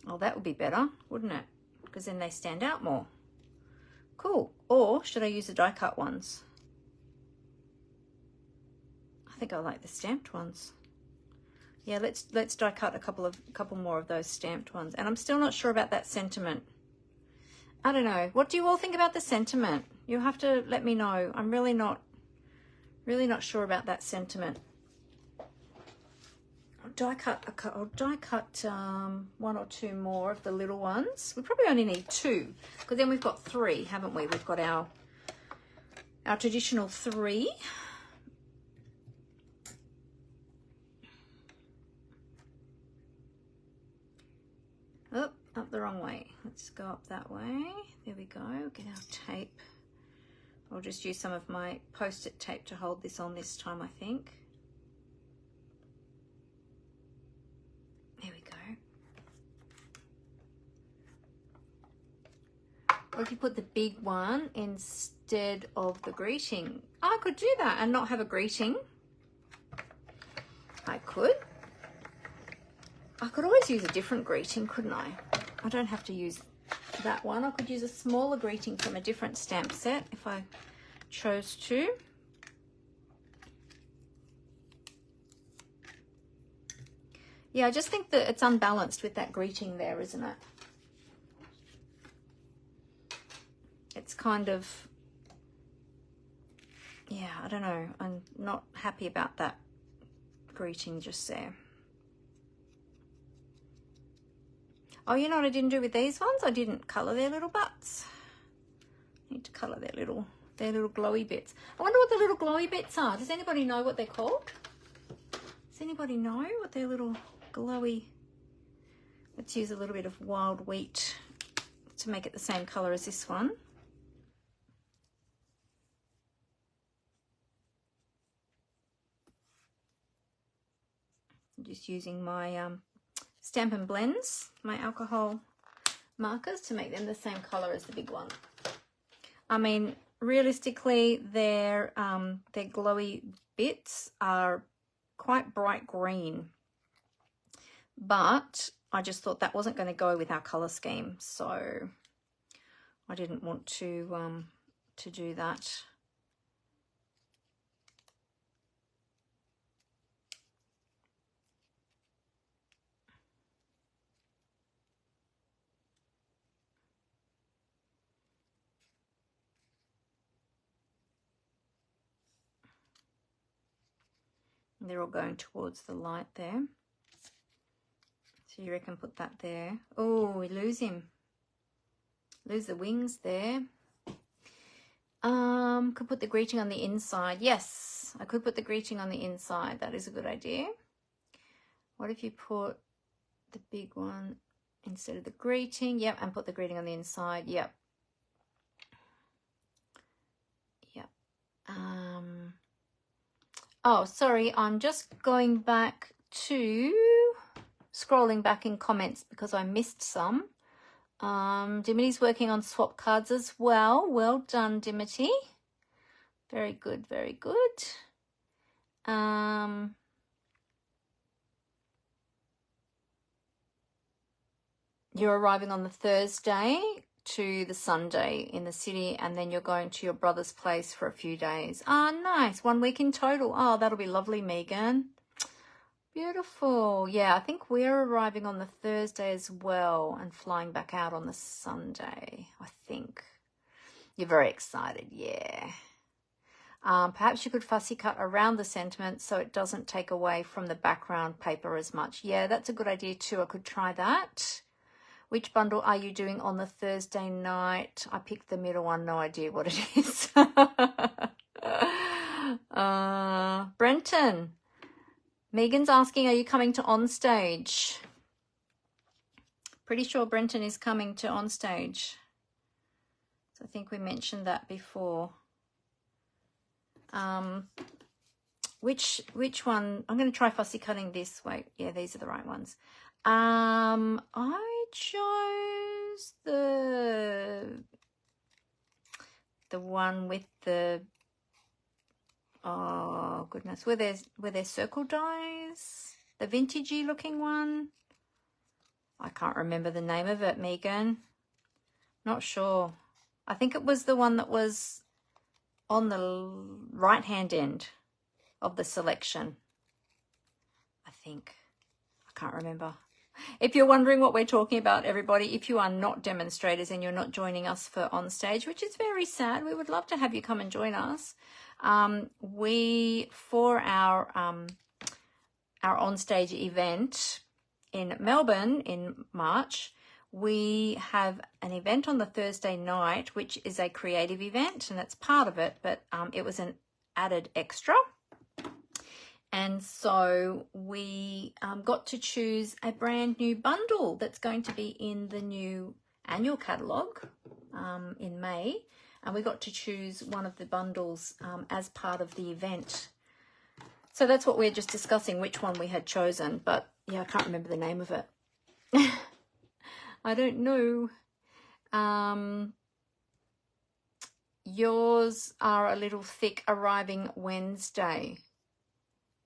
Oh, that would be better, wouldn't it? Because then they stand out more. Cool. Or should I use the die cut ones? I think I like the stamped ones. Yeah, let's die cut a couple more of those stamped ones. And I'm still not sure about that sentiment. I don't know. What do you all think about the sentiment? You'll have to let me know. I'm really not sure about that sentiment. I'll die cut one or two more of the little ones. We probably only need two because then we've got three, haven't we? We've got our traditional three. Oh, up the wrong way. Let's go up that way. There we go. Get our tape. I'll just use some of my post-it tape to hold this on this time, I think. There we go. Or if you put the big one instead of the greeting. I could do that and not have a greeting. I could. I could always use a different greeting, couldn't I? I don't have to use that one. I could use a smaller greeting from a different stamp set if I chose to. Yeah, I just think that it's unbalanced with that greeting there, isn't it? It's kind of, yeah, I don't know. I'm not happy about that greeting just there. Oh, you know what I didn't do with these ones? I didn't colour their little butts. I need to colour their little glowy bits. I wonder what the little glowy bits are. Does anybody know what they're called? Does anybody know what their little glowy... Let's use a little bit of wild wheat to make it the same colour as this one. I'm just using my Stampin' Blends, my alcohol markers, to make them the same colour as the big one. I mean, realistically, their glowy bits are quite bright green. But I just thought that wasn't going to go with our colour scheme, so I didn't want to do that. They're all going towards the light there. So you reckon put that there. Oh, we lose him. Lose the wings there. Could put the greeting on the inside. Yes, I could put the greeting on the inside. That is a good idea. What if you put the big one instead of the greeting? Yep, and put the greeting on the inside. Yep. Yep. Oh, sorry, I'm just going back to scrolling back in comments because I missed some. Dimity's working on swap cards as well. Well done, Dimity. Very good, very good. You're arriving on the Thursday to the Sunday in the city, and then you're going to your brother's place for a few days. Ah, nice. 1 week in total. Oh, that'll be lovely, Megan. Beautiful. Yeah, I think we're arriving on the Thursday as well and flying back out on the Sunday, I think. You're very excited, yeah. Perhaps you could fussy cut around the sentiment so it doesn't take away from the background paper as much. Yeah, that's a good idea too. I could try that. Which bundle are you doing on the Thursday night? I picked the middle one, no idea what it is. Brenton. Megan's asking, are you coming to On Stage? Pretty sure Brenton is coming to On Stage. So I think we mentioned that before. Which one? I'm going to try fussy cutting this. Wait, yeah, these are the right ones. I chose the one with the, oh goodness, where there's circle dies, the vintagey looking one. I can't remember the name of it, Megan. Not sure. I think it was the one that was on the right hand end of the selection. I think. I can't remember. If you're wondering what we're talking about, everybody, if you are not demonstrators and you're not joining us for On Stage, which is very sad, we would love to have you come and join us. For our On Stage event in Melbourne in March, we have an event on the Thursday night, which is a creative event, and that's part of it, but it was an added extra. And so we got to choose a brand new bundle that's going to be in the new annual catalogue in May. And we got to choose one of the bundles as part of the event. So that's what we're just discussing, which one we had chosen. But yeah, I can't remember the name of it. I don't know. Yours are a little thick, arriving Wednesday.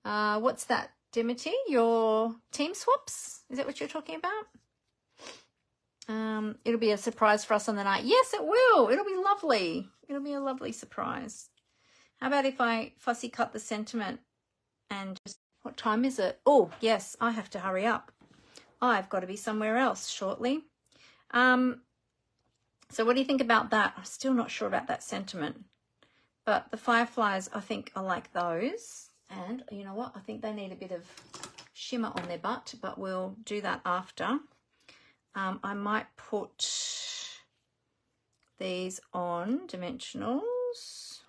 What's that, Dimity? Your team swaps? Is that what you're talking about? It'll be a surprise for us on the night. Yes, it will. It'll be lovely. It'll be a lovely surprise. How about if I fussy cut the sentiment and just, what time is it? Oh, yes, I have to hurry up. I've got to be somewhere else shortly. So what do you think about that? I'm still not sure about that sentiment. But the fireflies, I think I like those. And you know what? I think they need a bit of shimmer on their butt, but we'll do that after. I might put these on dimensionals.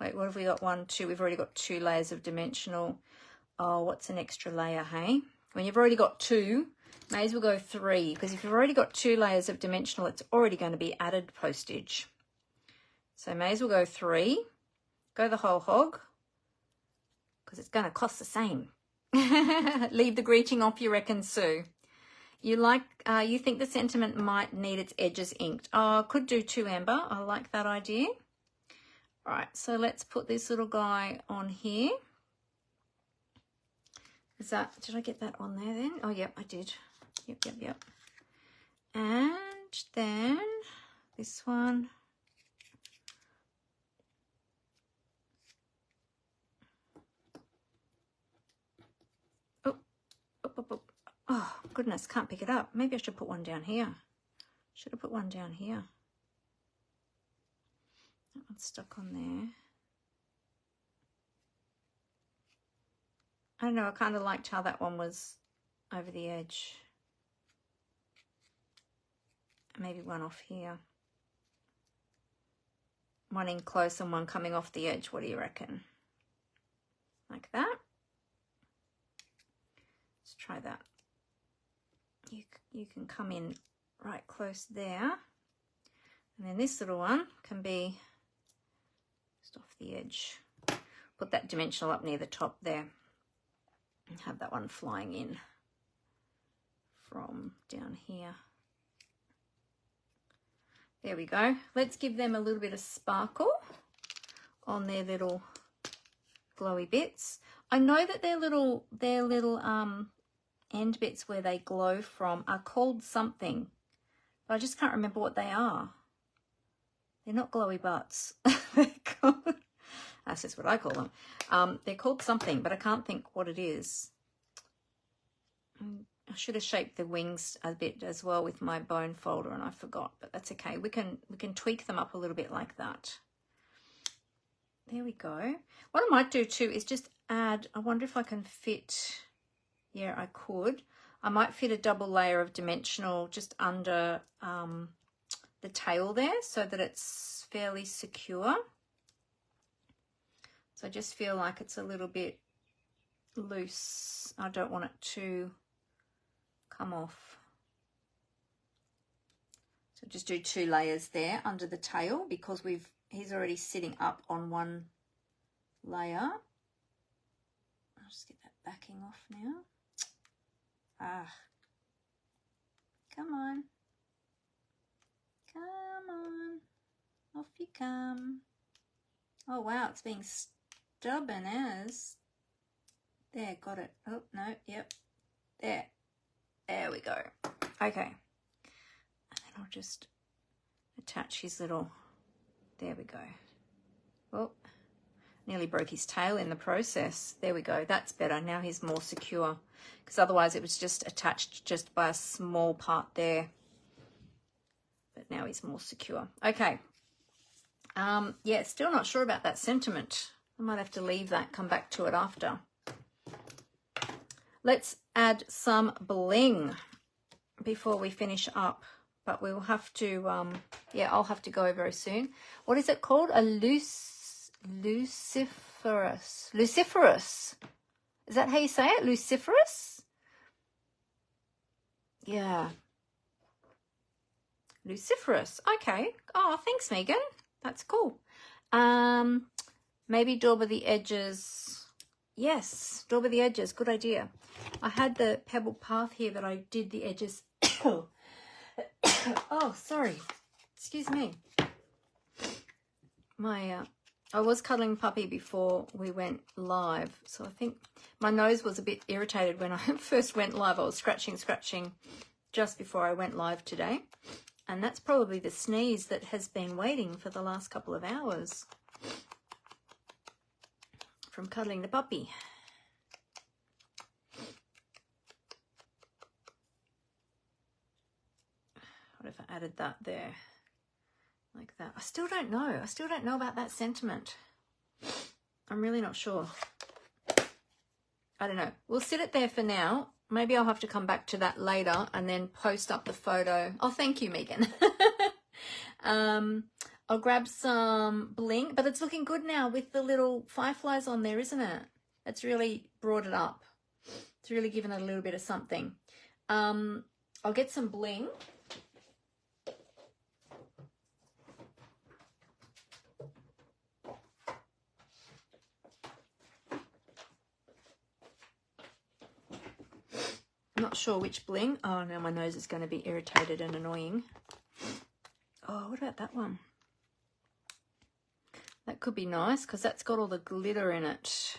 Wait, what have we got? 1, 2. We've already got 2 layers of dimensional. Oh, what's an extra layer, hey? When you've already got 2, may as well go 3, because if you've already got 2 layers of dimensional, it's already going to be added postage. So may as well go 3. Go the whole hog, because it's going to cost the same. Leave the greeting off, you reckon, Sue? You think the sentiment might need its edges inked. Oh, could do 2, Amber. I like that idea. All right, so let's put this little guy on here. Is that, did I get that on there then? Oh, yep, I did. Yep. And then this one. Oh, goodness, can't pick it up. Maybe I should put one down here. Should have put one down here. That one's stuck on there. I don't know, I kind of liked how that one was over the edge. Maybe one off here. One in close and one coming off the edge. What do you reckon? Like that? Let's try that. You can come in right close there. And then this little one can be just off the edge. Put that dimensional up near the top there. And have that one flying in from down here. There we go. Let's give them a little bit of sparkle on their little glowy bits. I know that their little end bits where they glow from are called something, but I just can't remember what they are. They're not glowy butts. That's just what I call them. They're called something, but I can't think what it is. I should have shaped the wings a bit as well with my bone folder, and I forgot, but that's okay. We can tweak them up a little bit like that. There we go. What I might do too is just add, I wonder if I can fit, yeah, I could. I might fit a double layer of dimensional just under the tail there so that it's fairly secure. So I just feel like it's a little bit loose. I don't want it to come off. So just do 2 layers there under the tail because he's already sitting up on one layer. I'll just get that backing off now. Ah, come on. Come on. Off you come. Oh wow, it's being stubborn as. There, got it. Oh, no, yep. There we go. Okay. And then I'll just attach his little, there we go. Oh, nearly broke his tail in the process. There we go. That's better. Now he's more secure because otherwise it was just attached just by a small part there. But now he's more secure. Okay. Yeah, still not sure about that sentiment. I might have to leave that, come back to it after. Let's add some bling before we finish up, but we'll have to, yeah, I'll have to go very soon. What is it called? A luciferous. Luciferous. Is that how you say it? Luciferous? Yeah. Luciferous. Okay. Oh, thanks, Megan. That's cool. Maybe dauber the edges. Yes, dauber the edges. Good idea. I had the pebble path here that I did the edges. Oh, sorry. Excuse me. I was cuddling Puppy before we went live, so I think my nose was a bit irritated when I first went live. I was scratching just before I went live today, and that's probably the sneeze that has been waiting for the last couple of hours from cuddling the puppy. What if I added that there like that? I still don't know. I still don't know about that sentiment. I'm really not sure. I don't know. We'll sit it there for now. Maybe I'll have to come back to that later and then post up the photo. Oh, thank you, Megan. I'll grab some bling, but it's looking good now with the little fireflies on there, isn't it? It's really brought it up. It's really given it a little bit of something. I'll get some bling. I'm not sure which bling. Oh, now my nose is going to be irritated and annoying. Oh, what about that one? That could be nice because that's got all the glitter in it.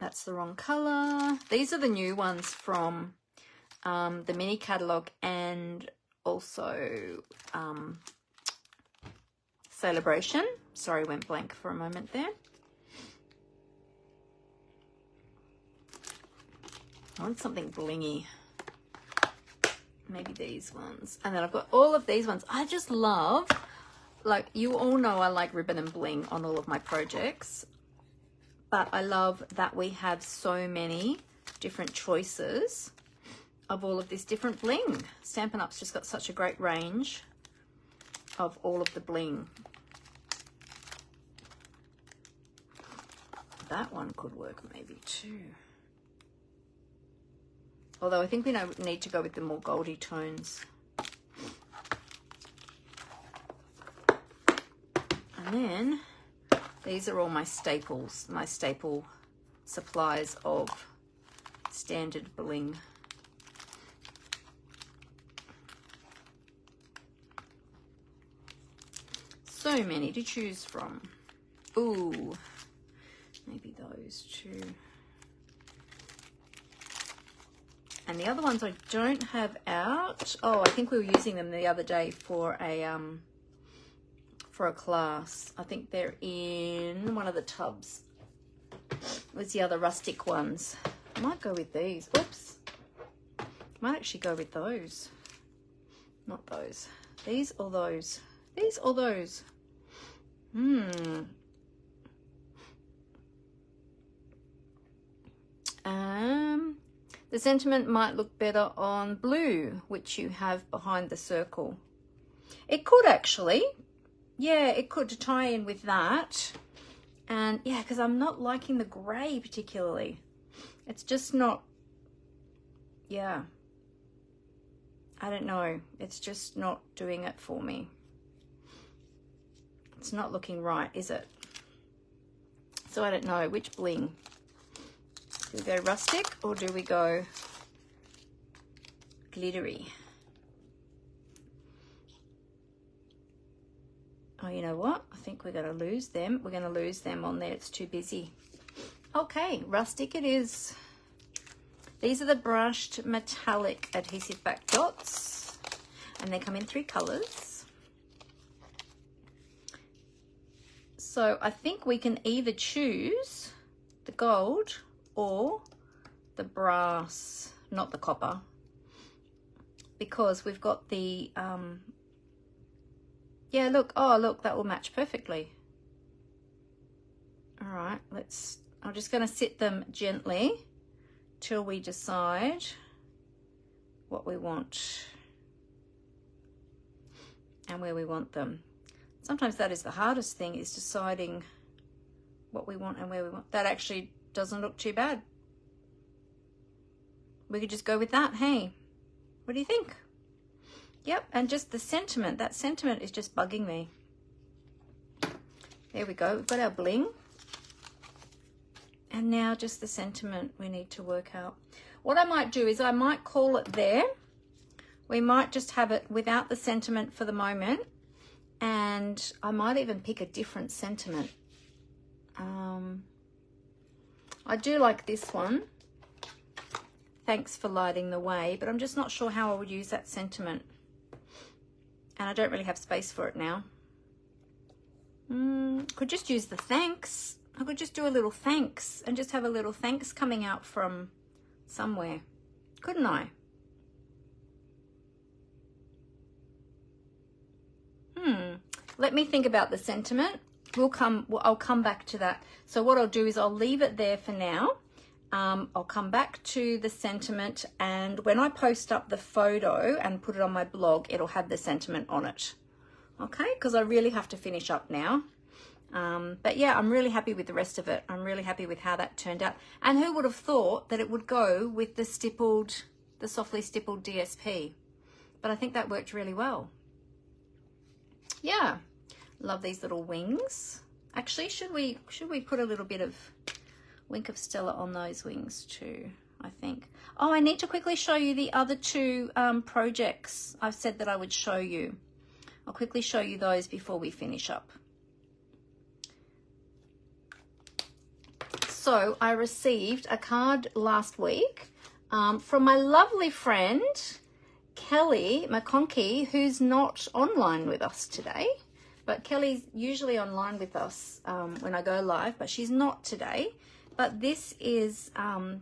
That's the wrong color. These are the new ones from the mini catalogue and also Sale-A-Bration. Sorry, went blank for a moment there. I want something blingy. Maybe these ones. And then I've got all of these ones. I just love, like, you all know I like ribbon and bling on all of my projects. But I love that we have so many different choices of all of this different bling. Stampin' Up's just got such a great range of all of the bling. That one could work maybe too. Although I think we need to go with the more goldy tones. And then these are all my staples, my staple supplies of standard bling. So many to choose from. Ooh, maybe those two. And the other ones I don't have out. Oh, I think we were using them the other day for a class. I think they're in one of the tubs. Where's the other rustic ones? I might go with these. Oops. Might actually go with those. Not those. These or those? These or those? The sentiment might look better on blue, which you have behind the circle. It could actually. Yeah, it could, to tie in with that. And yeah, because I'm not liking the grey particularly. It's just not, yeah. I don't know. It's just not doing it for me. It's not looking right, is it? So I don't know which bling. Do we go rustic or do we go glittery? Oh, you know what? I think we're going to lose them. We're going to lose them on there. It's too busy. Okay, rustic it is. These are the brushed metallic adhesive back dots. And they come in 3 colours. So I think we can either choose the gold or the brass, not the copper, because we've got the yeah, look, oh look, that will match perfectly. All right, I'm just going to sit them gently till we decide what we want and where we want them. Sometimes that is the hardest thing, is deciding what we want and where we want. That actually doesn't look too bad. We could just go with that, hey? What do you think? Yep, and just the sentiment. That sentiment is just bugging me. There we go. We've got our bling. And now just the sentiment we need to work out. What I might do is I might call it there. We might just have it without the sentiment for the moment. And I might even pick a different sentiment. I do like this one. Thanks for lighting the way, but I'm just not sure how I would use that sentiment. And I don't really have space for it now. Could just use the thanks. I could just do a little thanks and just have a little thanks coming out from somewhere. Couldn't I? Let me think about the sentiment. I'll come back to that. So what I'll do is I'll leave it there for now. I'll come back to the sentiment, and when I post up the photo and put it on my blog, it'll have the sentiment on it. Okay, because I really have to finish up now. But yeah, I'm really happy with the rest of it. I'm really happy with how that turned out. And who would have thought that it would go with the stippled, the softly stippled DSP? But I think that worked really well. Yeah, love these little wings. Actually, should we put a little bit of Wink of Stella on those wings too, I think. Oh, I need to quickly show you the other 2 projects I've said that I would show you. I'll quickly show you those before we finish up. so I received a card last week from my lovely friend, Kelly McConkey, who's not online with us today. But Kelly's usually online with us when I go live, but she's not today. But this is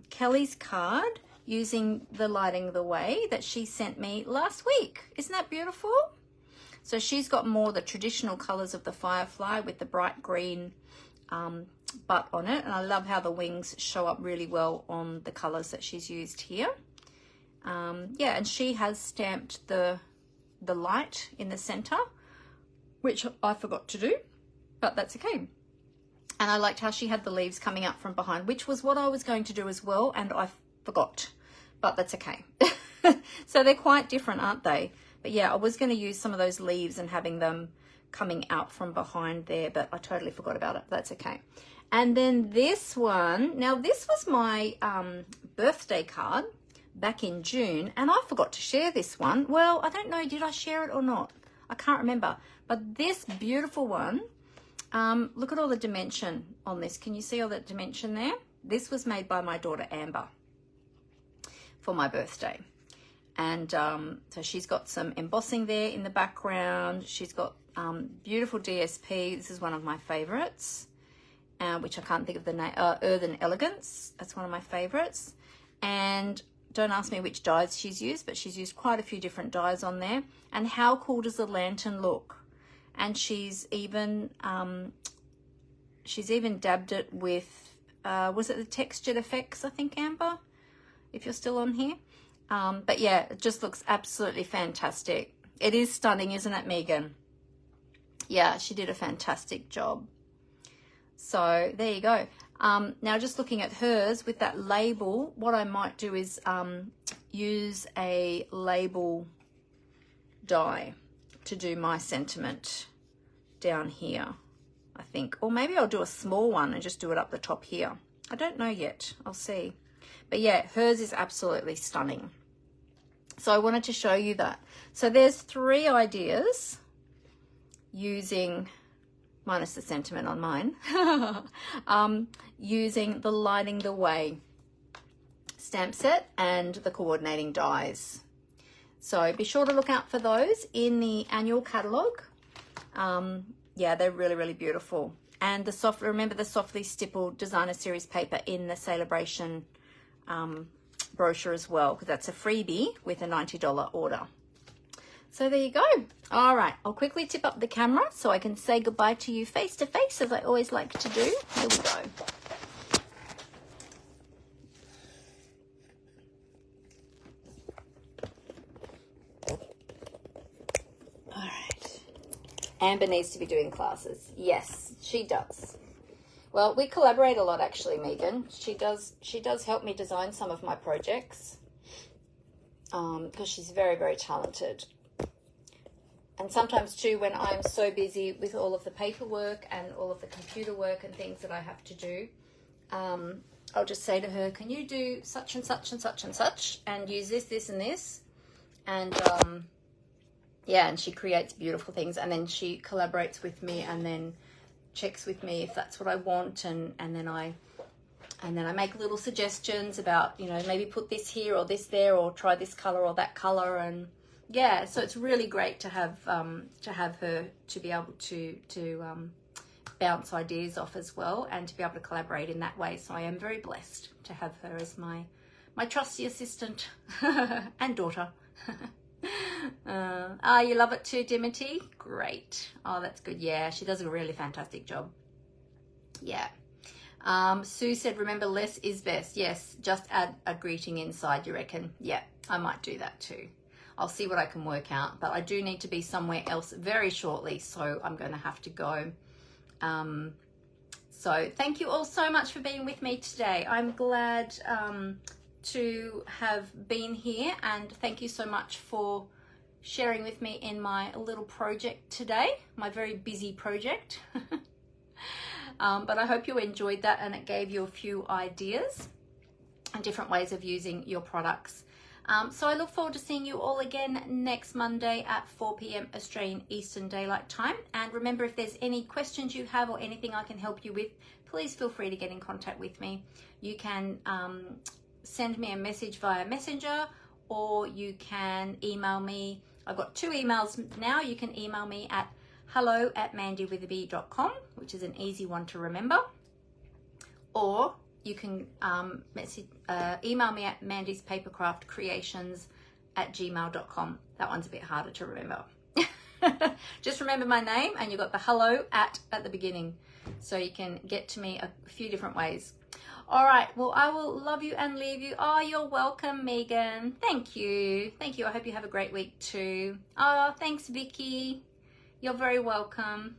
Kelly's card using the Lighting the Way that she sent me last week. Isn't that beautiful? So she's got more the traditional colors of the firefly with the bright green butt on it. And I love how the wings show up really well on the colors that she's used here. Yeah, and she has stamped the light in the center, which I forgot to do, but that's okay. And I liked how she had the leaves coming out from behind, which was what I was going to do as well, and I forgot, but that's okay. So they're quite different, aren't they? But yeah, I was going to use some of those leaves and having them coming out from behind there, but I totally forgot about it. That's okay. And then this one, now this was my birthday card back in June, and I forgot to share this one. Well, I don't know, did I share it or not? I can't remember. But this beautiful one, look at all the dimension on this. Can you see all that dimension there? This was made by my daughter Amber for my birthday. And so she's got some embossing there in the background. She's got beautiful DSP. This is one of my favorites, which I can't think of the name, Earthen Elegance. That's one of my favorites. And don't ask me which dyes she's used, but she's used quite a few different dyes on there. And how cool does the lantern look? And she's even dabbed it with, was it the Textured Effects, I think, Amber, if you're still on here. But yeah, it just looks absolutely fantastic. It is stunning, isn't it, Megan? Yeah, she did a fantastic job. So there you go. Now just looking at hers with that label, what I might do is use a label die to do my sentiment down here, I think. Or maybe I'll do a small one and just do it up the top here. I don't know yet. I'll see. But yeah, hers is absolutely stunning. So I wanted to show you that. So there's 3 ideas using, minus the sentiment on mine, using the Lighting the Way stamp set and the coordinating dies. So be sure to look out for those in the annual catalogue. Yeah, they're really, really beautiful. And the remember the softly stippled designer series paper in the Sale-A-Bration brochure as well, because that's a freebie with a $90 order. So there you go. All right, I'll quickly tip up the camera so I can say goodbye to you face to face, as I always like to do. Here we go. All right. Amber needs to be doing classes. Yes, she does. Well, we collaborate a lot, actually, Megan. She does help me design some of my projects because she's very, very talented. And sometimes too, when I'm so busy with all of the paperwork and all of the computer work and things that I have to do, I'll just say to her, can you do such and such and such and such and use this, this and this? And yeah, and she creates beautiful things, and then she collaborates with me and then checks with me if that's what I want, and then I make little suggestions about, you know, maybe put this here or this there, or try this color or that color. And yeah, so it's really great to have her to be able to bounce ideas off as well, and to be able to collaborate in that way. So I am very blessed to have her as my trusty assistant and daughter. You love it too, Dimity? Great. Oh, that's good. Yeah, she does a really fantastic job. Yeah. Sue said, remember, less is best. Yes, just add a greeting inside, you reckon? Yeah, I might do that too. I'll see what I can work out, but I do need to be somewhere else very shortly, so I'm going to have to go. So thank you all so much for being with me today. I'm glad to have been here, and thank you so much for sharing with me in my little project today, my very busy project. But I hope you enjoyed that and it gave you a few ideas and different ways of using your products. So I look forward to seeing you all again next Monday at 4 p.m. Australian Eastern Daylight Time. And remember, if there's any questions you have or anything I can help you with, please feel free to get in contact with me. You can send me a message via Messenger, or you can email me. I've got 2 emails now. You can email me at hello@mandywitherby.com, which is an easy one to remember. Or you can email me at mandyspapercraftcreations@gmail.com. That one's a bit harder to remember. Just remember my name, and you've got the hello at the beginning. So you can get to me a few different ways. All right, well, I will love you and leave you. Oh, you're welcome, Megan. Thank you. Thank you. I hope you have a great week too. Oh, thanks, Vicky. You're very welcome.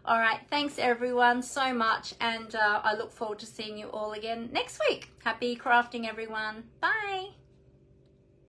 All right, thanks everyone so much, and I look forward to seeing you all again next week. Happy crafting, everyone. Bye.